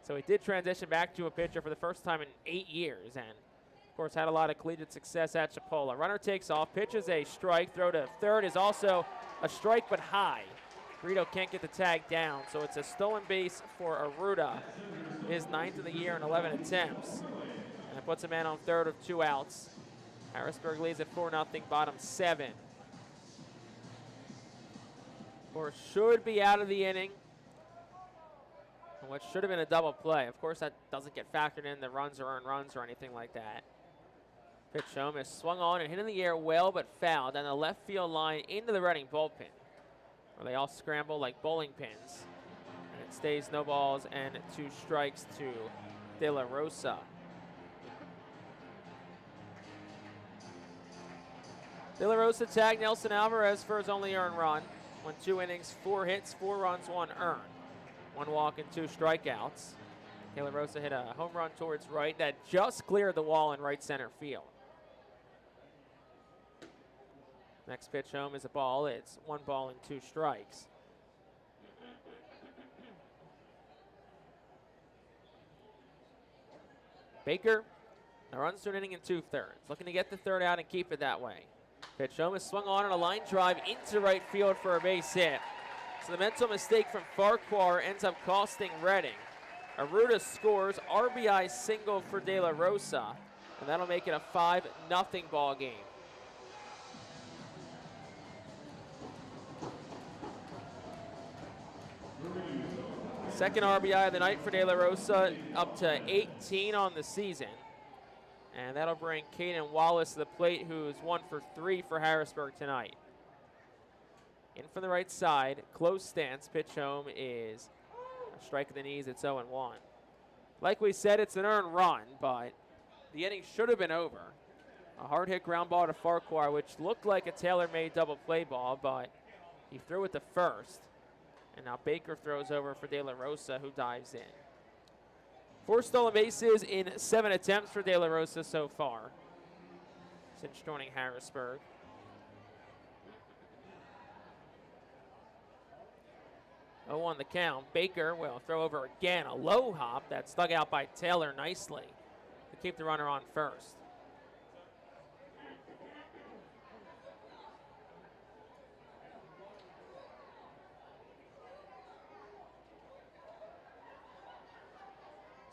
So he did transition back to a pitcher for the first time in 8 years. And, of course, had a lot of collegiate success at Chipola. Runner takes off, pitches a strike. Throw to third is also a strike, but high. Brito can't get the tag down, so it's a stolen base for Arruda. His 9th of the year in 11 attempts. And it puts a man on third with 2 outs. Harrisburg leads at 4-0, bottom 7. Or should be out of the inning. And what should have been a double play. Of course, that doesn't get factored in the runs or earned runs or anything like that. Pitch home is swung on and hit in the air well, but foul down the left field line into the Reading bullpen, where they all scramble like bowling pins. And it stays no balls and 2 strikes to De La Rosa. De La Rosa tagged Nelson Alvarez for his only earned run. Went 2 innings, 4 hits, 4 runs, 1 earned. 1 walk and 2 strikeouts. De La Rosa hit a home run towards right that just cleared the wall in right center field. Next pitch home is a ball. It's 1 ball and 2 strikes. Baker, now runs to an inning and 2/3. Looking to get the third out and keep it that way. Pitch home is swung on a line drive into right field for a base hit. So the mental mistake from Farquhar ends up costing Reading. Arruda scores, RBI single for De La Rosa, and that'll make it a 5-0 ball game. Second RBI of the night for De La Rosa, up to 18 on the season. And that'll bring Caden Wallace to the plate, who's 1 for 3 for Harrisburg tonight. In from the right side, close stance, pitch home is a strike at the knees, it's 0-1. Like we said, it's an earned run, but the inning should have been over. A hard hit ground ball to Farquhar, which looked like a tailor-made double play ball, but he threw it to first. And now Baker throws over for De La Rosa, who dives in. 4 stolen bases in 7 attempts for De La Rosa so far since joining Harrisburg. On the count, Baker will throw over again. A low hop that's dug out by Taylor nicely to keep the runner on first.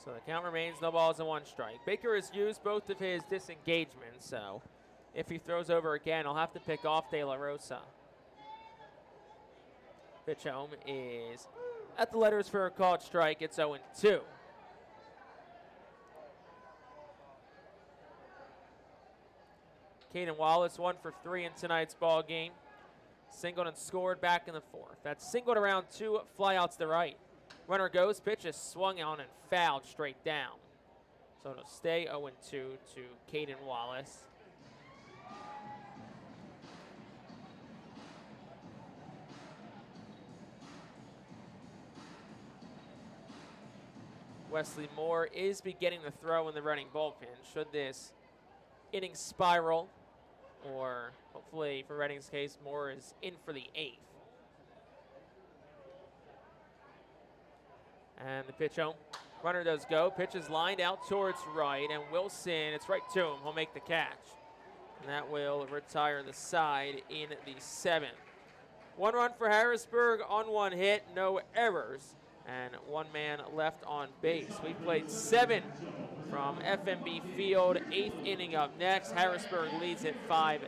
So the count remains no balls and 1 strike. Baker has used both of his disengagements, so if he throws over again, he'll have to pick off De La Rosa. Pitch home is at the letters for a called strike. It's 0-2. Caden Wallace 1 for 3 in tonight's ball game. Singled and scored back in the 4th. That's singled around 2 flyouts to right. Runner goes, pitch is swung on and fouled straight down. So it'll stay 0-2 to Caden Wallace. Wesley Moore is beginning to throw in the Reading bullpen. Should this inning spiral, or hopefully for Reading's case, Moore is in for the 8th. And the pitch home. Runner does go. Pitch is lined out towards right, and Wilson, it's right to him. He'll make the catch. And that will retire the side in the 7th. 1 run for Harrisburg on 1 hit, no errors, and 1 man left on base. We played 7 from FNB Field. 8th inning up next. Harrisburg leads it 5-0.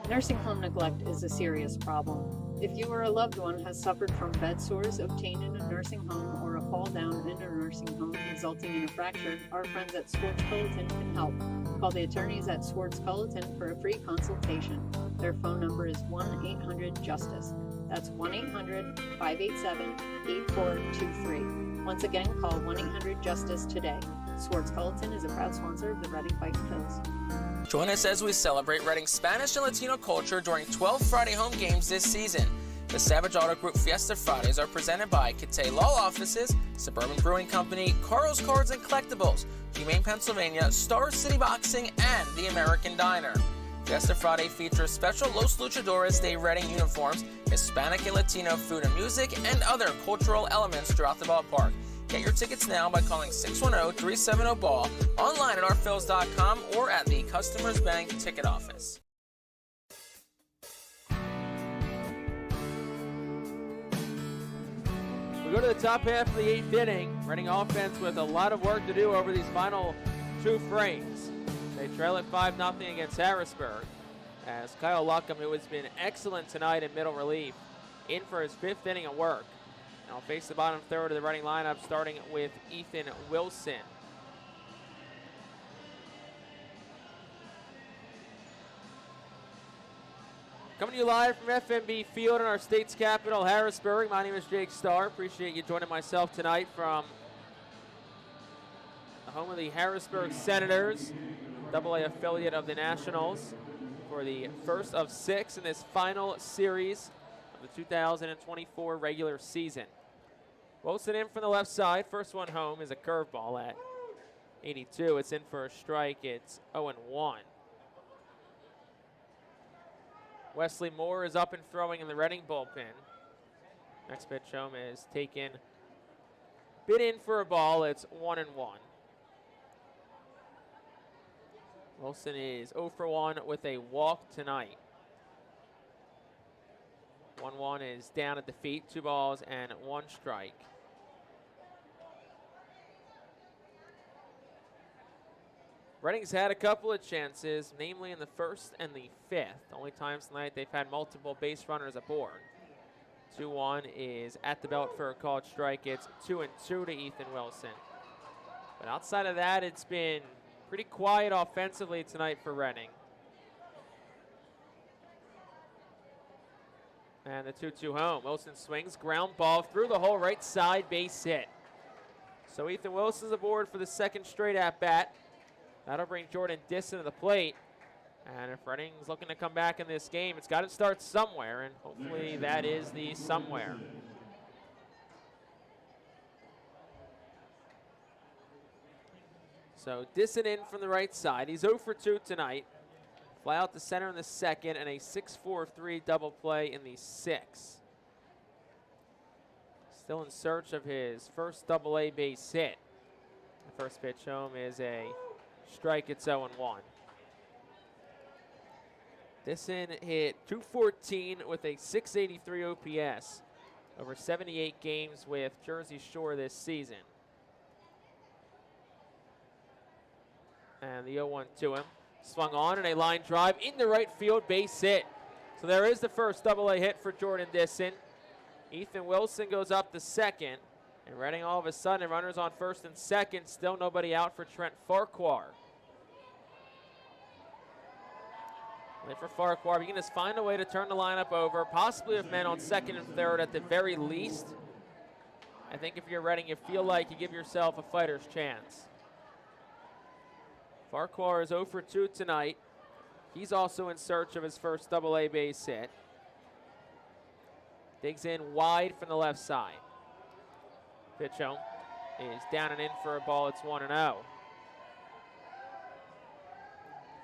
Nursing home neglect is a serious problem. If you or a loved one has suffered from bed sores obtained in a nursing home or a fall down in a nursing home resulting in a fracture, our friends at Swartz Culleton can help. Call the attorneys at Swartz Culleton for a free consultation. Their phone number is 1-800-JUSTICE. That's 1-800-587-8423. Once again, call 1-800-JUSTICE today. Swartz Culleton is a proud sponsor of the Reading Fightin Phillies. Join us as we celebrate Reading's Spanish and Latino culture during 12 Friday home games this season. The Savage Auto Group Fiesta Fridays are presented by Catay Law Offices, Suburban Brewing Company, Carl's Cards and Collectibles, Humane Pennsylvania, Star City Boxing, and the American Diner. Fiesta Friday features special Los Luchadores de Reading uniforms, Hispanic and Latino food and music, and other cultural elements throughout the ballpark. Get your tickets now by calling 610-370-BALL, online at artphils.com, or at the Customers Bank ticket office. We go to the top half of the 8th inning. Reading offense with a lot of work to do over these final 2 frames. They trail at 5-0 against Harrisburg, as Kyle Luckham, who has been excellent tonight in middle relief, in for his 5th inning of work. I'll face the bottom third of the Reading lineup, starting with Ethan Wilson. Coming to you live from FNB Field in our state's capital, Harrisburg. My name is Jake Starr. Appreciate you joining myself tonight from the home of the Harrisburg Senators, AA affiliate of the Nationals. for the first of 6 in this final series of the 2024 regular season. Wilson in from the left side. First one home is a curveball at 82. It's in for a strike. It's 0-1. Wesley Moore is up and throwing in the Reading bullpen. Next pitch home is taken. Bit in for a ball. It's 1-1. Wilson is 0 for 1 with a walk tonight. 1-1 is down at the feet. 2 balls and 1 strike. Reading's had a couple of chances, namely in the 1st and the 5th. Only times tonight they've had multiple base runners aboard. 2-1 is at the belt for a called strike. It's 2-2 to Ethan Wilson. But outside of that, it's been pretty quiet offensively tonight for Reading. And the 2-2 home. Wilson swings, ground ball through the hole, right side, base hit. So Ethan Wilson's aboard for the 2nd straight at bat. That'll bring Jordan Disson to the plate. And if Reading's looking to come back in this game, it's got to start somewhere, and hopefully that is the somewhere. So Disson in from the right side. He's 0 for 2 tonight. Fly out to center in the 2nd, and a 6-4-3 double play in the 6th. Still in search of his first double-A base hit. The first pitch home is a strike. It's 0-1. Disson hit .214 with a .683 OPS over 78 games with Jersey Shore this season. And the 0-1 to him. Swung on and a line drive into right field, base hit. So there is the first double-A hit for Jordan Disson. Ethan Wilson goes up the 2nd. And Reading all of a sudden, runners on 1st and 2nd. Still nobody out for Trent Farquhar. For Farquhar, begin to find a way to turn the lineup over, possibly with men on 2nd and 3rd at the very least. I think if you're Reading, you feel like you give yourself a fighter's chance. Farquhar is 0 for 2 tonight. He's also in search of his first double-A base hit. Digs in wide from the left side. Pitch home is down and in for a ball. It's 1-0.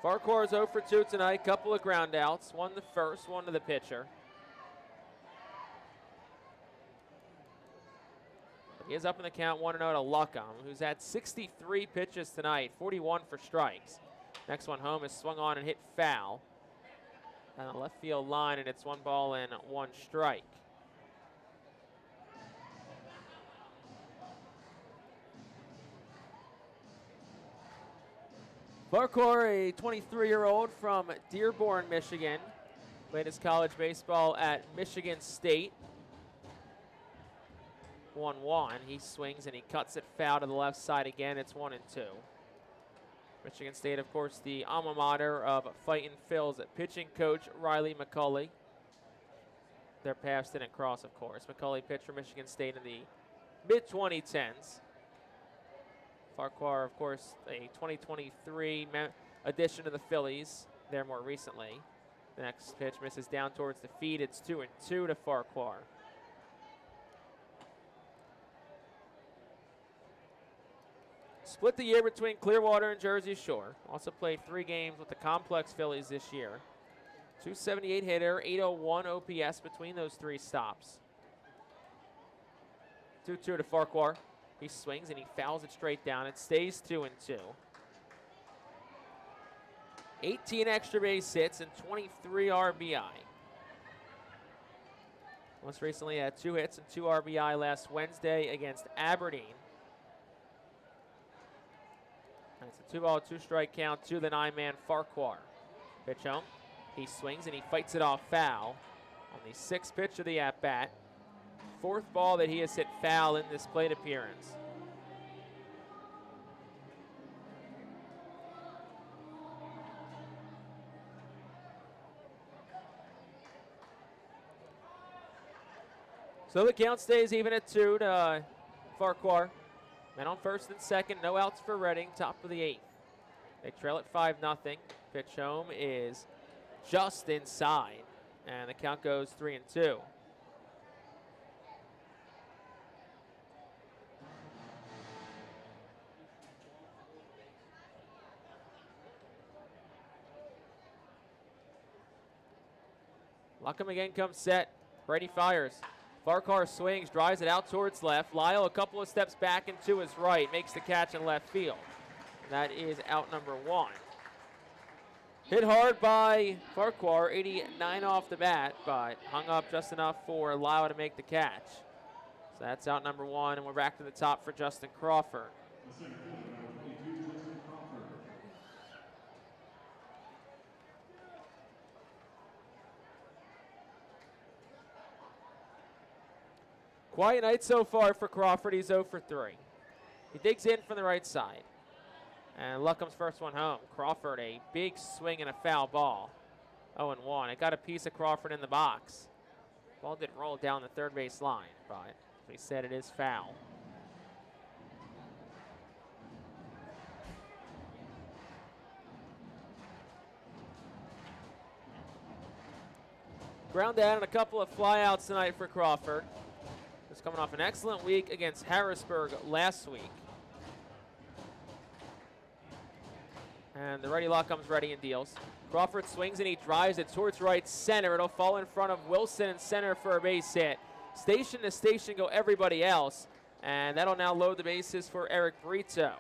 Farquhar is 0 for 2 tonight. Couple of ground outs. One the first, one to the pitcher. He is up in the count 1-0 to Luckham, who's had 63 pitches tonight, 41 for strikes. Next one home is swung on and hit foul on the left field line, and it's 1 ball and 1 strike. Farquhar, a 23-year-old from Dearborn, Michigan. Played his college baseball at Michigan State. 1-1. He swings and he cuts it foul to the left side again. It's 1-2. Michigan State, of course, the alma mater of Fightin Phil's pitching coach Riley McCulley. Their paths didn't cross, of course. McCulley pitched for Michigan State in the mid-2010s. Farquhar, of course, a 2023 addition to the Phillies there more recently. The next pitch misses down towards the feet. It's 2-2 to Farquhar. Split the year between Clearwater and Jersey Shore. Also played 3 games with the complex Phillies this year. 278 hitter, 801 OPS between those 3 stops. 2-2 to Farquhar. He swings and he fouls it straight down. It stays 2-2. 18 extra base hits and 23 RBI. Most recently had 2 hits and 2 RBI last Wednesday against Aberdeen. It's a 2-ball, 2-strike count to the 9-man Farquhar. Pitch home. He swings and he fights it off foul on the 6th pitch of the at-bat. 4th ball that he has hit foul in this plate appearance. So the count stays even at 2 to Farquhar. Men on 1st and 2nd, no outs for Reading, top of the 8th. They trail at 5-0. Pitch home is just inside. And the count goes 3-2. Luckham again comes set. Brady fires. Farquhar swings, drives it out towards left. Lyle a couple of steps back and to his right. Makes the catch in left field. That is out number 1. Hit hard by Farquhar, 89 off the bat, but hung up just enough for Lyle to make the catch. So that's out number 1, and we're back to the top for Justin Crawford. Quiet night so far for Crawford. He's 0 for 3. He digs in from the right side. And Luckham's first one home. Crawford, a big swing and a foul ball. 0-1. It got a piece of Crawford in the box. Ball didn't roll down the third base line, but they said it is foul. Ground down and a couple of flyouts tonight for Crawford. He's coming off an excellent week against Harrisburg last week. And the ready lock comes ready and deals. Crawford swings and he drives it towards right center. It'll fall in front of Wilson in center for a base hit. Station to station go everybody else. And that'll now load the bases for Eric Brito.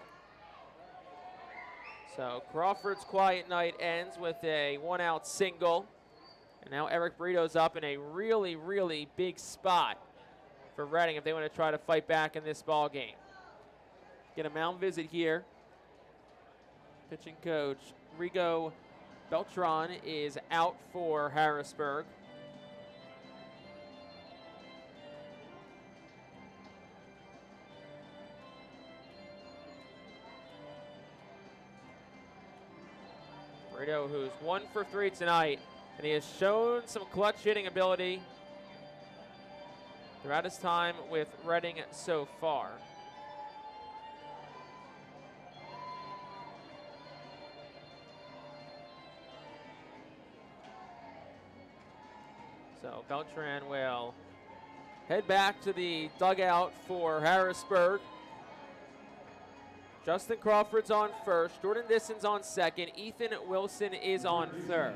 So Crawford's quiet night ends with a 1-out single. And now Eric Brito's up in a really, really big spot for Reading if they want to try to fight back in this ball game. Get a mound visit here. Pitching coach Rigo Beltran is out for Harrisburg. Brito, who's 1 for 3 tonight, and he has shown some clutch hitting ability throughout his time with Reading so far. So Beltran will head back to the dugout for Harrisburg. Justin Crawford's on first. Jordan Disson's on second. Ethan Wilson is on third.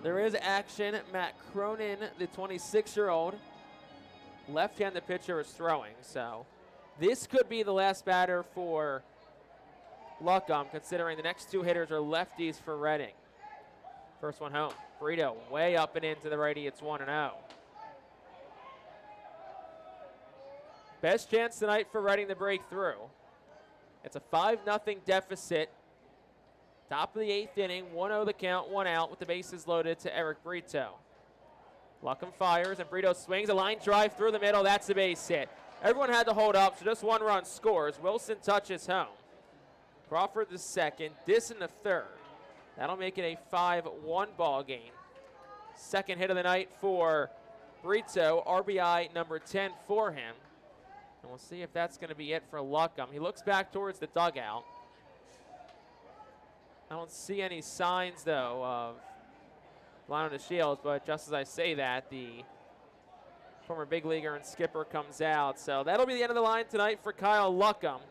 There is action. Matt Cronin, the 26-year-old left-handed pitcher, is throwing. So this could be the last batter for Luckham, considering the next 2 hitters are lefties for Reading. First one home. Brito way up and into the righty. It's 1-0. Best chance tonight for Reading to break through. It's a 5-0 deficit. Top of the 8th inning. 1-0 the count, 1 out with the bases loaded to Eric Brito. Luckham fires and Brito swings. A line drive through the middle. That's a base hit. Everyone had to hold up, so just 1 run scores. Wilson touches home. Crawford the second. Disson the third. That'll make it a 5-1 ball game. Second hit of the night for Brito. RBI number 10 for him. And we'll see if that's going to be it for Luckham. He looks back towards the dugout. I don't see any signs, though, of line on the shields, but just as I say that, the former big leaguer and skipper comes out. So that'll be the end of the line tonight for Kyle Luckham.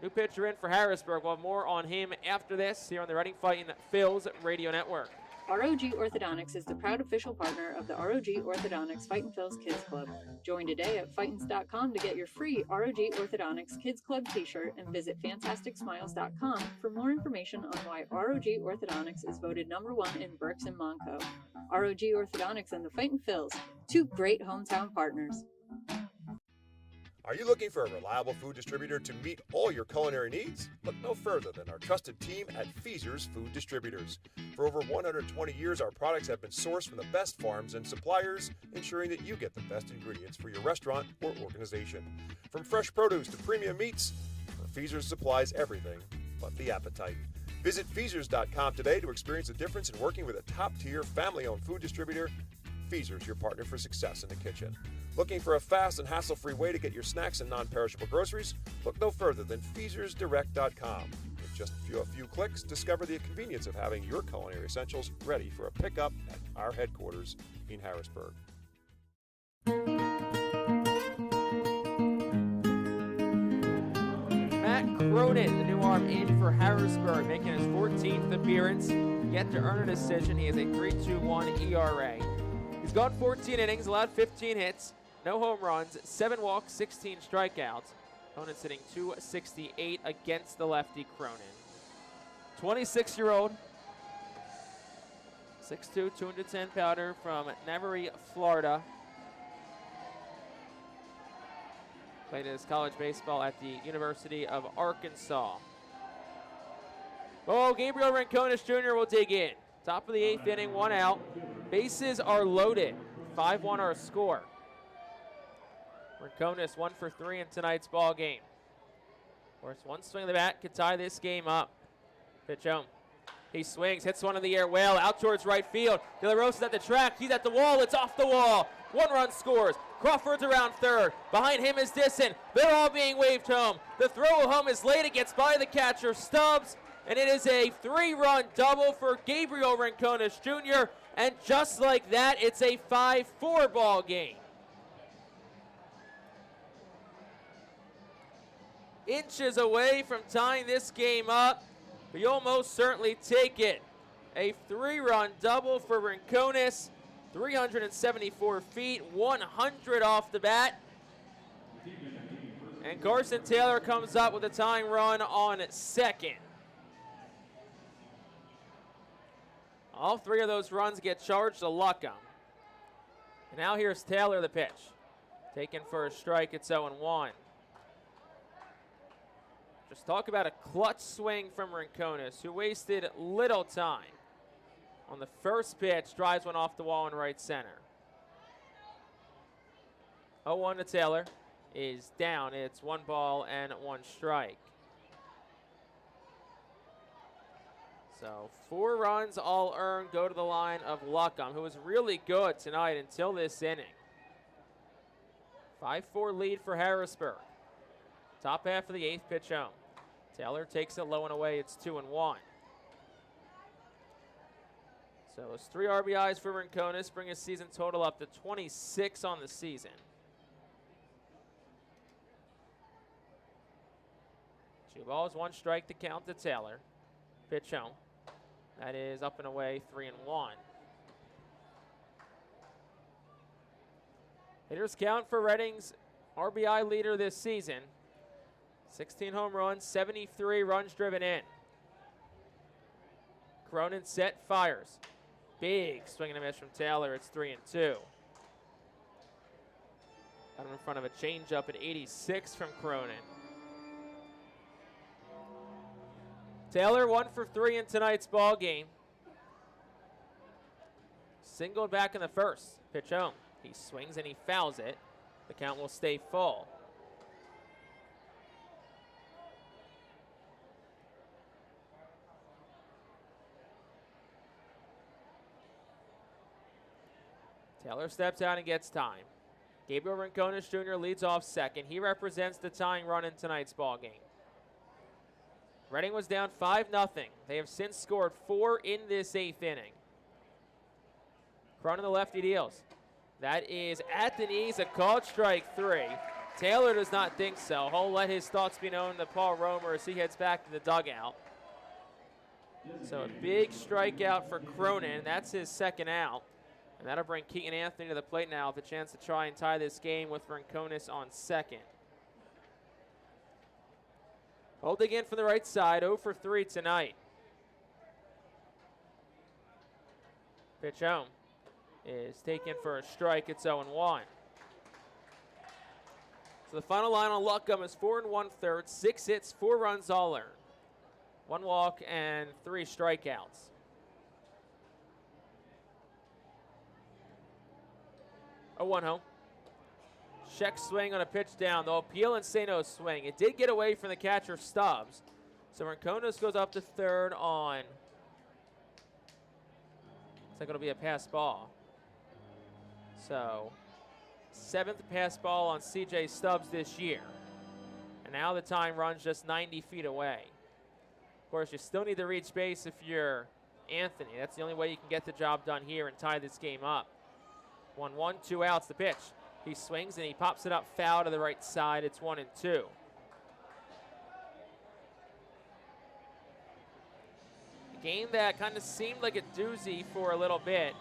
New pitcher in for Harrisburg. We'll have more on him after this here on the Reading Fightin Phil's Radio Network. ROG Orthodontics is the proud official partner of the ROG Orthodontics Fightin Phil's Kids Club. Join today at Fightins.com to get your free ROG Orthodontics Kids Club t-shirt and visit FantasticSmiles.com for more information on why ROG Orthodontics is voted #1 in Berks and Monco. ROG Orthodontics and the Fightin Phil's, 2 great hometown partners. Are you looking for a reliable food distributor to meet all your culinary needs? Look no further than our trusted team at Feaser's Food Distributors. For over 120 years, our products have been sourced from the best farms and suppliers, ensuring that you get the best ingredients for your restaurant or organization. From fresh produce to premium meats, Feaser's supplies everything but the appetite. Visit Feasers.com today to experience the difference in working with a top-tier, family-owned food distributor. Feaser's, your partner for success in the kitchen. Looking for a fast and hassle-free way to get your snacks and non-perishable groceries? Look no further than FeasersDirect.com. With Just a few clicks, discover the convenience of having your culinary essentials ready for a pickup at our headquarters in Harrisburg. Matt Cronin, the new arm in for Harrisburg, making his 14th appearance, yet to earn a decision. He has a 3.21 ERA. He's gone 14 innings, allowed 15 hits, no home runs, 7 walks, 16 strikeouts. Opponent sitting 268 against the lefty Cronin. 26-year-old, 6'2", 210 pounder from Navarre, Florida. Played his college baseball at the University of Arkansas. Oh, Gabriel Rincones Jr. will dig in. Top of the 8th inning, 1 out. Bases are loaded. 5-1 our score. Rincones 1 for 3 in tonight's ball game. Of course, one swing of the bat could tie this game up. Pitch home. He swings, hits one in the air well, out towards right field. De La Rosa's at the track, he's at the wall, it's off the wall. 1 run scores. Crawford's around third. Behind him is Disson. They're all being waved home. The throw home is late. It gets by the catcher, Stubbs. And it is a 3-run double for Gabriel Rincones Jr. And just like that, it's a 5-4 ball game. Inches away from tying this game up, but you'll most certainly take it. A 3-run double for Rincones. 374 feet, 100 off the bat. And Carson Taylor comes up with a tying run on second. All 3 of those runs get charged to Luckham. And now here's Taylor, the pitch. Taken for a strike, it's 0-1. Just talk about a clutch swing from Rincones, who wasted little time. On the first pitch, drives one off the wall in right center. 0-1 to Taylor is down. It's 1 ball and 1 strike. So 4 runs all earned go to the line of Luckham, who was really good tonight until this inning. 5-4 lead for Harrisburg. Top half of the 8th pitch home. Taylor takes it low and away. It's 2-1. So those 3 RBIs for Rincones bring his season total up to 26 on the season. 2 balls, 1 strike to count to Taylor. Pitch home. That is up and away, 3-1. Hitters count for Reading's RBI leader this season. 16 home runs, 73 runs driven in. Cronin set, fires. Big swing and a miss from Taylor. It's 3-2. Got him in front of a changeup at 86 from Cronin. Taylor 1 for 3 in tonight's ball game. Singled back in the first. Pitch home. He swings and he fouls it. The count will stay full. Taylor steps out and gets time. Gabriel Rincones Jr. leads off second. He represents the tying run in tonight's ball game. Reading was down 5-0. They have since scored 4 in this 8th inning. Cronin the lefty deals. That is at the knees, a called strike 3. Taylor does not think so. He'll let his thoughts be known to Paul Romer as he heads back to the dugout. So a big strikeout for Cronin. That's his 2nd out. And that'll bring Keaton Anthony to the plate now with a chance to try and tie this game with Rincones on second. Holding in from the right side, 0 for 3 tonight. Pitch home is taken for a strike. It's 0-1. So the final line on Luckham is 4 1/3, 6 hits, 4 runs all earned. 1 walk and 3 strikeouts. A 1 home. Check swing on a pitch down. They'll appeal and say no swing. It did get away from the catcher Stubbs. So Rincones goes up to third on. Looks like it'll be a pass ball. So 7th pass ball on CJ Stubbs this year. And now the tying run's just 90 feet away. Of course, you still need to reach base if you're Anthony. That's the only way you can get the job done here and tie this game up. 1-1, 2 outs, the pitch. He swings and he pops it up foul to the right side. It's 1-2. A game that kind of seemed like a doozy for a little bit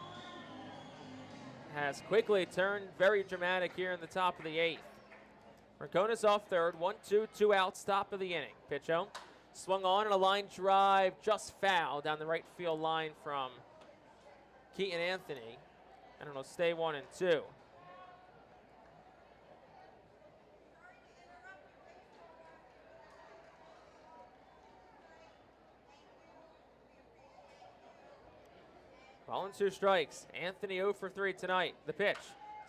has quickly turned very dramatic here in the top of the 8th. Marcona's off third, 1-2, 2 outs, top of the inning. Pitch home, swung on and a line drive, just foul down the right field line from Keaton Anthony, and it'll stay 1-2. Ball and 2 strikes. Anthony 0 for 3 tonight. The pitch.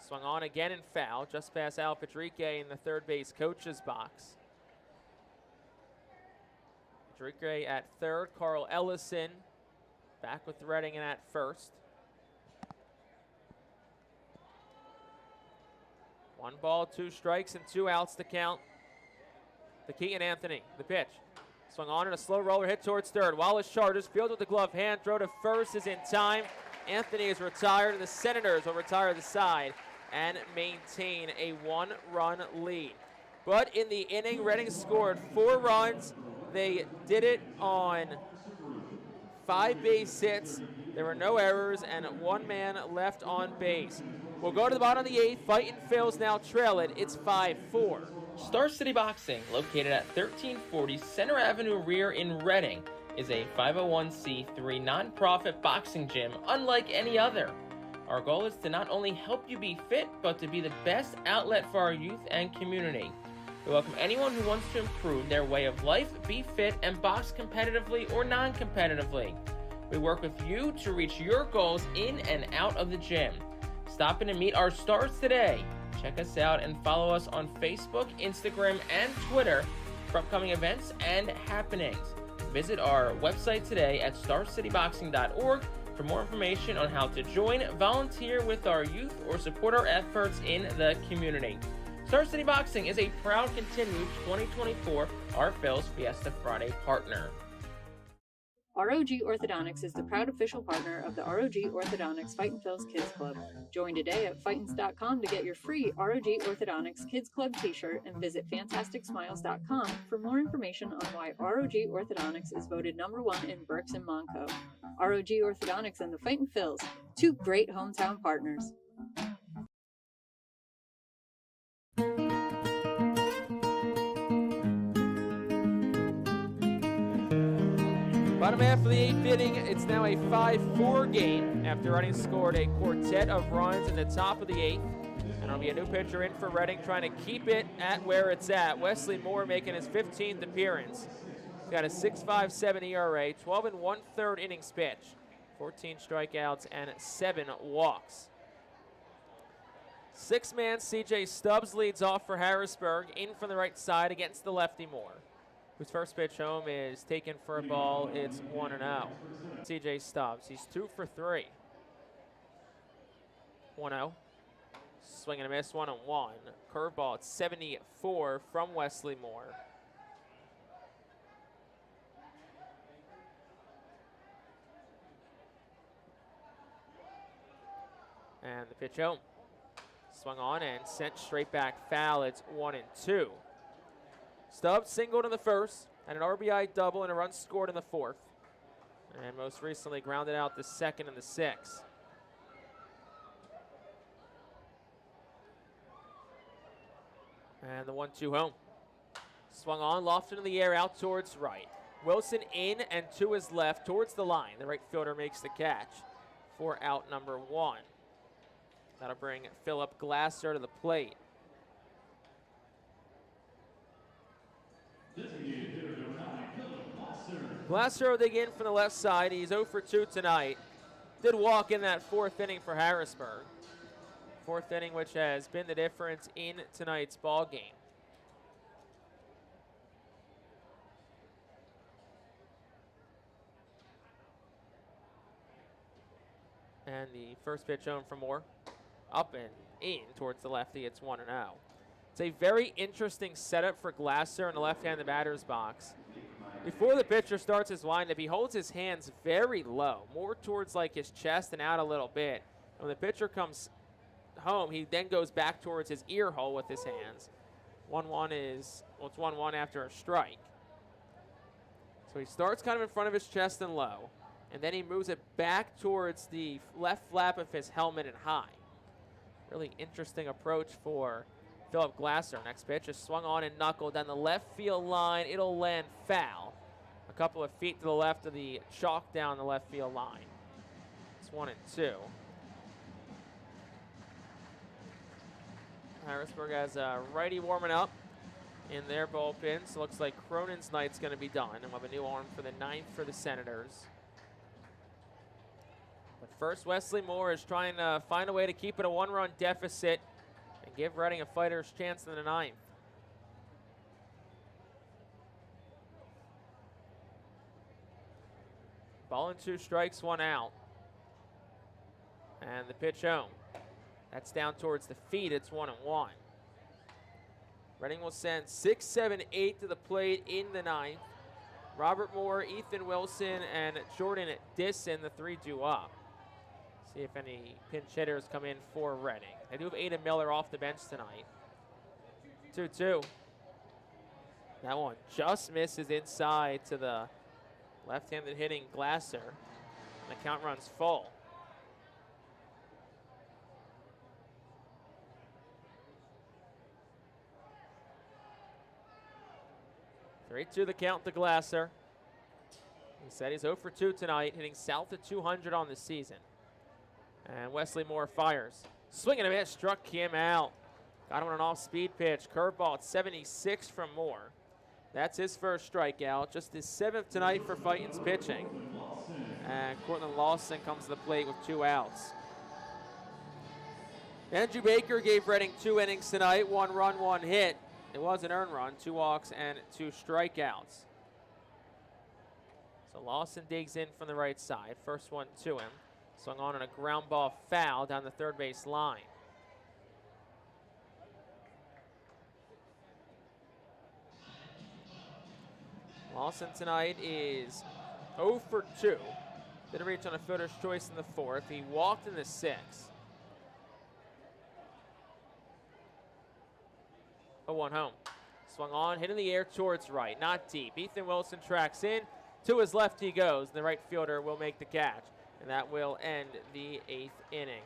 Swung on again and foul, just past Al Padrique in the third base coach's box. Padrique at third. Carl Ellison back with Redding and at first. 1 ball, 2 strikes, and 2 outs to count. The Keaton Anthony. The pitch. Swung on and a slow roller hit towards third. Wallace charges, field with the glove hand, throw to first is in time. Anthony is retired, and the Senators will retire the side and maintain a 1-run lead. But in the inning, Reading scored 4 runs. They did it on 5 base hits. There were no errors and 1 man left on base. We'll go to the bottom of the 8th. Fightin' Phil's now trail it. It's 5-4. Star City Boxing, located at 1340 Center Avenue Rear in Reading, is a 501c3 nonprofit boxing gym unlike any other. Our goal is to not only help you be fit, but to be the best outlet for our youth and community. We welcome anyone who wants to improve their way of life, be fit, and box competitively or non-competitively. We work with you to reach your goals in and out of the gym. Stop in and meet our stars today. Check us out and follow us on Facebook, Instagram, and Twitter for upcoming events and happenings. Visit our website today at starcityboxing.org for more information on how to join, volunteer with our youth, or support our efforts in the community. Star City Boxing is a proud continued 2024 Our Phil's Fiesta Friday partner. ROG Orthodontics is the proud official partner of the ROG Orthodontics Fightin' Phil's Kids Club. Join today at Fightins.com to get your free ROG Orthodontics Kids Club t-shirt and visit FantasticSmiles.com for more information on why ROG Orthodontics is voted #1 in Berks and Monco. ROG Orthodontics and the Fightin' Phil's, 2 great hometown partners. Bottom half of the 8th inning, it's now a 5-4 game after Reading scored a quartet of runs in the top of the 8th. And it'll be a new pitcher in for Reading, trying to keep it at where it's at. Wesley Moore making his 15th appearance. He's got a 6.57 ERA, 12 1/3 innings pitched, 14 strikeouts, and 7 walks. 6-man CJ Stubbs leads off for Harrisburg, in from the right side against the lefty Moore, whose first pitch home is taken for a ball. It's 1-0. CJ Stubbs, he's 2 for 3. 1-0. Swing and a miss, 1-1. Curveball at 74 from Wesley Moore. And the pitch home. Swung on and sent straight back foul. It's 1-2. Stubbs singled in the first, and an RBI double and a run scored in the 4th. And most recently grounded out the 2nd and the 6th. And the 1-2 home. Swung on, lofted in the air, out towards right. Wilson in and to his left towards the line. The right fielder makes the catch for out number 1. That'll bring Philip Glasser to the plate. Glasser will dig in from the left side. He's 0 for 2 tonight. Did walk in that 4th inning for Harrisburg. 4th inning, which has been the difference in tonight's ball game. And the first pitch home for Moore. Up and in towards the lefty. It's 1-0. It's a very interesting setup for Glasser in the left-handed batter's box. Before the pitcher starts his windup, he holds his hands very low, more towards like his chest and out a little bit. When the pitcher comes home, he then goes back towards his ear hole with his hands. 1-1 is, well, it's 1-1 after a strike. So he starts kind of in front of his chest and low, and then he moves it back towards the left flap of his helmet and high. Really interesting approach for Philip Glasser. Next pitch is swung on and knuckled down the left field line. It'll land foul. A couple of feet to the left of the chalk down the left field line. It's 1-2. Harrisburg has a righty warming up in their bullpen, so looks like Cronin's night's going to be done, and we'll have a new arm for the 9th for the Senators. But first, Wesley Moore is trying to find a way to keep it a 1-run deficit and give Reading a fighter's chance in the 9th. Ball and 2 strikes, 1 out. And the pitch home. That's down towards the feet. It's 1-1. Reading will send 6, 7, 8 to the plate in the 9th. Robert Moore, Ethan Wilson, and Jordan Disson, the 3 due up. See if any pinch hitters come in for Reading. They do have Aiden Miller off the bench tonight. 2-2. That one just misses inside to the left-handed hitting Glasser. And the count runs full. Straight to the count to Glasser. He said he's 0 for 2 tonight, hitting south of 200 on the season. And Wesley Moore fires. Swing and a miss, struck him out. Got him on an off-speed pitch. Curveball at 76 from Moore. That's his first strikeout, just his 7th tonight for Fightin's pitching. And Cortland Lawson comes to the plate with 2 outs. Andrew Baker gave Reading 2 innings tonight, 1 run, 1 hit. It was an earned run, 2 walks and 2 strikeouts. So Lawson digs in from the right side. First one to him. Swung on a ground ball foul down the third base line. Lawson tonight is 0 for 2. Didn't reach on a fielder's choice in the 4th. He walked in the 6th. 0-1 home. Swung on, hit in the air towards right, not deep. Ethan Wilson tracks in. To his left he goes. The right fielder will make the catch. And that will end the 8th inning.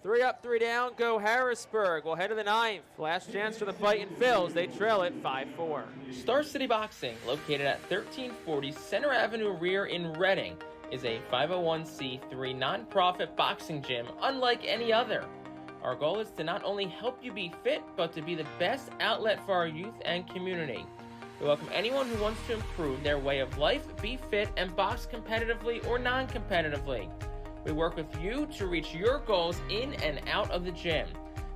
3 up, 3 down, go Harrisburg. We'll head to the 9th. Last chance for the Fightin' Phils. They trail it 5-4. Star City Boxing, located at 1340 Center Avenue Rear in Reading, is a 501c3 nonprofit boxing gym unlike any other. Our goal is to not only help you be fit, but to be the best outlet for our youth and community. We welcome anyone who wants to improve their way of life, be fit, and box competitively or non-competitively. We work with you to reach your goals in and out of the gym.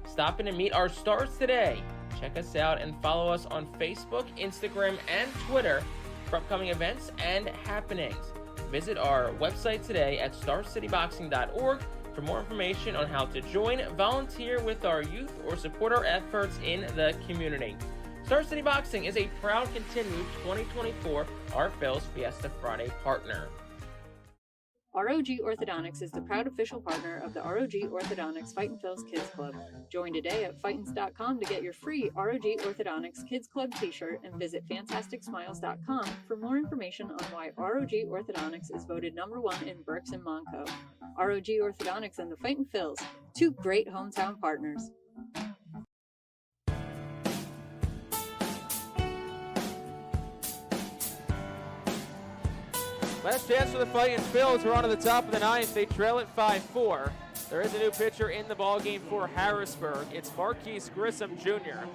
Stop in and meet our stars today. Check us out and follow us on Facebook, Instagram, and Twitter for upcoming events and happenings. Visit our website today at starcityboxing.org for more information on how to join, volunteer with our youth, or support our efforts in the community. Star City Boxing is a proud continued 2024 Our Phil's Fiesta Friday partner. ROG Orthodontics is the proud official partner of the ROG Orthodontics Fightin' Phil's Kids Club. Join today at Fightins.com to get your free ROG Orthodontics Kids Club t-shirt and visit FantasticSmiles.com for more information on why ROG Orthodontics is voted #1 in Berks and Monco. ROG Orthodontics and the Fightin' Phils, 2 great hometown partners. Last chance for the Fightin' Phils. We're on to the top of the 9th. They trail it 5-4. There is a new pitcher in the ballgame for Harrisburg. It's Marquise Grissom Jr.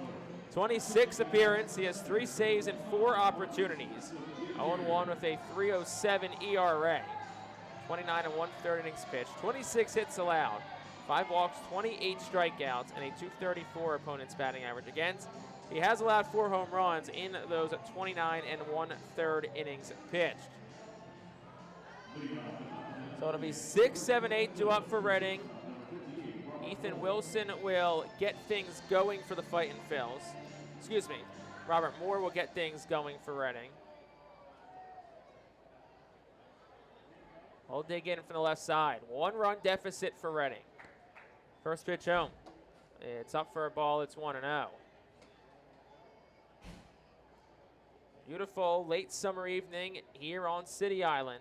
26 appearance. He has 3 saves and 4 opportunities. 0-1 with a 3.07 ERA. 29 1/3 innings pitched. 26 hits allowed. 5 walks, 28 strikeouts, and a .234 opponent's batting average against. He has allowed 4 home runs in those 29 1/3 innings pitched. So it'll be 6, 7, 8 due up for Reading. Ethan Wilson will get things going for the Fightin' Phils. Excuse me. Robert Moore will get things going for Reading. Will dig in from the left side. 1-run deficit for Reading. First pitch home. It's up for a ball. It's 1-0. Beautiful late summer evening here on City Island.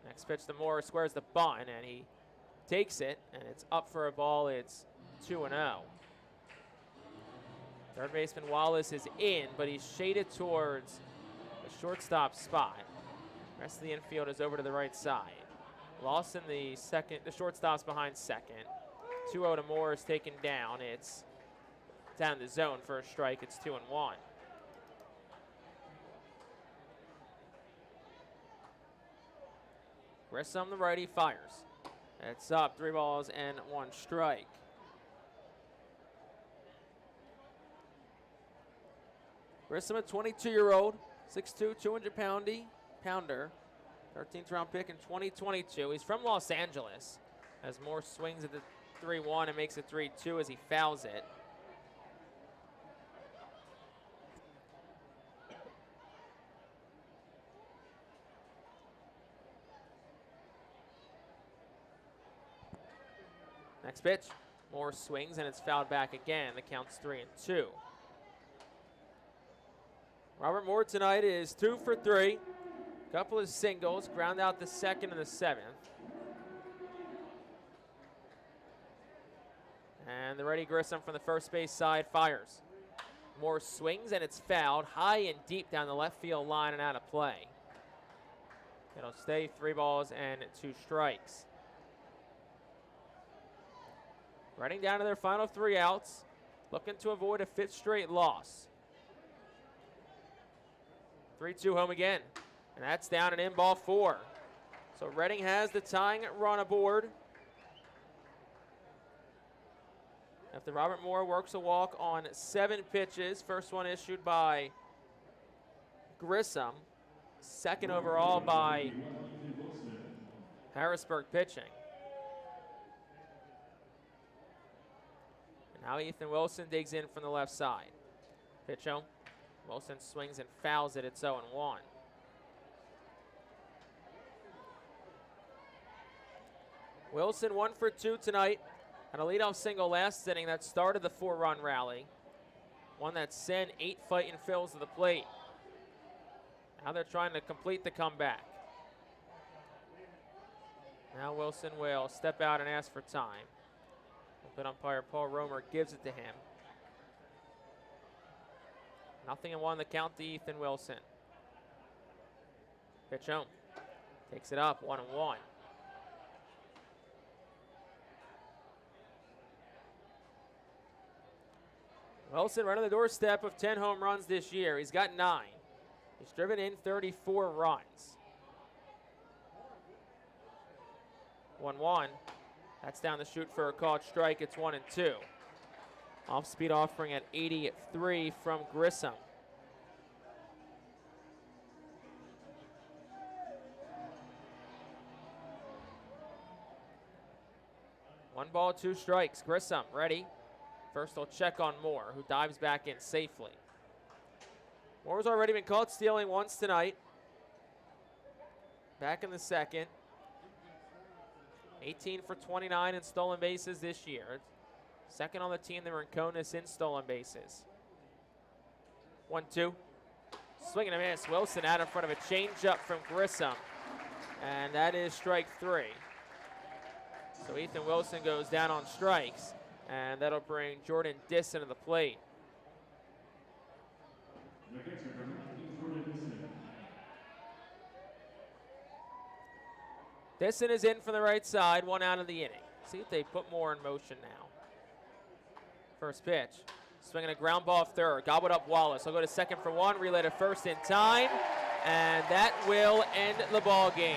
Next pitch to Moore, squares the bunt, and he takes it, and it's up for a ball. It's 2-0. Third baseman Wallace is in, but he's shaded towards the shortstop spot. Rest of the infield is over to the right side. Lawson, the shortstop's behind second. 2-0 to Moore is taken down. It's down the zone for a strike. It's 2-1. Grissom, the righty, fires. It's up, 3 balls and 1 strike. Grissom, a 22-year-old, 6'2", 200-pounder, 13th round pick in 2022. He's from Los Angeles. As Moore swings at the 3-1 and makes it 3-2 as he fouls it. Next pitch, Moore swings and it's fouled back again. The count's 3-2. Robert Moore tonight is 2 for 3. Couple of singles, ground out the second and the 7th. And the righty Grissom from the first base side fires. Moore swings and it's fouled high and deep down the left field line and out of play. It'll stay 3 balls and 2 strikes. Running down to their final 3 outs, looking to avoid a 5th straight loss. 3-2 home again, and that's down and in ball 4. So Reading has the tying run aboard. After Robert Moore works a walk on 7 pitches, first one issued by Grissom, second overall by Harrisburg pitching. And now Ethan Wilson digs in from the left side. Pitch home. Wilson swings and fouls it. It's 0-1. Wilson 1 for 2 tonight. Had a leadoff single last inning that started the 4-run rally. One that sent 8 Fightin' Phils to the plate. Now they're trying to complete the comeback. Now Wilson will step out and ask for time. Open umpire Paul Romer gives it to him. 0-1 the count to Ethan Wilson. Pitch home. Takes it up, 1-1. Wilson right on the doorstep of 10 home runs this year. He's got 9. He's driven in 34 runs. 1-1. That's down the chute for a called strike. It's 1-2. Off-speed offering at 83 from Grissom. One ball, 2 strikes. Grissom ready. First he'll check on Moore, who dives back in safely. Moore's already been caught stealing once tonight. Back in the second. 18 for 29 in stolen bases this year. Second on the team, they were in Conus in stolen bases. 1-2. Swing and a miss. Wilson out in front of a changeup from Grissom. And that is strike 3. So Ethan Wilson goes down on strikes. And that'll bring Jordan Disson to the plate. Disson is in from the right side, 1 out of the inning. See if they put more in motion now. First pitch, swinging a ground ball third, gobbled up Wallace. He'll go to second for 1, relay to first in time, and that will end the ball game.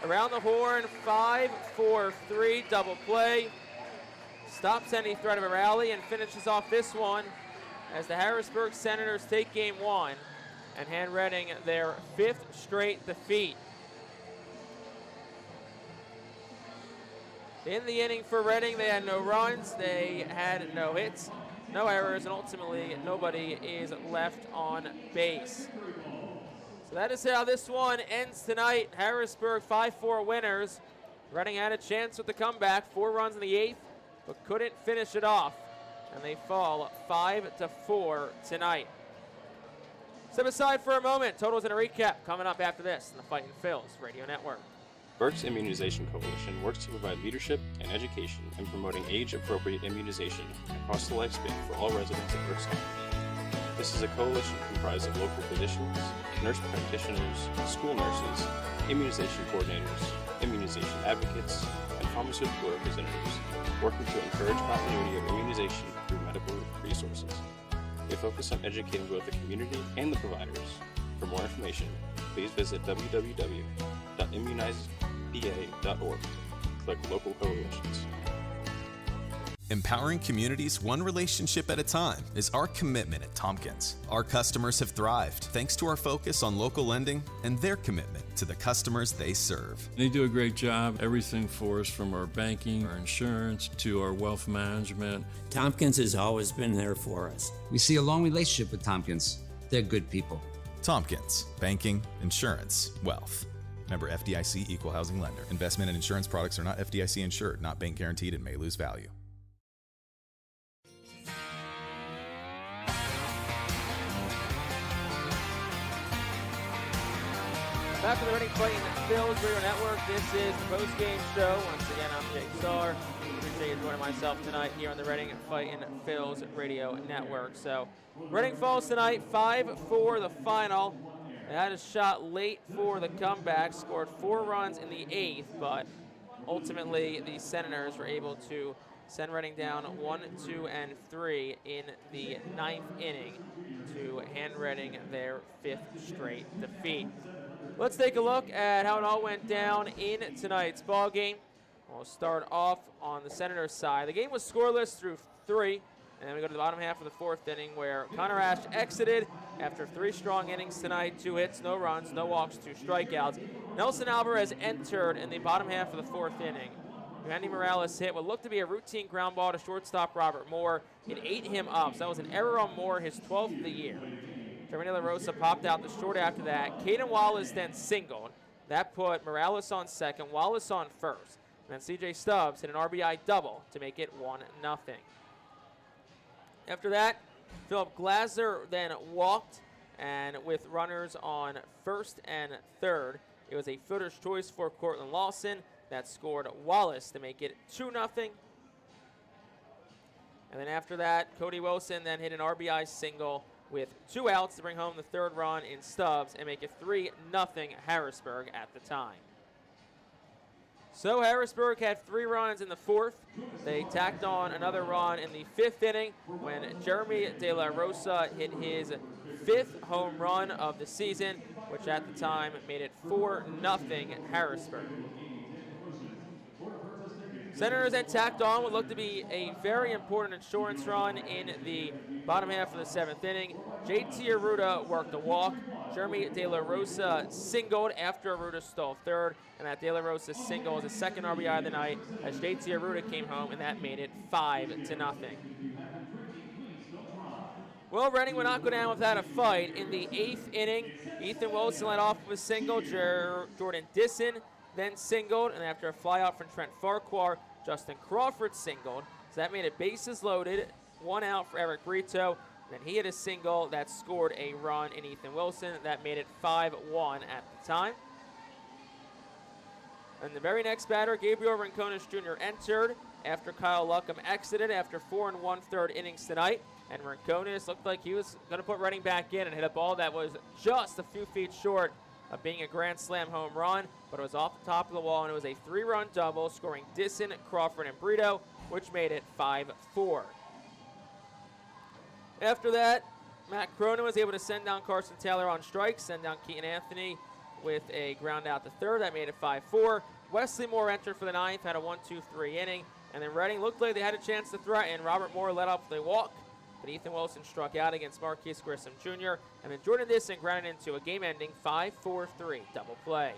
Around the horn, 5-4-3 double play. Stops any threat of a rally and finishes off this one as the Harrisburg Senators take game 1 and hand Reading their 5th straight defeat. In the inning for Reading, they had no runs, they had no hits, no errors, and ultimately nobody is left on base. So that is how this one ends tonight. Harrisburg 5-4 winners. Reading had a chance with the comeback, 4 runs in the 8th, but couldn't finish it off. And they fall 5-4 tonight. Step aside for a moment. Totals and a recap coming up after this on the Fightin' Phil's Radio Network. Berk's Immunization Coalition works to provide leadership and education in promoting age-appropriate immunization across the lifespan for all residents of Berks County. This is a coalition comprised of local physicians, nurse practitioners, school nurses, immunization coordinators, immunization advocates, and pharmaceutical representatives working to encourage continuity of immunization through medical resources. They focus on educating both the community and the providers. For more information, please visit www.immunizepa.org. Click Local Coalitions. Empowering communities one relationship at a time is our commitment at Tompkins. Our customers have thrived thanks to our focus on local lending and their commitment to the customers they serve. They do a great job, everything for us from our banking, our insurance, to our wealth management. Tompkins has always been there for us. We see a long relationship with Tompkins. They're good people. Tompkins, banking, insurance, wealth. Member FDIC Equal Housing Lender. Investment and insurance products are not FDIC insured, not bank guaranteed, and may lose value. Back to the Reading Fightin' Phil's Radio Network. This is the post-game show. Once again, I'm Jake Starr. Appreciate you joining myself tonight here on the Reading Fightin' Phil's Radio Network. So, Reading falls tonight, 5-4 the final. They had a shot late for the comeback, scored 4 runs in the 8th, but ultimately the Senators were able to send Reading down 1, 2, and 3 in the 9th inning to hand Reading their 5th straight defeat. Let's take a look at how it all went down in tonight's ball game. We'll start off on the Senators side. The game was scoreless through 3, and then we go to the bottom half of the 4th inning where Connor Ash exited after 3 strong innings tonight, 2 hits, no runs, no walks, 2 strikeouts. Nelson Alvarez entered in the bottom half of the 4th inning. Randy Morales hit what looked to be a routine ground ball to shortstop Robert Moore. It ate him up, so that was an error on Moore, his 12th of the year. Jeremy De La Rosa popped out the short after that. Caden Wallace then singled. That put Morales on second, Wallace on first. And then C.J. Stubbs hit an RBI double to make it 1-0. After that, Philip Glaser then walked, and with runners on first and third, it was a fielder's choice for Cortland Lawson that scored Wallace to make it 2-0. And then after that, Cody Wilson then hit an RBI single with 2 outs to bring home the 3rd run in Stubbs and make it 3-0 Harrisburg at the time. So Harrisburg had 3 runs in the 4th. They tacked on another run in the 5th inning when Jeremy De La Rosa hit his 5th home run of the season, which at the time made it 4-0 Harrisburg. Senators then tacked on what looked to be a very important insurance run in the bottom half of the 7th inning. J.T. Arruda worked a walk. Jeremy De La Rosa singled after Arruda stole 3rd, and that De La Rosa single was the 2nd RBI of the night as J.T. Arruda came home, and that made it 5-0. Well, Reading would not go down without a fight. In the 8th inning, Ethan Wilson led off with a single. Jordan Disson then singled, and after a flyout from Trent Farquhar, Justin Crawford singled. So that made it bases loaded, 1 out for Eric Brito. Then he hit a single that scored a run in Ethan Wilson. That made it 5-1 at the time. And the very next batter, Gabriel Rincones Jr. entered after Kyle Luckham exited after 4 1/3 innings tonight. And Rincones looked like he was going to put Reading back in and hit a ball that was just a few feet short of being a grand slam home run, but it was off the top of the wall, and it was a 3-run double, scoring Disson, Crawford, and Brito, which made it 5-4. After that, Matt Cronin was able to send down Carson Taylor on strikes, send down Keaton Anthony with a ground out to 3rd. That made it 5-4. Wesley Moore entered for the 9th, had a 1-2-3 inning, and then Reading looked like they had a chance to threaten. Robert Moore led off with a walk, but Ethan Wilson struck out against Marquise Grissom Jr., and then Jordan Disson grounded into a game-ending 5-4-3 double play.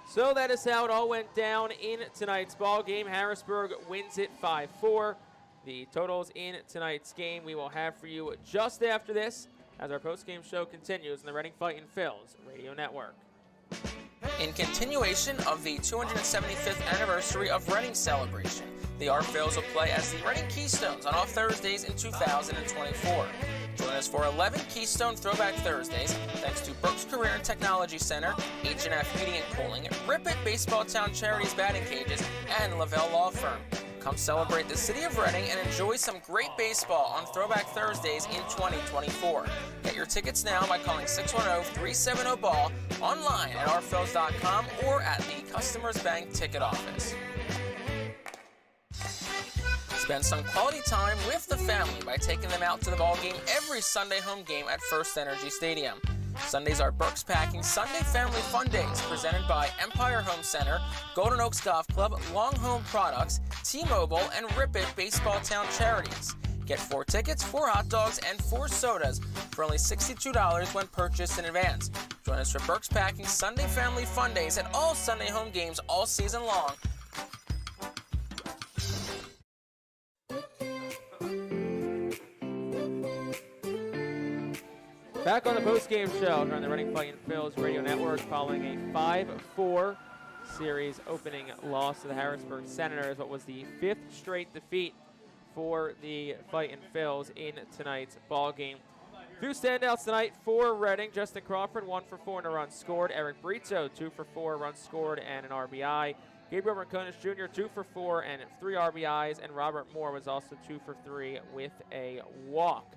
So that is how it all went down in tonight's ball game. Harrisburg wins it 5-4. The totals in tonight's game we will have for you just after this as our post-game show continues on the Reading Fightin' Phils Radio Network. In continuation of the 275th anniversary of Reading celebration, the Art Phils will play as the Reading Keystones on all Thursdays in 2024. Join us for 11 Keystone Throwback Thursdays, thanks to Brooks Career and Technology Center, H&F Heating and Cooling, Rip It Baseball Town Charities Batting Cages, and Lavelle Law Firm. Come celebrate the city of Reading and enjoy some great baseball on Throwback Thursdays in 2024. Get your tickets now by calling 610-370-BALL, online at rphils.com, or at the Customers Bank ticket office. Spend some quality time with the family by taking them out to the ball game every Sunday home game at First Energy Stadium. Sundays are Burke's Packing Sunday Family Fun Days, presented by Empire Home Center, Golden Oaks Golf Club, Long Home Products, T-Mobile, and Rip It Baseball Town Charities. Get 4 tickets, 4 hot dogs, and 4 sodas for only $62 when purchased in advance. Join us for Burke's Packing Sunday Family Fun Days at all Sunday home games all season long. Back on the post-game show during the Reading Fightin' Phils Radio Network following a 5-4 series opening loss to the Harrisburg Senators, what was the 5th straight defeat for the Fightin' Phils in tonight's ball game. Few standouts tonight for Reading. Justin Crawford, 1 for 4 and a run scored. Eric Brito, 2 for 4 runs scored and an RBI. Gabriel Marconis Jr., 2 for 4 and 3 RBIs. And Robert Moore was also 2 for 3 with a walk.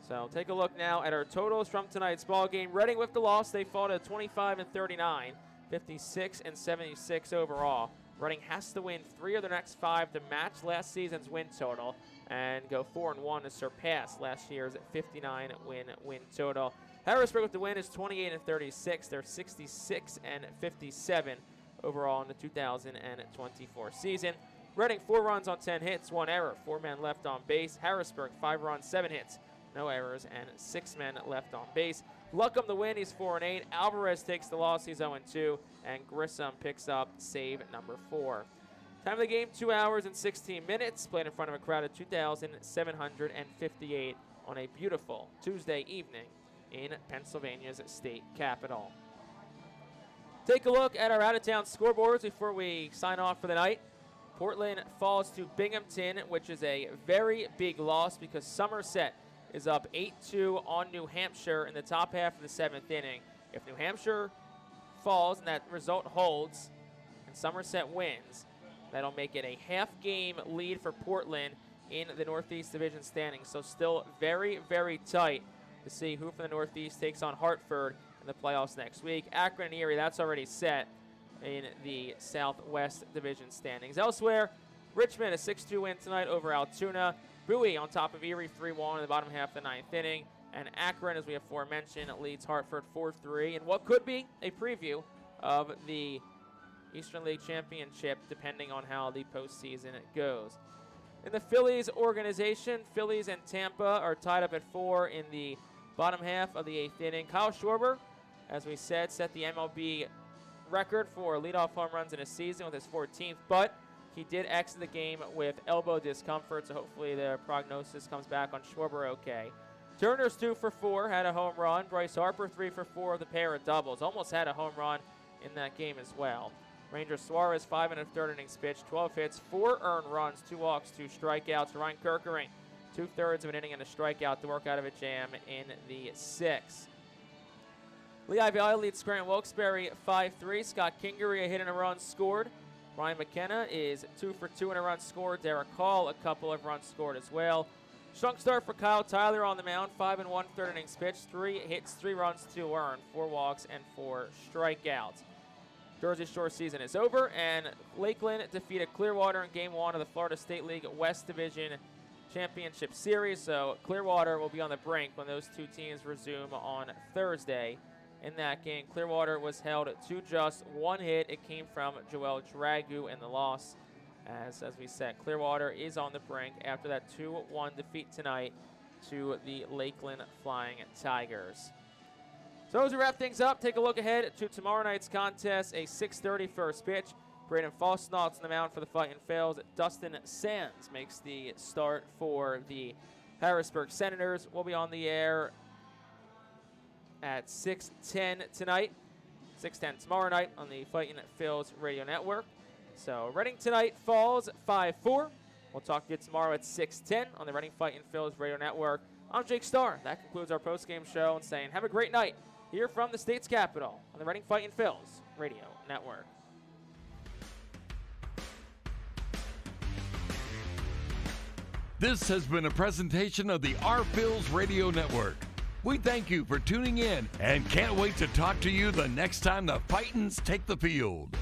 So take a look now at our totals from tonight's ball game. Reading with the loss, they fall to 25-39, 56-76 overall. Reading has to win 3 of their next 5 to match last season's win total and go 4-1 to surpass last year's 59-win total. Harrisburg with the win is 28-36. They're 66-57 overall in the 2024 season. Reading 4 runs on 10 hits, 1 error, 4 men left on base. Harrisburg 5 runs, 7 hits, no errors, and 6 men left on base. Luckham the win, he's 4-8. Alvarez takes the loss, he's 0-2. And Grissom picks up save number 4. Time of the game, 2 hours and 16 minutes. Played in front of a crowd of 2,758 on a beautiful Tuesday evening in Pennsylvania's state capital. Take a look at our out-of-town scoreboards before we sign off for the night. Portland falls to Binghamton, which is a very big loss because Somerset is up 8-2 on New Hampshire in the top half of the 7th inning. If New Hampshire falls and that result holds and Somerset wins, that'll make it a half-game lead for Portland in the Northeast Division standings. So still very, very tight to see who from the Northeast takes on Hartford in the playoffs next week. Akron and Erie, that's already set in the Southwest Division standings. Elsewhere, Richmond, a 6-2 win tonight over Altoona. Bowie on top of Erie 3-1 in the bottom half of the 9th inning. And Akron, as we have aforementioned, leads Hartford 4-3 in what could be a preview of the Eastern League Championship, depending on how the postseason goes. In the Phillies organization, Phillies and Tampa are tied up at 4 in the bottom half of the 8th inning. Kyle Schwarber, as we said, set the MLB record for leadoff home runs in a season with his 14th, but he did exit the game with elbow discomfort, so hopefully the prognosis comes back on Schwarber okay. Turner's 2 for 4, had a home run. Bryce Harper 3 for 4 with a pair of doubles. Almost had a home run in that game as well. Ranger Suarez 5 1/3 innings pitched, 12 hits, 4 earned runs, 2 walks, 2 strikeouts. Ryan Kerkering, 2/3 of an inning and a strikeout to work out of a jam in the 6th. Lehigh Valley leads Scranton Wilkes-Barre 5-3. Scott Kingery a hit and a run scored. Ryan McKenna is 2 for 2 and a run scored. Derek Hall a couple of runs scored as well. Strong start for Kyle Tyler on the mound. 5 1/3 innings pitched, 3 hits, 3 runs, 2 earned, 4 walks, and 4 strikeouts. Jersey Shore season is over, and Lakeland defeated Clearwater in Game 1 of the Florida State League West Division Championship Series. So Clearwater will be on the brink when those two teams resume on Thursday. In that game, Clearwater was held to just 1 hit. It came from Joel Dragu in the loss. As we said, Clearwater is on the brink after that 2-1 defeat tonight to the Lakeland Flying Tigers. So as we wrap things up, take a look ahead to tomorrow night's contest, a 6:30 first pitch. Braden Faustnacht's on the mound for the Fightin' Phils. Dustin Sands makes the start for the Harrisburg Senators. We'll be on the air at 6:10 tonight. 6:10 tomorrow night on the Fightin Phil's radio network. So Reading tonight falls 5-4. We'll talk to you tomorrow at 6:10 on the Reading Fightin Phil's radio network. I'm Jake Starr. That concludes our post-game show and saying have a great night here from the state's capital on the Reading Fightin Phil's radio network. This has been a presentation of the Our Phil's Radio Network. We thank you for tuning in and can't wait to talk to you the next time the Fightins take the field.